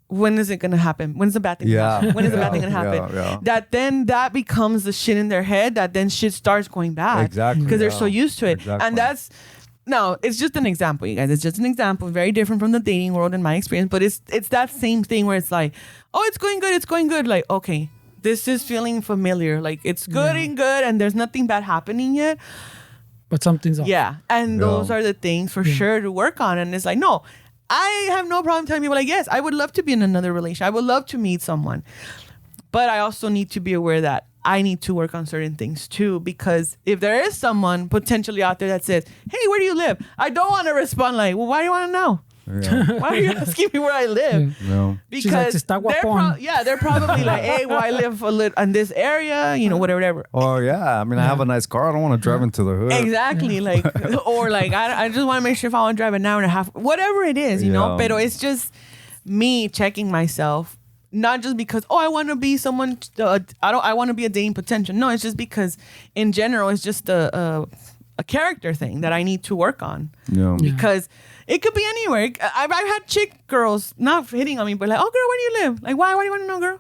When is it gonna happen? When's the bad thing gonna happen? When is the bad thing gonna happen? That becomes the shit in their head that then shit starts going bad. Exactly. Because they're so used to it. Exactly. And that's no, it's just an example, you guys. It's just an example, very different from the dating world in my experience. But it's that same thing where it's like, oh, it's going good. Like, okay, this is feeling familiar. Like it's good and there's nothing bad happening yet. But something's off. Yeah. And those are the things for sure to work on. And it's like, no, I have no problem telling people like, yes, I would love to be in another relationship. I would love to meet someone. But I also need to be aware that I need to work on certain things too, because if there is someone potentially out there that says, hey, where do you live? I don't want to respond like, well, why do you want to know? Yeah. Why are you asking me where I live? No. Because they're probably like, hey, well, I live in this area, whatever. Oh yeah, I mean, I have a nice car. I don't want to drive into the hood. Exactly, like, or like, I just want to make sure if I want to drive an hour and a half, whatever it is, you know. But it's just me checking myself, not just because I want to be someone. I want to be a dating potential. No, it's just because in general, it's just a character thing that I need to work on. Yeah. Because it could be anywhere. I've had chick girls not hitting on me, but like, oh, girl, where do you live? Like, why do you want to know, girl?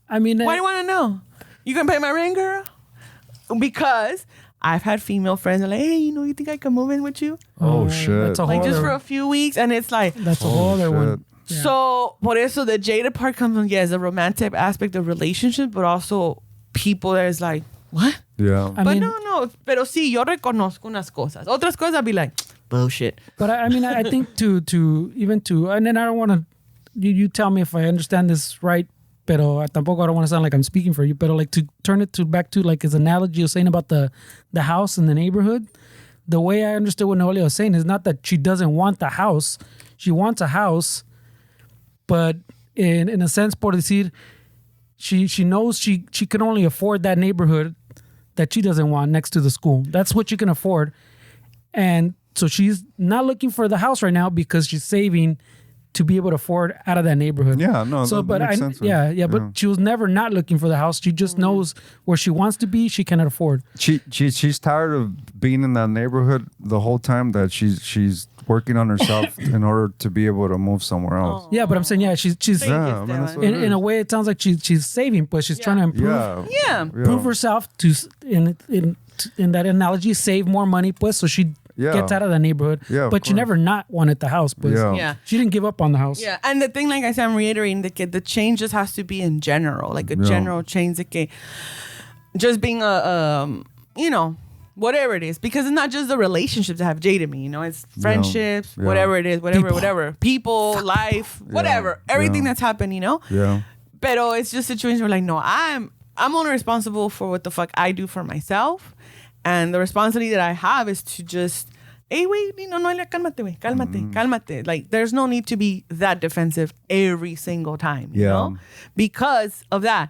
I mean, why do you want to know? You gonna pay my rent, girl? Because I've had female friends that are like, hey, you think I can move in with you? Oh shit! That's a whole like just for a few weeks, and it's like that's a whole other one. Yeah. So, por eso the jaded part comes from the romantic aspect of relationships, but also people that is like, what? Yeah. But no. Pero sí, yo reconozco unas cosas. Otras cosas I'll be like, bullshit. But I mean, I think to and then I don't want to. You tell me if I understand this right. Pero tampoco I don't want to sound like I'm speaking for you. But like to turn it back to like his analogy of saying about the house and the neighborhood. The way I understood what Noelia was saying is not that she doesn't want the house. She wants a house, but in a sense, por decir, she knows she can only afford that neighborhood that she doesn't want next to the school. That's what she can afford. And so she's not looking for the house right now because she's saving to be able to afford out of that neighborhood. Yeah, no, so, that makes sense. But she was never not looking for the house. She just knows where she wants to be. She cannot afford. She's tired of being in that neighborhood the whole time that she's working on herself in order to be able to move somewhere else. Yeah, but I'm saying she's in a way it sounds like she's saving, but she's trying to improve. Prove herself to in that analogy, save more money, pues, so she gets out of the neighborhood. Yeah, but she never not wanted the house, pues. Yeah. She didn't give up on the house. Yeah, and the thing, like I said, I'm reiterating the change just has to be in general, like a general change. Like just being whatever it is, because it's not just the relationships that have jaded me. It's friendships, whatever it is, whatever. People, life, whatever, everything that's happened. Yeah. Pero it's just situations where like, no, I'm only responsible for what the fuck I do for myself. And the responsibility that I have is to just, hey, wait, Noelia, cálmate. Like, there's no need to be that defensive every single time, you know? Because of that.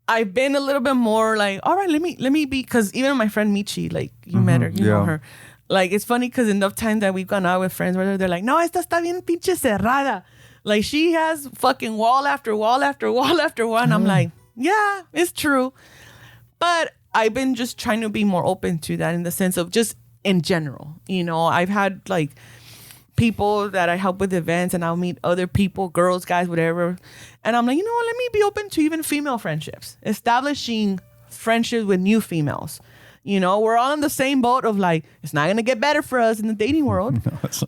I've been a little bit more like, all right, let me be, because even my friend Michi, like, you met her, you know her. Like, it's funny because enough times that we've gone out with friends where they're like, no, esta está bien pinche cerrada. Like, she has fucking wall after wall after wall after wall. And I'm like, yeah, it's true. But I've been just trying to be more open to that in the sense of just in general. I've had like people that I help with events and I'll meet other people, girls, guys, whatever. And I'm like, let me be open to even female friendships, establishing friendships with new females. We're all in the same boat of like, it's not going to get better for us in the dating world, and it's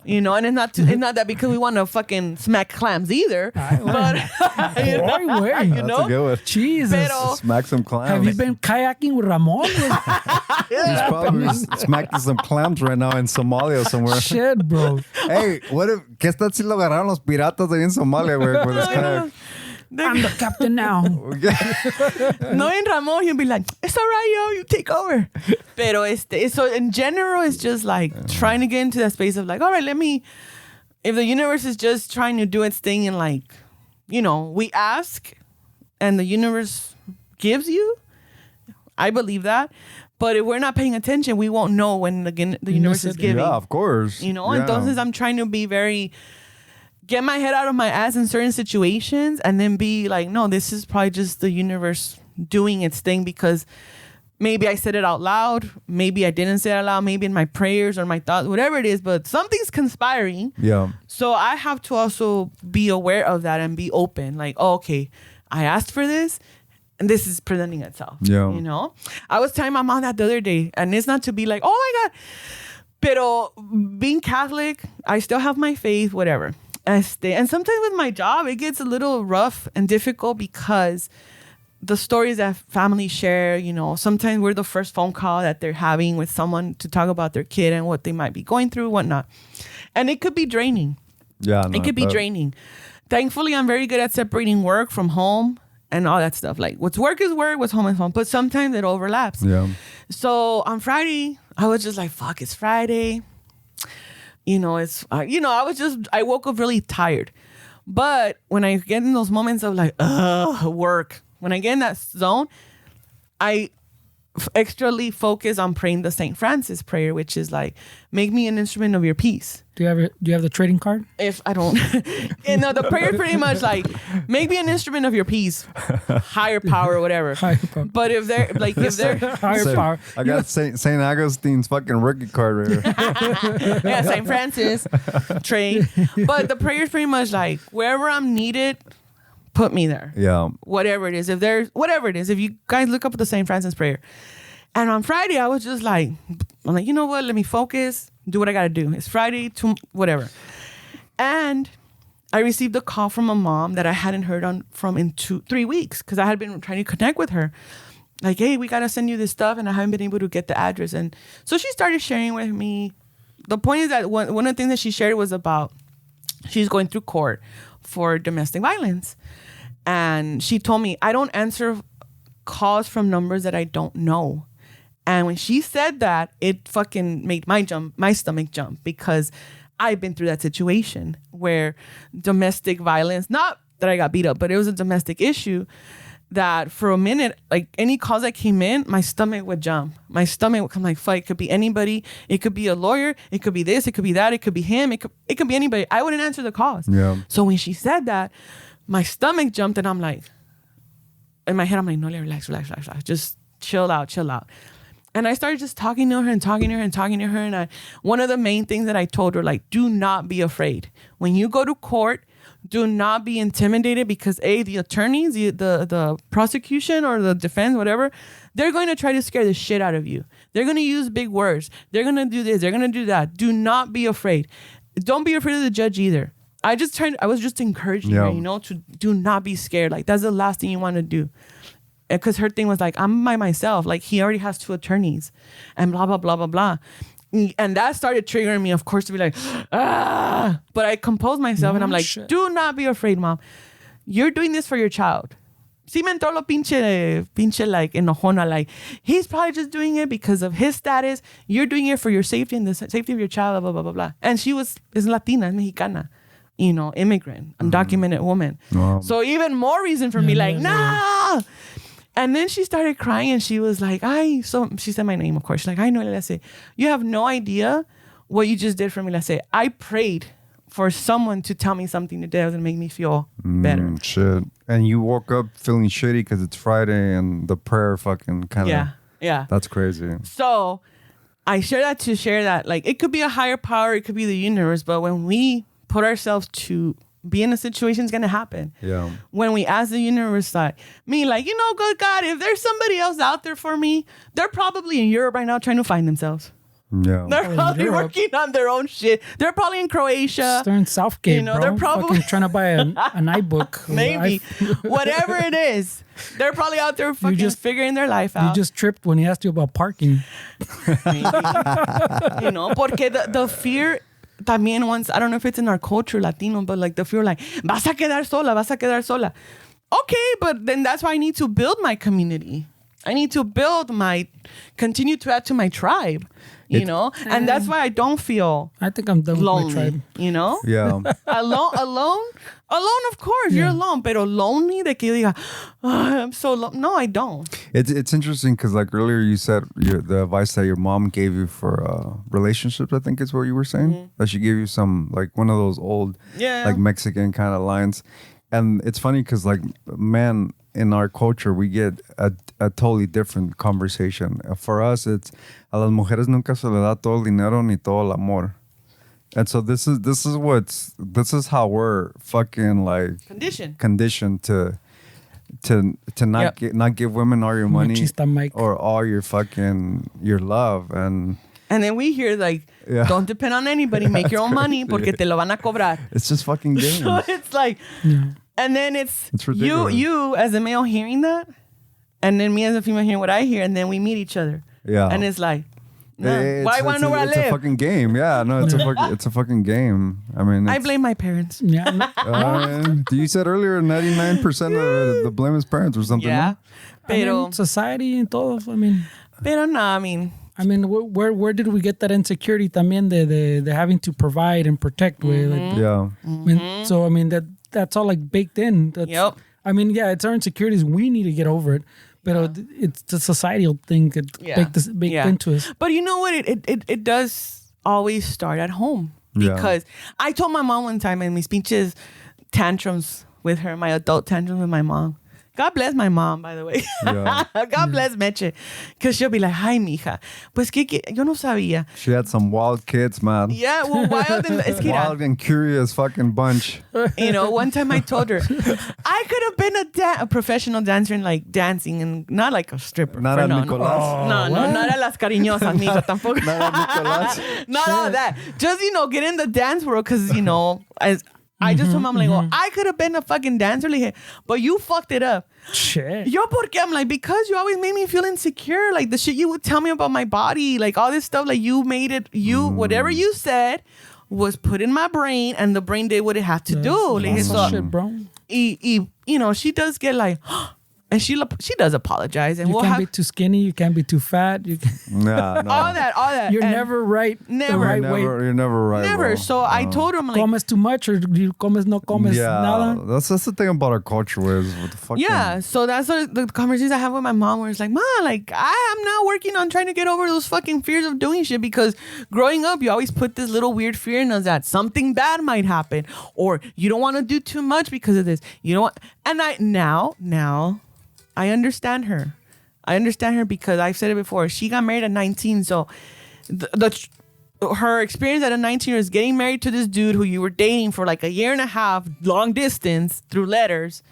not that because we want to fucking smack clams either, but Boy, way. You That's know? a good one. Jesus. Pero- Smack some clams. Have you been kayaking with Ramon? He's probably smacking some clams right now in Somalia somewhere. Shit, bro. Hey, what if, ¿qué tal si lo agarraron los piratas ahí en Somalia, güey, con los kayak? I'm the captain now. No, in Ramon, he'll be like, it's all right, yo, you take over. Pero so in general, it's just like trying to get into that space of like, all right, if the universe is just trying to do its thing and like, we ask and the universe gives you, I believe that. But if we're not paying attention, we won't know when the universe is giving. Yeah, of course. Yeah. Entonces I'm trying to be get my head out of my ass in certain situations and then be like, no, this is probably just the universe doing its thing because maybe I said it out loud. Maybe I didn't say it out loud. Maybe in my prayers or my thoughts, whatever it is, but something's conspiring. Yeah. So I have to also be aware of that and be open. Like, oh, okay, I asked for this and this is presenting itself. Yeah. I was telling my mom that the other day, and it's not to be like, oh my God. Pero being Catholic, I still have my faith, whatever. And sometimes with my job, it gets a little rough and difficult because the stories that families share, sometimes we're the first phone call that they're having with someone to talk about their kid and what they might be going through, whatnot. And it could be draining. Yeah, it could be draining. Thankfully, I'm very good at separating work from home and all that stuff. Like what's work is work, what's home is home. But sometimes it overlaps. Yeah. So on Friday, I was just like, fuck, it's Friday. I woke up really tired. But when I get in those moments of like, work, when I get in that zone, I extrally focus on praying the St. Francis prayer, which is like, make me an instrument of your peace. Do you have the trading card? If I don't, the prayer pretty much like, make me an instrument of your peace, higher power, whatever. Higher power. But if they're Higher power. I got Saint Augustine's fucking rookie card right here. yeah, St. Francis, trade. But the prayer is pretty much like, wherever I'm needed, put me there. Yeah. Whatever it is. If you guys look up the St. Francis prayer. And on Friday, I was just like, you know what? Let me focus, do what I got to do. It's Friday, whatever. And I received a call from a mom that I hadn't heard from in 3 weeks because I had been trying to connect with her. Like, hey, we got to send you this stuff and I haven't been able to get the address. And so she started sharing with me. The point is that one of the things that she shared was about she's going through court for domestic violence. And she told me, I don't answer calls from numbers that I don't know. And when she said that, it fucking made my stomach jump because I've been through that situation where domestic violence, not that I got beat up, but it was a domestic issue that for a minute, like any calls that came in, my stomach would jump. My stomach would come like, fuck, it could be anybody. It could be a lawyer. It could be this. It could be that. It could be him. It could be anybody. I wouldn't answer the calls. Yeah. So when she said that, my stomach jumped and I'm like, in my head, I'm like, Noelia, relax. Just chill out. And I started just talking to her. And one of the main things that I told her, like, do not be afraid. When you go to court, do not be intimidated because the attorneys, the prosecution or the defense, whatever, they're going to try to scare the shit out of you. They're going to use big words. They're going to do this. They're going to do that. Do not be afraid. Don't be afraid of the judge either. I was just encouraging her, to do not be scared. Like, that's the last thing you want to do. Because her thing was like, I'm by myself. Like, he already has 2 attorneys and blah, blah, blah, blah, blah. And that started triggering me, of course, to be like, ah. But I composed myself and I'm like, do not be afraid, Mom. You're doing this for your child. Sí me entró lo pinche like enojona. Like, he's probably just doing it because of his status. You're doing it for your safety and the safety of your child, blah, blah, blah, blah. And she is Latina, Mexicana. Immigrant, undocumented woman. Wow. So even more reason for me, like, nah. And then she started crying and she was like, so she said my name, of course. She's like, I know, let's say, you have no idea what you just did for me. Let's say, I prayed for someone to tell me something today that was going to make me feel better. Shit. And you woke up feeling shitty because it's Friday and the prayer fucking kind of. Yeah. That's crazy. So I share that to share that, like, it could be a higher power, it could be the universe, but when we put ourselves to be in a situation, it's going to happen. Yeah. When we ask the universe, like, good God, if there's somebody else out there for me, they're probably in Europe right now trying to find themselves. Yeah. They're probably working on their own shit. They're probably in Croatia. They're in Southgate, You know, bro. they're probably fucking trying to buy an iBook. maybe whatever it is. They're probably out there fucking just- figuring their life out. You just tripped when he asked you about parking. Maybe. You know, porque the fear también once, I don't know if it's in our culture, Latino, but like the fear like, vas a quedar sola. Okay, but then that's why I need to build my community. I need to continue to add to my tribe, you know? And that's why I don't feel I think I'm done with my lonely, tribe. you know? Yeah. Alone, of course, you're alone, pero lonely de que yo diga, oh, I'm so alone. No, I don't. It's interesting because like earlier you said the advice that your mom gave you for relationships, I think is what you were saying. That she gave you some like one of those old like Mexican kind of lines. And it's funny because like, man, in our culture, we get a totally different conversation. For us, it's a las mujeres nunca se le da todo el dinero ni todo el amor. And so this is how we're fucking like conditioned to not give women all your money Machista Mike. or all your love and then we hear like, don't depend on anybody, make your own money porque te lo van a cobrar. It's just fucking games. So it's like, and then it's ridiculous. you as a male hearing that, and then me as a female hearing what I hear, and then we meet each other. Yeah. And it's like, why I want to know where I live? It's a fucking game. Yeah, no, it's a fucking game. I mean, I blame my parents. Yeah. You said earlier 99% of the blame is parents or something. Yeah. No? Pero, Society and todo. pero no, I mean, where did we get that insecurity también de having to provide and protect? Like, Yeah. So, that's all like baked in. Yep. It's our insecurities. We need to get over it. But it's the societal thing that baked into us. But you know what? It does always start at home. Because I told my mom one time in mis pinches tantrums with her, my adult tantrums with my mom. God bless my mom, by the way. Yeah. God bless Meche. Because she'll be like, hi, mija. Pues que yo no sabía. She had some wild kids, man. Yeah, well, wild and curious fucking bunch. You know, one time I told her, I could have been a professional dancer and like dancing and not like a stripper. Not a Nicolás. No, not a las cariñosas, mija, tampoco. Not a Nicolás. Not all that. Just, get in the dance world because, I just told mom, like, I could have been a fucking dancer, like, but you fucked it up. Shit. Yo, porque I'm like, because you always made me feel insecure. Like, the shit you would tell me about my body, like, all this stuff, like, you made it, whatever you said was put in my brain, and the brain did what it had to do. Like, so, shit, bro. She does get like, and she does apologize. And You can't be too skinny. You can't be too fat. No. all that. You're And never right. Never. The right You're way. you're never right. never. Bro. So I told him, like, Comes too much or you comes no comes nada. That's the thing about our culture is what the fuck. yeah, so that's the conversations I have with my mom where it's like, Ma, like, I am now working on trying to get over those fucking fears of doing shit because growing up, you always put this little weird fear in us that something bad might happen or you don't want to do too much because of this. You know what? And now I understand her. I understand her because I've said it before. She got married at 19, so her experience at a 19 is getting married to this dude who you were dating for like a year and a half, long distance, through letters.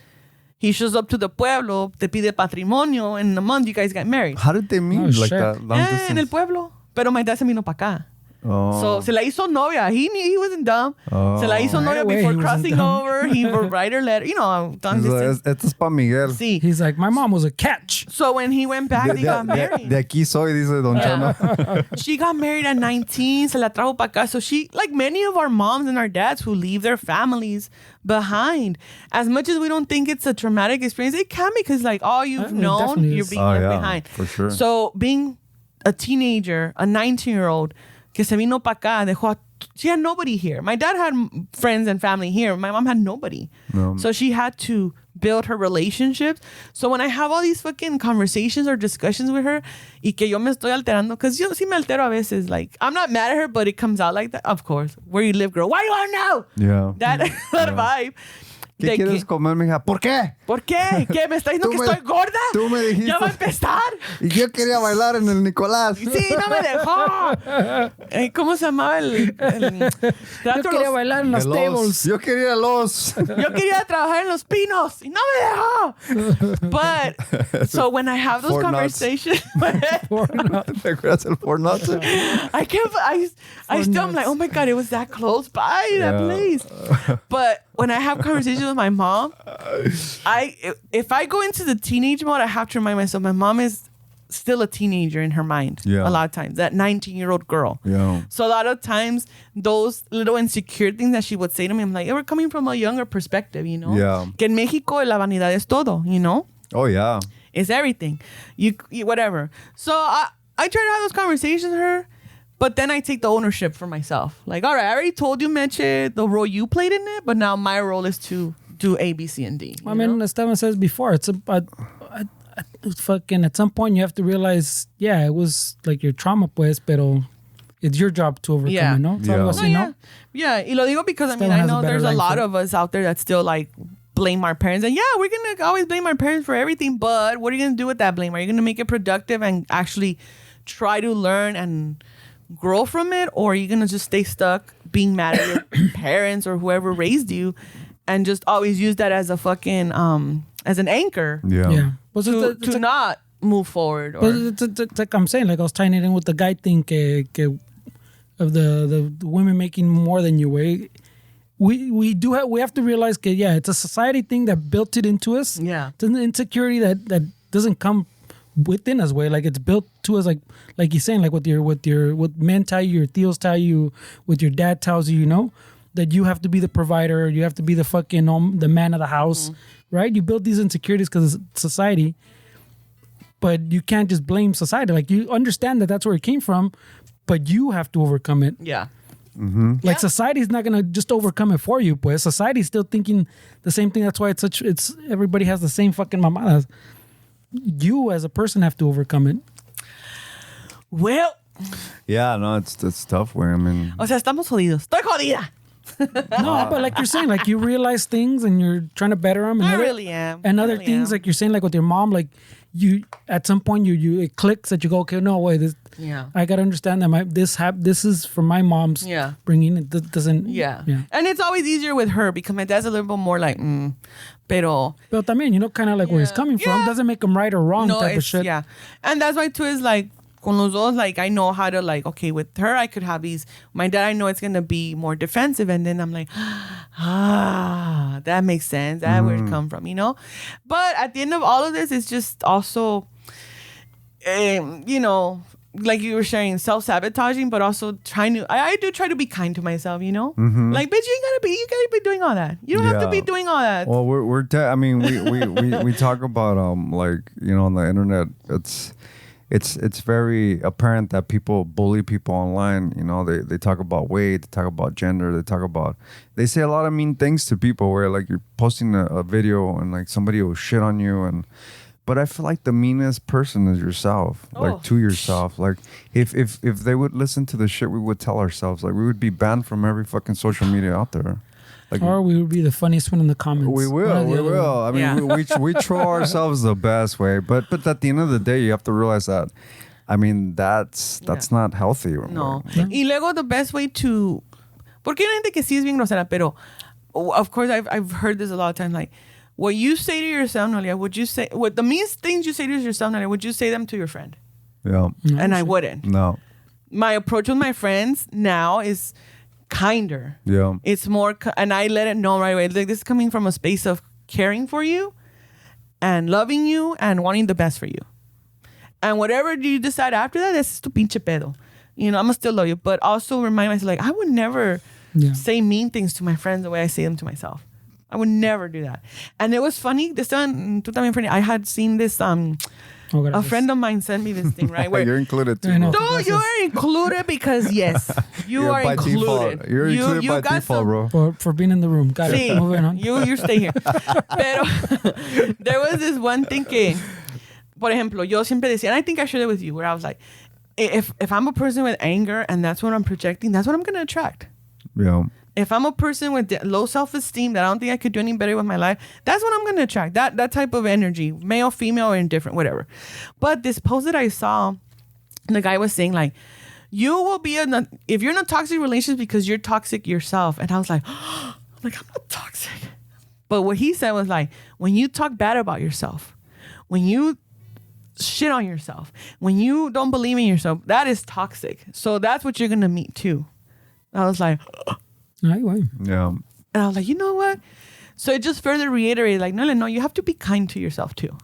He shows up to the pueblo, te pide patrimonio, and in a month you guys got married. How did they meet? Oh, Like shit. that long distance? En el pueblo. Pero my dad se vino para acá. Oh. So se la hizo novia. He knew he wasn't dumb. Oh. Se la hizo novia Right away, before he wasn't crossing dumb. over. He would write her letter. Long distance. Esto es pa' Miguel. Sí. He's like, my mom was a catch. So when he went back, they got married. De aquí soy, dice Don Chano. She got married at 19. Se la trajo para acá. So she, like many of our moms and our dads who leave their families behind, as much as we don't think it's a traumatic experience, it can be because like all you've known, definitely you're is. being left behind. For sure. So being a teenager, a 19-year-old, que se vino para acá, she had nobody here. My dad had friends and family here. My mom had nobody. No. So she had to build her relationships. So when I have all these fucking conversations or discussions with her, y que yo me estoy alterando, because yo sí me altero a veces. Like, I'm not mad at her, but it comes out like that. Of course. Where you live, girl. Why you are now? Yeah. That vibe. ¿Qué quieres comer, mija? ¿Por qué? ¿Por qué? ¿Qué? ¿Me está diciendo que estoy gorda? Tú me dijiste. ¿Ya va a empezar? Y yo quería bailar en el Nicolás. Sí, no me dejó. ¿Cómo se llamaba el yo quería bailar en los tables. Yo quería Yo quería trabajar en los pinos y no me dejó. But so when I have those conversations, ¿Te acuerdas el Four Nuts? I can't. I still am like, oh my god, it was that close by that place. But when I have conversations with my mom, if I go into the teenage mode, I have to remind myself my mom is still a teenager in her mind. Yeah. A lot of times, that 19-year-old girl. Yeah. So a lot of times, those little insecure things that she would say to me, I'm like, we're coming from a younger perspective, you know. Yeah. Que en México la vanidad es todo, you know. Oh yeah. It's everything. You whatever. So I try to have those conversations with her. But then I take the ownership for myself. Like, all right, I already told you, Meche, the role you played in it, but now my role is to do A, B, C, and D. I mean, as Steven says before, it's fucking at some point you have to realize, yeah, it was like your trauma, pues, pero it's your job to overcome it, no? It's algo así, ¿no? Yeah, y lo digo because, I mean, I know there's a lot of us out there that still, like, blame our parents. And yeah, we're going to always blame our parents for everything, but what are you going to do with that blame? Are you going to make it productive and actually try to learn and grow from it, or are you gonna just stay stuck being mad at your parents or whoever raised you and just always use that as a fucking as an anchor Well, to not move forward? Or, it's like I'm saying, like I was tying it in with the guy thing of the women making more than you. We have to realize that it's a society thing that built it into us. Yeah, it's an insecurity that doesn't come within us, way, like it's built to us, like you're saying, like what men tell you, your tios tell you, what your dad tells you, you know, that you have to be the provider, you have to be the fucking the man of the house, right? You build these insecurities because of society, but you can't just blame society. Like you understand that that's where it came from, but you have to overcome it. Yeah. Mm-hmm. Like society's not gonna just overcome it for you, pues. Society's still thinking the same thing. That's why it's everybody has the same fucking mamadas. You as a person have to overcome it. Well. Yeah, no, it's tough. Where I mean, o sea, estamos jodidos. Estoy jodida. No, but like you're saying, like you realize things and you're trying to better them. And I really am. And other things, like you're saying, like with your mom, like you at some point you it clicks that you go, okay, no way, this. Yeah. I gotta understand that this is from my mom's bringing. It doesn't. Yeah. And it's always easier with her because my dad's a little bit more like, pero también, you know, kind of like where he's coming from doesn't make him right or wrong type of shit. Yeah. And that's why too is like, con los dos, like I know how to like, okay, with her I could have these. My dad, I know it's gonna be more defensive, and then I'm like, that makes sense. That where it come from, you know. But at the end of all of this, it's just also, you know, like you were sharing, self-sabotaging, but also trying to. I do try to be kind to myself, you know. Mm-hmm. Like, bitch, you gotta be doing all that. You don't have to be doing all that. Well, I mean, we talk about like, you know, on the internet, it's very apparent that people bully people online. You know, they talk about weight, they talk about gender, they say a lot of mean things to people where like you're posting a video and like somebody will shit on you but I feel like the meanest person is yourself, like to yourself. Like if they would listen to the shit we would tell ourselves, like we would be banned from every fucking social media out there. Like, or we would be the funniest one in the comments. We will. I mean, we troll ourselves the best way, but at the end of the day, you have to realize that. I mean, that's not healthy. No. Y luego the best way to, porque hay gente que sí es bien grosera, pero of course I've heard this a lot of times. Like, what you say to yourself, Noelia, would you say what the meanest things you say to yourself, Noelia? Would you say them to your friend? Yeah. No, and I wouldn't. No. My approach with my friends now is kinder. Yeah. It's more, and I let it know right away. Like, this is coming from a space of caring for you and loving you and wanting the best for you. And whatever you decide after that, that's tu pinche pedo. You know, I'm gonna still love you, but also remind myself, like, I would never say mean things to my friends the way I say them to myself. I would never do that. And it was funny. This time, tú también, Freddy, I had seen this, a friend of mine sent me this thing, right? Where you're included too. No, you are included because yes, you are included. Default. You're included by default, bro. For being in the room. Got it. Moving on. You stay here. Pero there was this one thing que, por ejemplo, yo siempre decía, and I think I shared it with you, where I was like, if I'm a person with anger and that's what I'm projecting, that's what I'm gonna attract. Yeah. if I'm a person with low self-esteem that I don't think I could do any better with my life, that's what I'm going to attract. That type of energy, male, female, or indifferent, whatever. But this post that I saw, the guy was saying like, you will be if you're in a toxic relationship because you're toxic yourself. And I was like, I'm not toxic. But what he said was like, when you talk bad about yourself, when you shit on yourself, when you don't believe in yourself, that is toxic. So that's what you're going to meet too. I was like, yeah. And I was like, you know what? So it just further reiterated, like, no, you have to be kind to yourself too.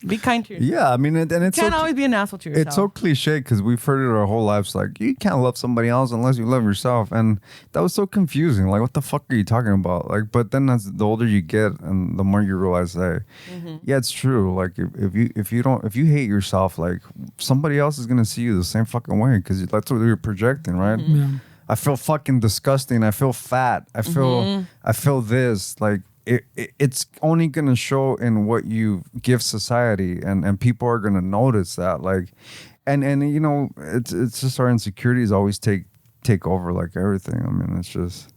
Be kind to yourself. Yeah, I mean, and it's you can't always be an asshole to yourself. It's so cliche because we've heard it our whole lives. Like, you can't love somebody else unless you love yourself, and that was so confusing. Like, what the fuck are you talking about? Like, but then as the older you get, and the more you realize, that, yeah, it's true. Like, if you hate yourself, like somebody else is gonna see you the same fucking way because that's what you're projecting, right? Yeah. I feel fucking disgusting. I feel fat. I feel this. Like, it's only gonna show in what you give society, and people are gonna notice that. Like, and you know, it's just our insecurities always take over like everything. I mean, it's just,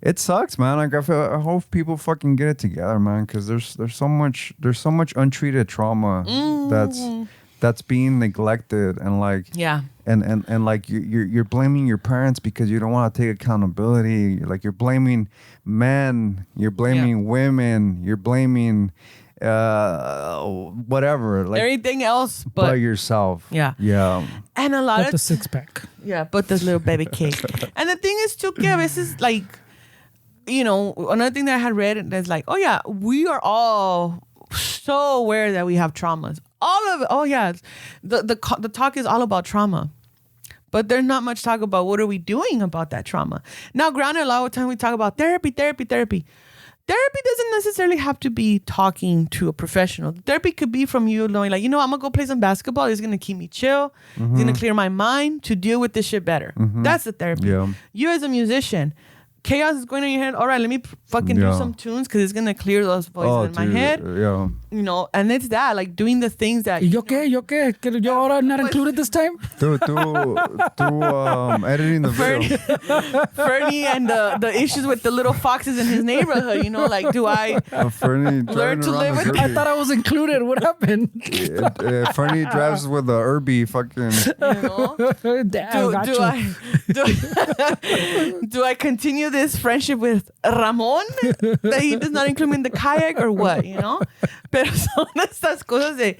it sucks, man. Like, I hope people fucking get it together, man, because there's so much untreated trauma that's being neglected, and like, yeah. And like you're blaming your parents because you don't want to take accountability. Like, you're blaming men, you're blaming women, you're blaming whatever, like everything else but yourself. Yeah. And a lot of the 6-pack. Yeah, but this little baby cake. And the thing is too, que a veces, like, you know, another thing that I had read that's like, oh yeah, we are all so aware that we have traumas. All of it. Oh yeah, the talk is all about trauma, but there's not much talk about what are we doing about that trauma. Now, granted, a lot of the time we talk about therapy. Therapy doesn't necessarily have to be talking to a professional. Therapy could be from you knowing, like, you know, I'm gonna go play some basketball. It's gonna keep me chill. It's gonna clear my mind to deal with this shit better. That's the therapy. Yeah. You as a musician, chaos is going on in your head. All right, let me fucking do some tunes because it's gonna clear those voices in my head. Yeah. You know, and it's that, like, doing the things that. ¿Yo qué? ¿Que yo ahora not included this time? Through editing the video. Fernie and the issues with the little foxes in his neighborhood. You know, like, do I Fernie learn to live with? I thought I was included. What happened? Fernie drives with the Irby fucking. You know, do I continue this friendship with Ramon that he does not include me in the kayak, or what? You know, pero son estas cosas de,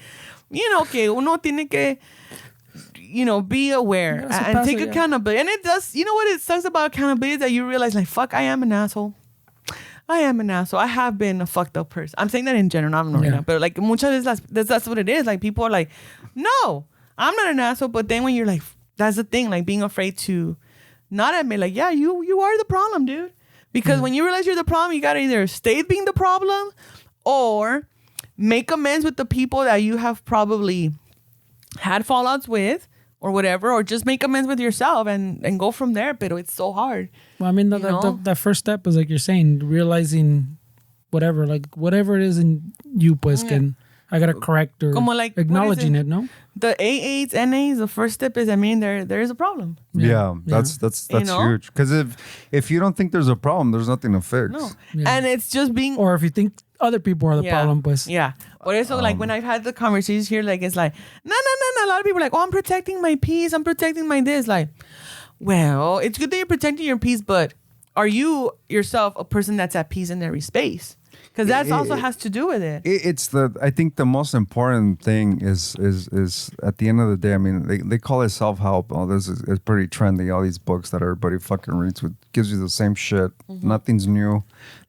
you know, que uno tiene que, you know, be aware and take accountability. And it does, you know what it sucks about accountability is that you realize, like, fuck, I am an asshole. I have been a fucked up person. I'm saying that in general, not right now, but like muchas veces that's what it is. Like, people are like, no, I'm not an asshole. But then when you're like, that's the thing, like, being afraid to not admit, like, yeah, you are the problem, dude. Because when you realize you're the problem, you gotta either stay being the problem or make amends with the people that you have probably had fallouts with or whatever, or just make amends with yourself and go from there. But it's so hard. Well, I mean, the first step is, like you're saying, realizing whatever it is in you, pues, can I gotta correct, or like, acknowledging it, no? The AAs, NAs, the first step is, I mean, there is a problem. Yeah, that's you know? Huge. Because if you don't think there's a problem, there's nothing to fix. No. And it's just being... Or if you think other people are the problem, pues. Yeah. Por eso, like, when I've had the conversations here, like, it's like, no. A lot of people are like, oh, I'm protecting my peace. I'm protecting my this. Like, well, it's good that you're protecting your peace, but are you yourself a person that's at peace in every space? Because that also has to do with it. I think the most important thing is at the end of the day, I mean, they call it self-help. Oh, this is pretty trendy. All these books that everybody fucking reads gives you the same shit. Nothing's new.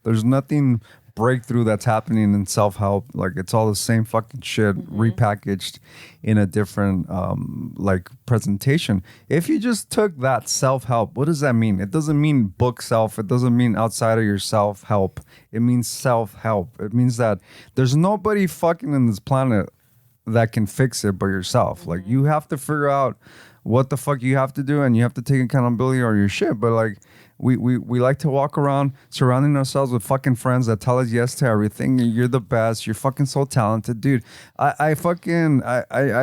There's nothing breakthrough that's happening in self-help. Like, it's all the same fucking shit repackaged in a different like presentation. If you just took that self-help, what does that mean? It doesn't mean book self. It doesn't mean outside of your self-help. It means self-help. It means that there's nobody fucking in this planet that can fix it but yourself. Like, you have to figure out what the fuck you have to do, and you have to take accountability on your shit. But like, we like to walk around surrounding ourselves with fucking friends that tell us yes to everything. You're the best. You're fucking so talented, dude. I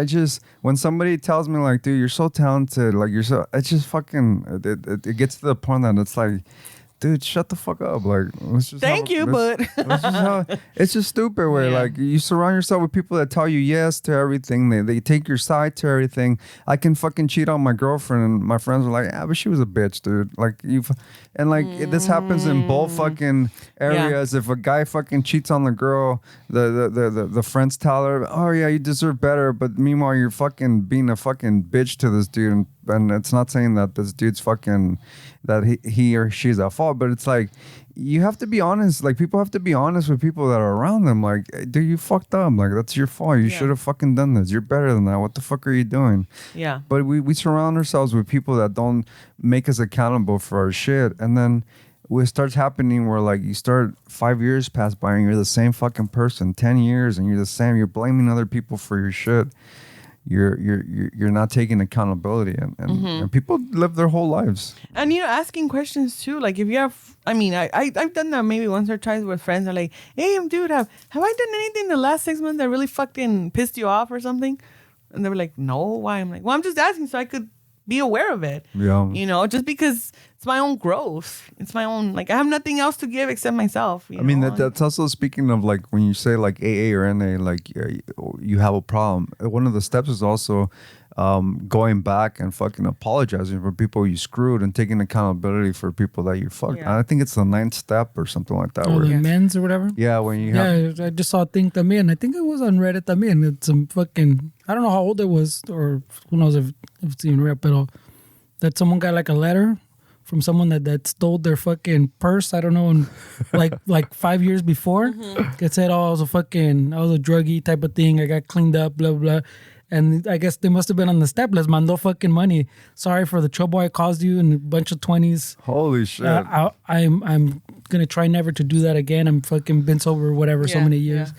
just, when somebody tells me, like, dude, you're so talented, like, you're so, it's just fucking, it gets to the point that it's like, dude, shut the fuck up. Like, let's just Thank you, but it's just stupid. Where like you surround yourself with people that tell you yes to everything. They take your side to everything. I can fucking cheat on my girlfriend, and my friends are like, yeah, but she was a bitch, dude. Like and like this happens in both fucking areas. If a guy fucking cheats on the girl, the friends tell her, oh yeah, you deserve better. But meanwhile, you're fucking being a fucking bitch to this dude, and it's not saying that this dude's fucking that he or she's at fault, but it's like you have to be honest. Like people have to be honest with people that are around them. Like, dude, you fucked up. Like that's your fault. You should have fucking done this. You're better than that. What the fuck are you doing? Yeah. But we surround ourselves with people that don't make us accountable for our shit, and then it starts happening where like you start 5 years pass by and you're the same fucking person. 10 years and you're the same. You're blaming other people for your shit. You're not taking accountability, and people live their whole lives. And asking questions too. Like if you have, I mean, I've done that maybe once or twice with friends. Are like, hey, dude, have I done anything the last 6 months that really fucking pissed you off or something? And they were like, no, why? I'm like, well, I'm just asking so I could be aware of it. Yeah. Just because it's my own growth. It's my own, like, I have nothing else to give except myself. I mean, that's also speaking of like when you say like AA or NA, like you have a problem. One of the steps is also going back and fucking apologizing for people you screwed and taking accountability for people that you fucked. Yeah. I think it's the 9th step or something like that. Or the men's or whatever. Yeah, when you have... I just saw a thing también. I think it was on Reddit también. It's some fucking, I don't know how old it was or who knows if it's even real, but that someone got like a letter from someone that stole their fucking purse. I don't know, and like 5 years before, it said, "Oh, I was a druggie type of thing. I got cleaned up, blah blah." And I guess they must have been on the step. Les mandó fucking money. Sorry for the trouble I caused you and a bunch of 20s. Holy shit! I'm gonna try never to do that again. I'm fucking been sober whatever so many years,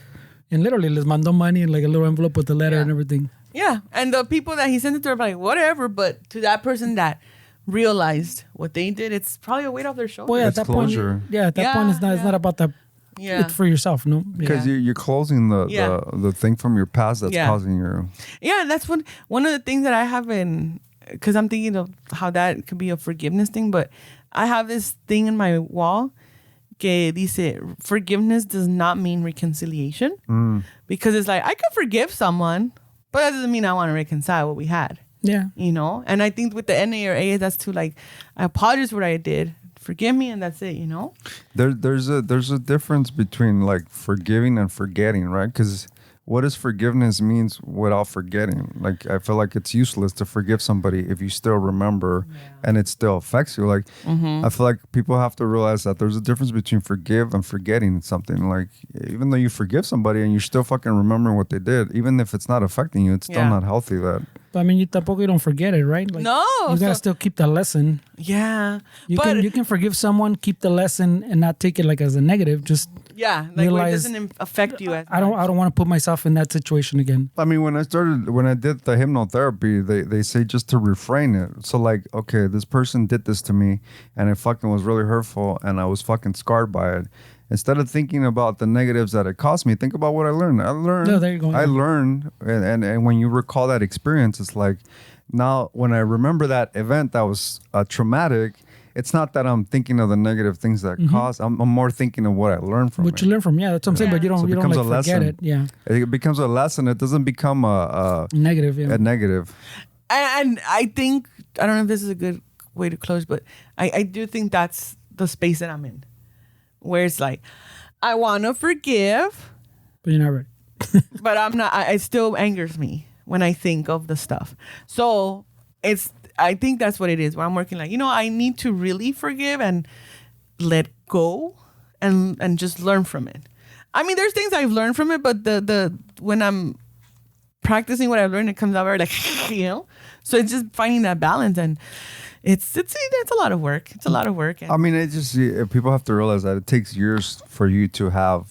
and literally les mandó money in like a little envelope with the letter and everything. Yeah, and the people that he sent it to are like, whatever, but to that person that realized what they did, it's probably a weight off their shoulders. Well, at that closure. Point, at that point, it's not about that. Yeah, it's for yourself, no? Because you're closing the thing from your past that's causing your... Yeah, and that's one of the things that I have in... Because I'm thinking of how that could be a forgiveness thing, but I have this thing in my wall que dice, forgiveness does not mean reconciliation. Because it's like, I could forgive someone, but that doesn't mean I want to reconcile what we had. Yeah. And I think with the NA or AA, that's too like, I apologize for what I did. Forgive me, and that's it, There's a difference between like forgiving and forgetting, right? Because what does forgiveness means without forgetting? Like, I feel like it's useless to forgive somebody if you still remember and it still affects you. Like, I feel like people have to realize that there's a difference between forgive and forgetting something. Like, even though you forgive somebody and you're still fucking remembering what they did, even if it's not affecting you, it's still not healthy. That. But I mean, you don't forget it, right? Like, no, you gotta still keep the lesson. Yeah, you can forgive someone, keep the lesson, and not take it like as a negative. Just like where it doesn't affect you. I don't want to put myself in that situation again. I mean, when I did the hypnotherapy, they say just to reframe it. So like, okay, this person did this to me, and it fucking was really hurtful, and I was fucking scarred by it. Instead of thinking about the negatives that it cost me, think about what I learned. No, there you go. I learned, and when you recall that experience, it's like now when I remember that event that was traumatic, it's not that I'm thinking of the negative things that caused. I'm more thinking of what I learned from it. What you learn from, that's what I'm saying. But you don't like forget it. Yeah, it becomes a lesson. It doesn't become a negative. Yeah. A negative. And I think, I don't know if this is a good way to close, but I do think that's the space that I'm in. Where it's like, I want to forgive, but you're not ready. But I'm not. It still angers me when I think of the stuff. So I think that's what it is. Where I'm working like, I need to really forgive and let go, and just learn from it. I mean, there's things I've learned from it, but the when I'm practicing what I've learned, it comes out very like, So it's just finding that balance, and it's a lot of work. It's a lot of work. I mean, people have to realize that it takes years for you to have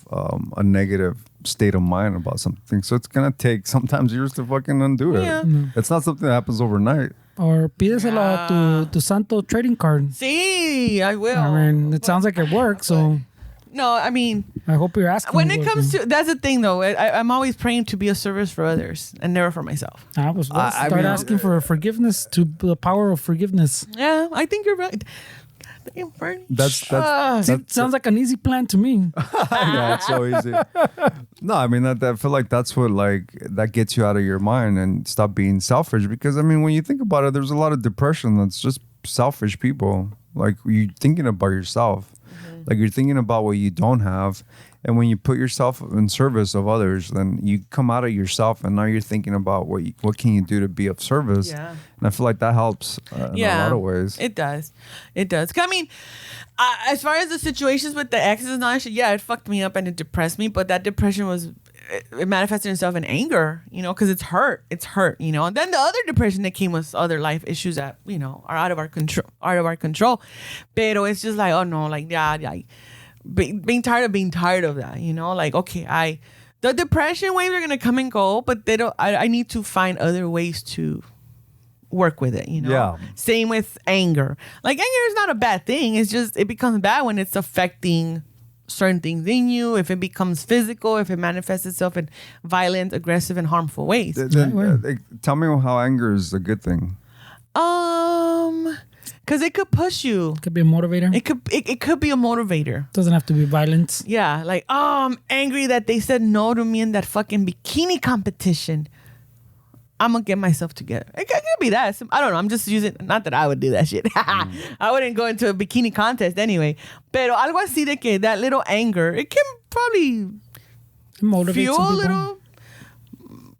a negative state of mind about something. So it's gonna take sometimes years to fucking undo it. Yeah. It's not something that happens overnight. Or pídeselo to Santo trading card. Sí, I will. I mean, it sounds like it works, so... No, I mean... I hope you're asking. When it comes to... That's the thing, though. I'm always praying to be a service for others and never for myself. Start asking for forgiveness, to the power of forgiveness. Yeah, I think you're right. Sounds like an easy plan to me. Yeah, it's so easy. No, I mean, I feel like that's what, like, that gets you out of your mind and stop being selfish. Because, I mean, when you think about it, there's a lot of depression that's just selfish people. Like, you're thinking about yourself. Mm-hmm. Like, you're thinking about what you don't have. And when you put yourself in service of others, then you come out of yourself, and now you're thinking about what can you do to be of service. Yeah. And I feel like that helps in a lot of ways. It does. It does. I mean, as far as the situations with the exes and all that shit, yeah, it fucked me up and it depressed me. But that depression it manifested itself in anger, because it's hurt. It's hurt, And then the other depression that came was other life issues that, are out of our control. Pero it's just like, oh no, like, yeah. Being tired of that, like, okay, the depression waves are gonna come and go, but I need to find other ways to work with it, Yeah. Same with anger. Like, anger is not a bad thing. It's just, it becomes bad when it's affecting certain things in you, if it becomes physical, if it manifests itself in violent, aggressive, and harmful ways. Tell me how anger is a good thing. Because it could push you. It could be a motivator. It could be a motivator. Doesn't have to be violence. Yeah, like, I'm angry that they said no to me in that fucking bikini competition. I'm going to get myself together. It could be that. I don't know. I'm just using, not that I would do that shit. I wouldn't go into a bikini contest anyway. Pero algo así de que that little anger, it can probably motivate fuel a little.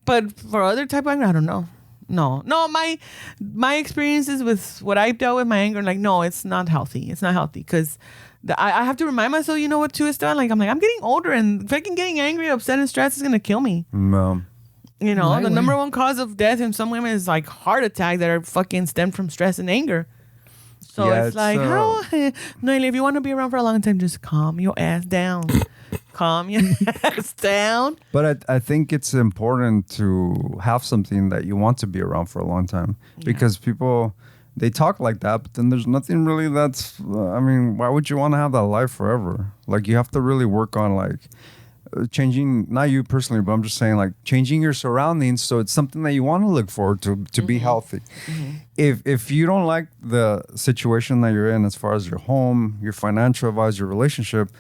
But for other type of anger, I don't know. No, my experiences with what I've dealt with my anger, like, no, it's not healthy. It's not healthy because I have to remind myself, you know what, too, Esteban? Like, I'm getting older, and fucking getting angry, upset, and stressed is going to kill me. No. The number one cause of death in some women is like heart attacks that are fucking stemmed from stress and anger. So it's like, Noelia, if you want to be around for a long time, just calm your ass down. Calm your ass down. But I think it's important to have something that you want to be around for a long time, because people, they talk like that, but then there's nothing really that's, why would you want to have that life forever? Like, you have to really work on, like, changing, not you personally, but I'm just saying, like, changing your surroundings so it's something that you want to look forward to be healthy. Mm-hmm. If you don't like the situation that you're in as far as your home, your financial advice, your relationship,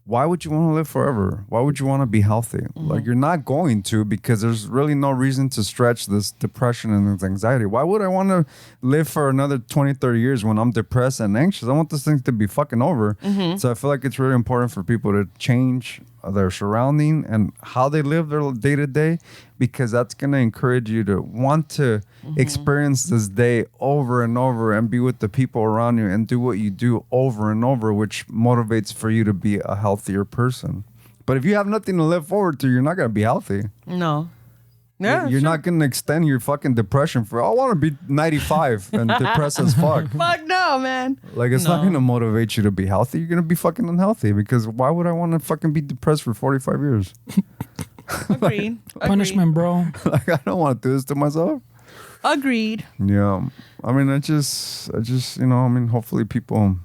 why would you want to live forever? Why would you want to be healthy? Mm-hmm. Like, you're not going to, because there's really no reason to stretch this depression and this anxiety. Why would I want to live for another 20, 30 years when I'm depressed and anxious? I want this thing to be fucking over. Mm-hmm. So I feel like it's really important for people to change their surrounding and how they live their day to day, because that's going to encourage you to want to experience this day over and over and be with the people around you and do what you do over and over, which motivates for you to be a healthier person. But if you have nothing to live forward to, you're not going to be healthy. No. Yeah, you're not going to extend your fucking depression I want to be 95 and depressed as fuck. Fuck no, man. Like, it's not going to motivate you to be healthy. You're going to be fucking unhealthy, because why would I want to fucking be depressed for 45 years? Agreed. Punishment, bro. Like, I don't want to do this to myself. Agreed. Yeah. I just, hopefully people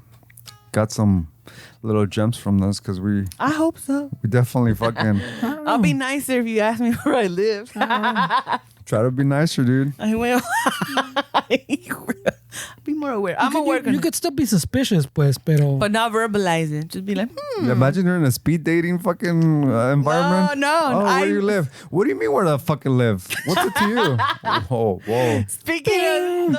got some little gems from this, because I hope so. We definitely fucking I'll be nicer if you ask me where I live. try to be nicer, dude. I will. Be more aware. You could still be suspicious, pues, pero but not verbalize it. Just be like, Imagine you're in a speed dating fucking environment. No. Where do you live? What do you mean, where the fucking live? What's it to you? Whoa. Speaking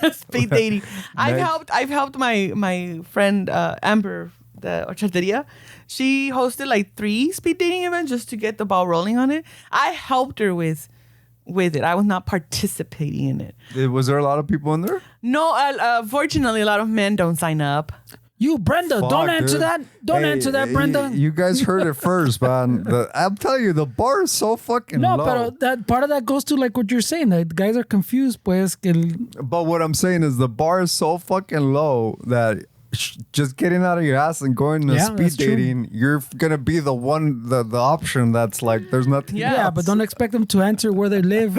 of speed dating, I've helped my friend Amber, the horchateria. She hosted like 3 speed dating events just to get the ball rolling on it. I helped her with it. I was not participating in it. Was there a lot of people in there? No, fortunately, a lot of men don't sign up. You, Brenda, don't answer that. Don't answer that, Brenda. You guys heard it first, man. I'm telling you, the bar is so fucking low. No, but that part of that goes to like what you're saying. That guys are confused, pues. But what I'm saying is the bar is so fucking low that just getting out of your ass and going to speed dating, you're gonna be the one, the option that's like there's nothing. Yeah, but don't expect them to answer where they live.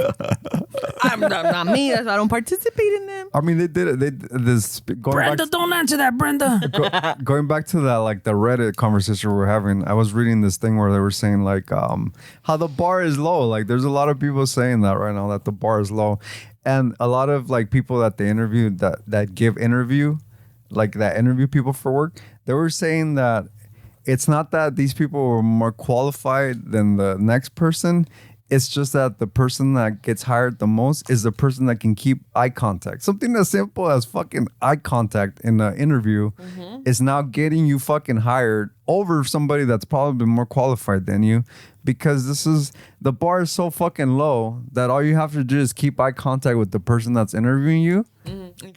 Not me. That's why I don't participate in them. I mean, they did it. Brenda, don't answer that, Brenda. Going back to that, like the Reddit conversation we were having, I was reading this thing where they were saying like how the bar is low. Like there's a lot of people saying that right now, that the bar is low. And a lot of like people that they interviewed that give interview, like that interview people for work, they were saying that it's not that these people were more qualified than the next person. It's just that the person that gets hired the most is the person that can keep eye contact. Something as simple as fucking eye contact in an interview is now getting you fucking hired over somebody that's probably more qualified than you, because the bar is so fucking low that all you have to do is keep eye contact with the person that's interviewing you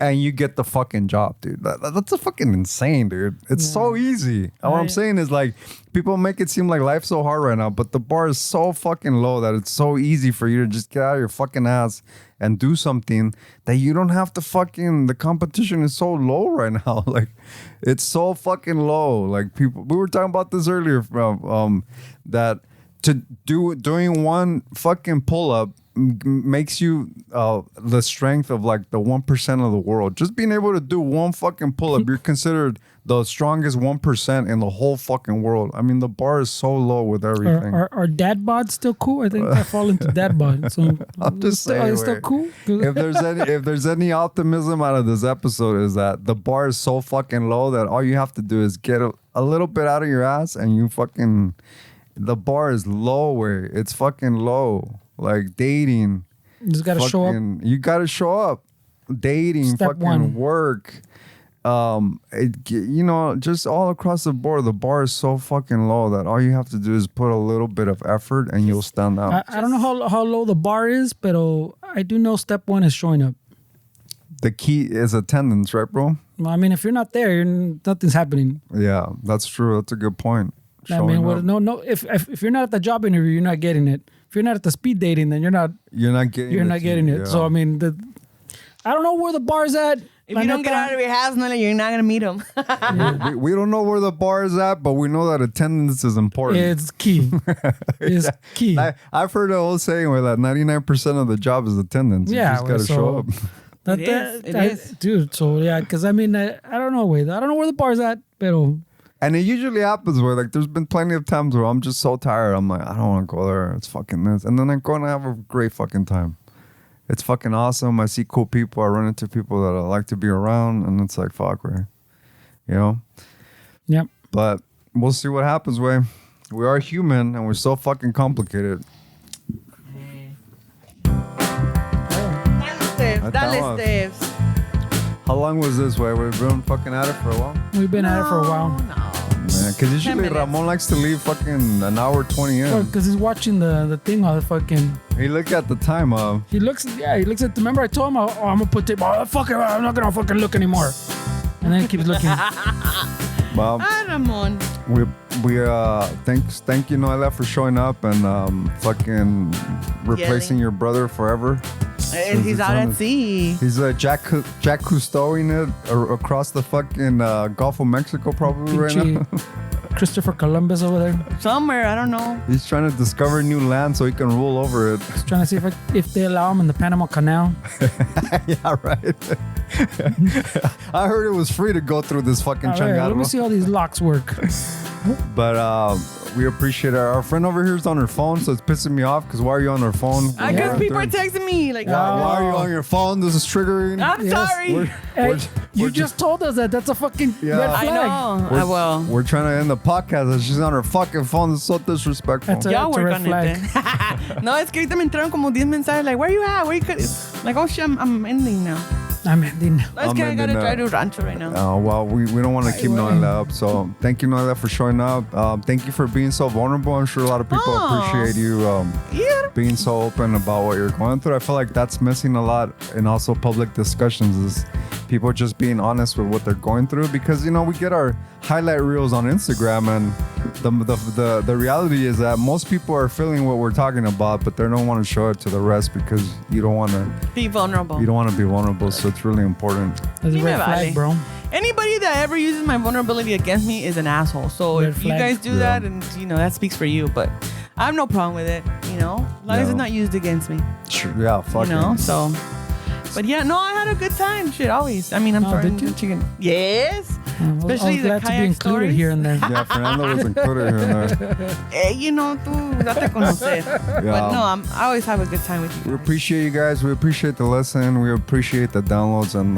and you get the fucking job, dude. That's a fucking insane, dude. It's so easy. And what I'm saying is like, people make it seem like life's so hard right now, but the bar is so fucking low that it's so easy for you to just get out of your fucking ass and do something that you don't have to the competition is so low right now. Like, it's so fucking low. Like, people, we were talking about this earlier, that doing one fucking pull-up makes you the strength of like the 1% of the world. Just being able to do one fucking pull-up, you're considered the strongest 1% in the whole fucking world. I mean, the bar is so low with everything. Are dad bods still cool? I think I fall into dad bod. So I'm just saying, are they still cool? if there's any optimism out of this episode, is that the bar is so fucking low that all you have to do is get a little bit out of your ass and you fucking, the bar is low. It's fucking low. Like dating, you just gotta show up. You gotta show up. Dating, Step fucking one. work. Just all across the board, the bar is so fucking low that all you have to do is put a little bit of effort and you'll stand out. I don't know how low the bar is, but I do know step one is showing up. The key is attendance, right, bro? Well, I mean, if you're not there, nothing's happening. Yeah, that's true. That's a good point. I mean, if you're not at the job interview, you're not getting it. If you're not at the speed dating, then you're not getting it. Yeah. So I mean, I don't know where the bar's at. If you don't get out of your house, you're not gonna meet them. we don't know where the bar is at, but we know that attendance is important. It's key. It's key. I've heard the old saying where that 99% of the job is attendance. Yeah, you just gotta show up. It is. Dude. So yeah, because I mean, I don't know where the bar's at, pero. And it usually happens where like there's been plenty of times where I'm just so tired. I'm like, I don't want to go there. It's fucking this. And then I go and I have a great fucking time. It's fucking awesome. I see cool people. I run into people that I like to be around. And it's like, fuck, right? You know? Yep. But we'll see what happens, way. We are human and we're so fucking complicated. Dale, Steve. How long was this, way? We've been fucking at it for a while? We've been at it for a while. No. Man, because usually Ramon likes to leave fucking an hour 20 in. Because he's watching the thing on the fucking. He looked at the time of. He looks at. Remember, I told him, I'm gonna put tape. Fuck it, I'm not gonna fucking look anymore. And then he keeps looking. Well, Ramon. we thank you, Noelia, for showing up and fucking replacing your brother forever. And he's out at sea. He's Jack Cousteauing it across the fucking Gulf of Mexico, probably right now. Christopher Columbus over there. Somewhere, I don't know. He's trying to discover new land so he can rule over it. He's trying to see if they allow him in the Panama Canal. Yeah, right. I heard it was free to go through this fucking changarro. Let me see how these locks work. But we appreciate our friend over here is on her phone, so it's pissing me off because why are you on her phone? Because people are texting me like, why are you on your phone? This is triggering. I'm sorry. You just told us that. That's a fucking red flag. I know. We're trying to end the podcast and she's on her fucking phone. This is so disrespectful. Y'all work on it then. No, es que ahorita me entraron como 10 mensajes like, where you at? Where you could? Like, oh shit, I'm ending now. I'm ending now. No, es que I gotta drive to Rancho right now. Well, we don't want to keep Noelia up. So thank you, Noelia, for showing up. Thank you for being so vulnerable. I'm sure a lot of people appreciate you being so open about what you're going through. I feel like that's missing a lot in also public discussions is people just being honest with what they're going through, because we get our highlight reels on Instagram and the reality is that most people are feeling what we're talking about, but they don't want to show it to the rest because you don't want to be vulnerable. You don't want to be vulnerable, so it's really important. That's a red flag, bro. Anybody that ever uses my vulnerability against me is an asshole. So if you guys do that, and that speaks for you, but I have no problem with it. You know, as long as it's not used against me. Yeah, fuck You know, it. so. But yeah, no, I had a good time. Shit, always. I mean, I'm sorry. did you? Chicken. Yes. Especially I was glad to be included stories. here and there. Yeah, Fernando was included here and there. You know, tú date a conocer. But no, I always have a good time with you guys. We appreciate you guys. We appreciate the listen. We appreciate the downloads, and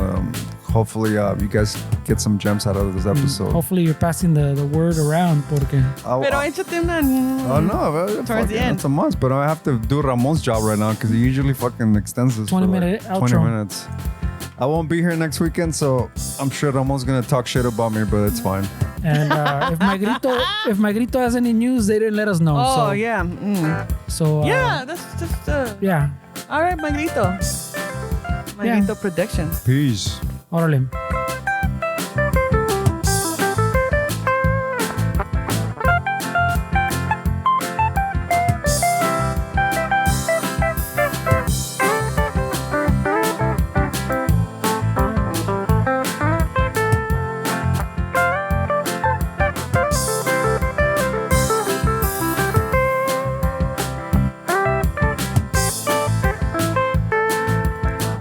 hopefully you guys get some gems out of this episode. Hopefully you're passing the word around, porque Pero échate una. Oh no, Towards the end. It's a must. But I have to do Ramon's job right now because he usually fucking extends this 20-minute for like 20 outro. minutes. I won't be here next weekend, so I'm sure Ramon's gonna talk shit about me, but it's fine. and if Magrito has any news, they didn't let us know. Oh, so, yeah. So Yeah, that's just. yeah. All right, Magrito. Magrito Productions. Peace. Órale.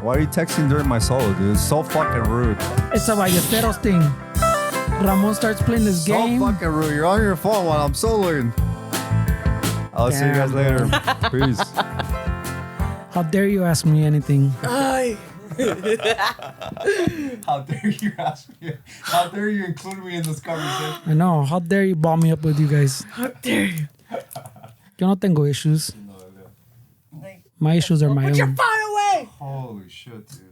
Why are you texting during my solo, dude? It's so fucking rude. It's a Ballesteros thing. Ramon starts playing this game. So fucking rude. You're on your phone while I'm soloing. I'll see you guys later. Peace. How dare you ask me anything? Ay. How dare you ask me? How dare you include me in this conversation? I know. How dare you ball me up with you guys? How dare you? Yo no tengo issues. My issues are my Put your own. phone away. Holy shit, dude.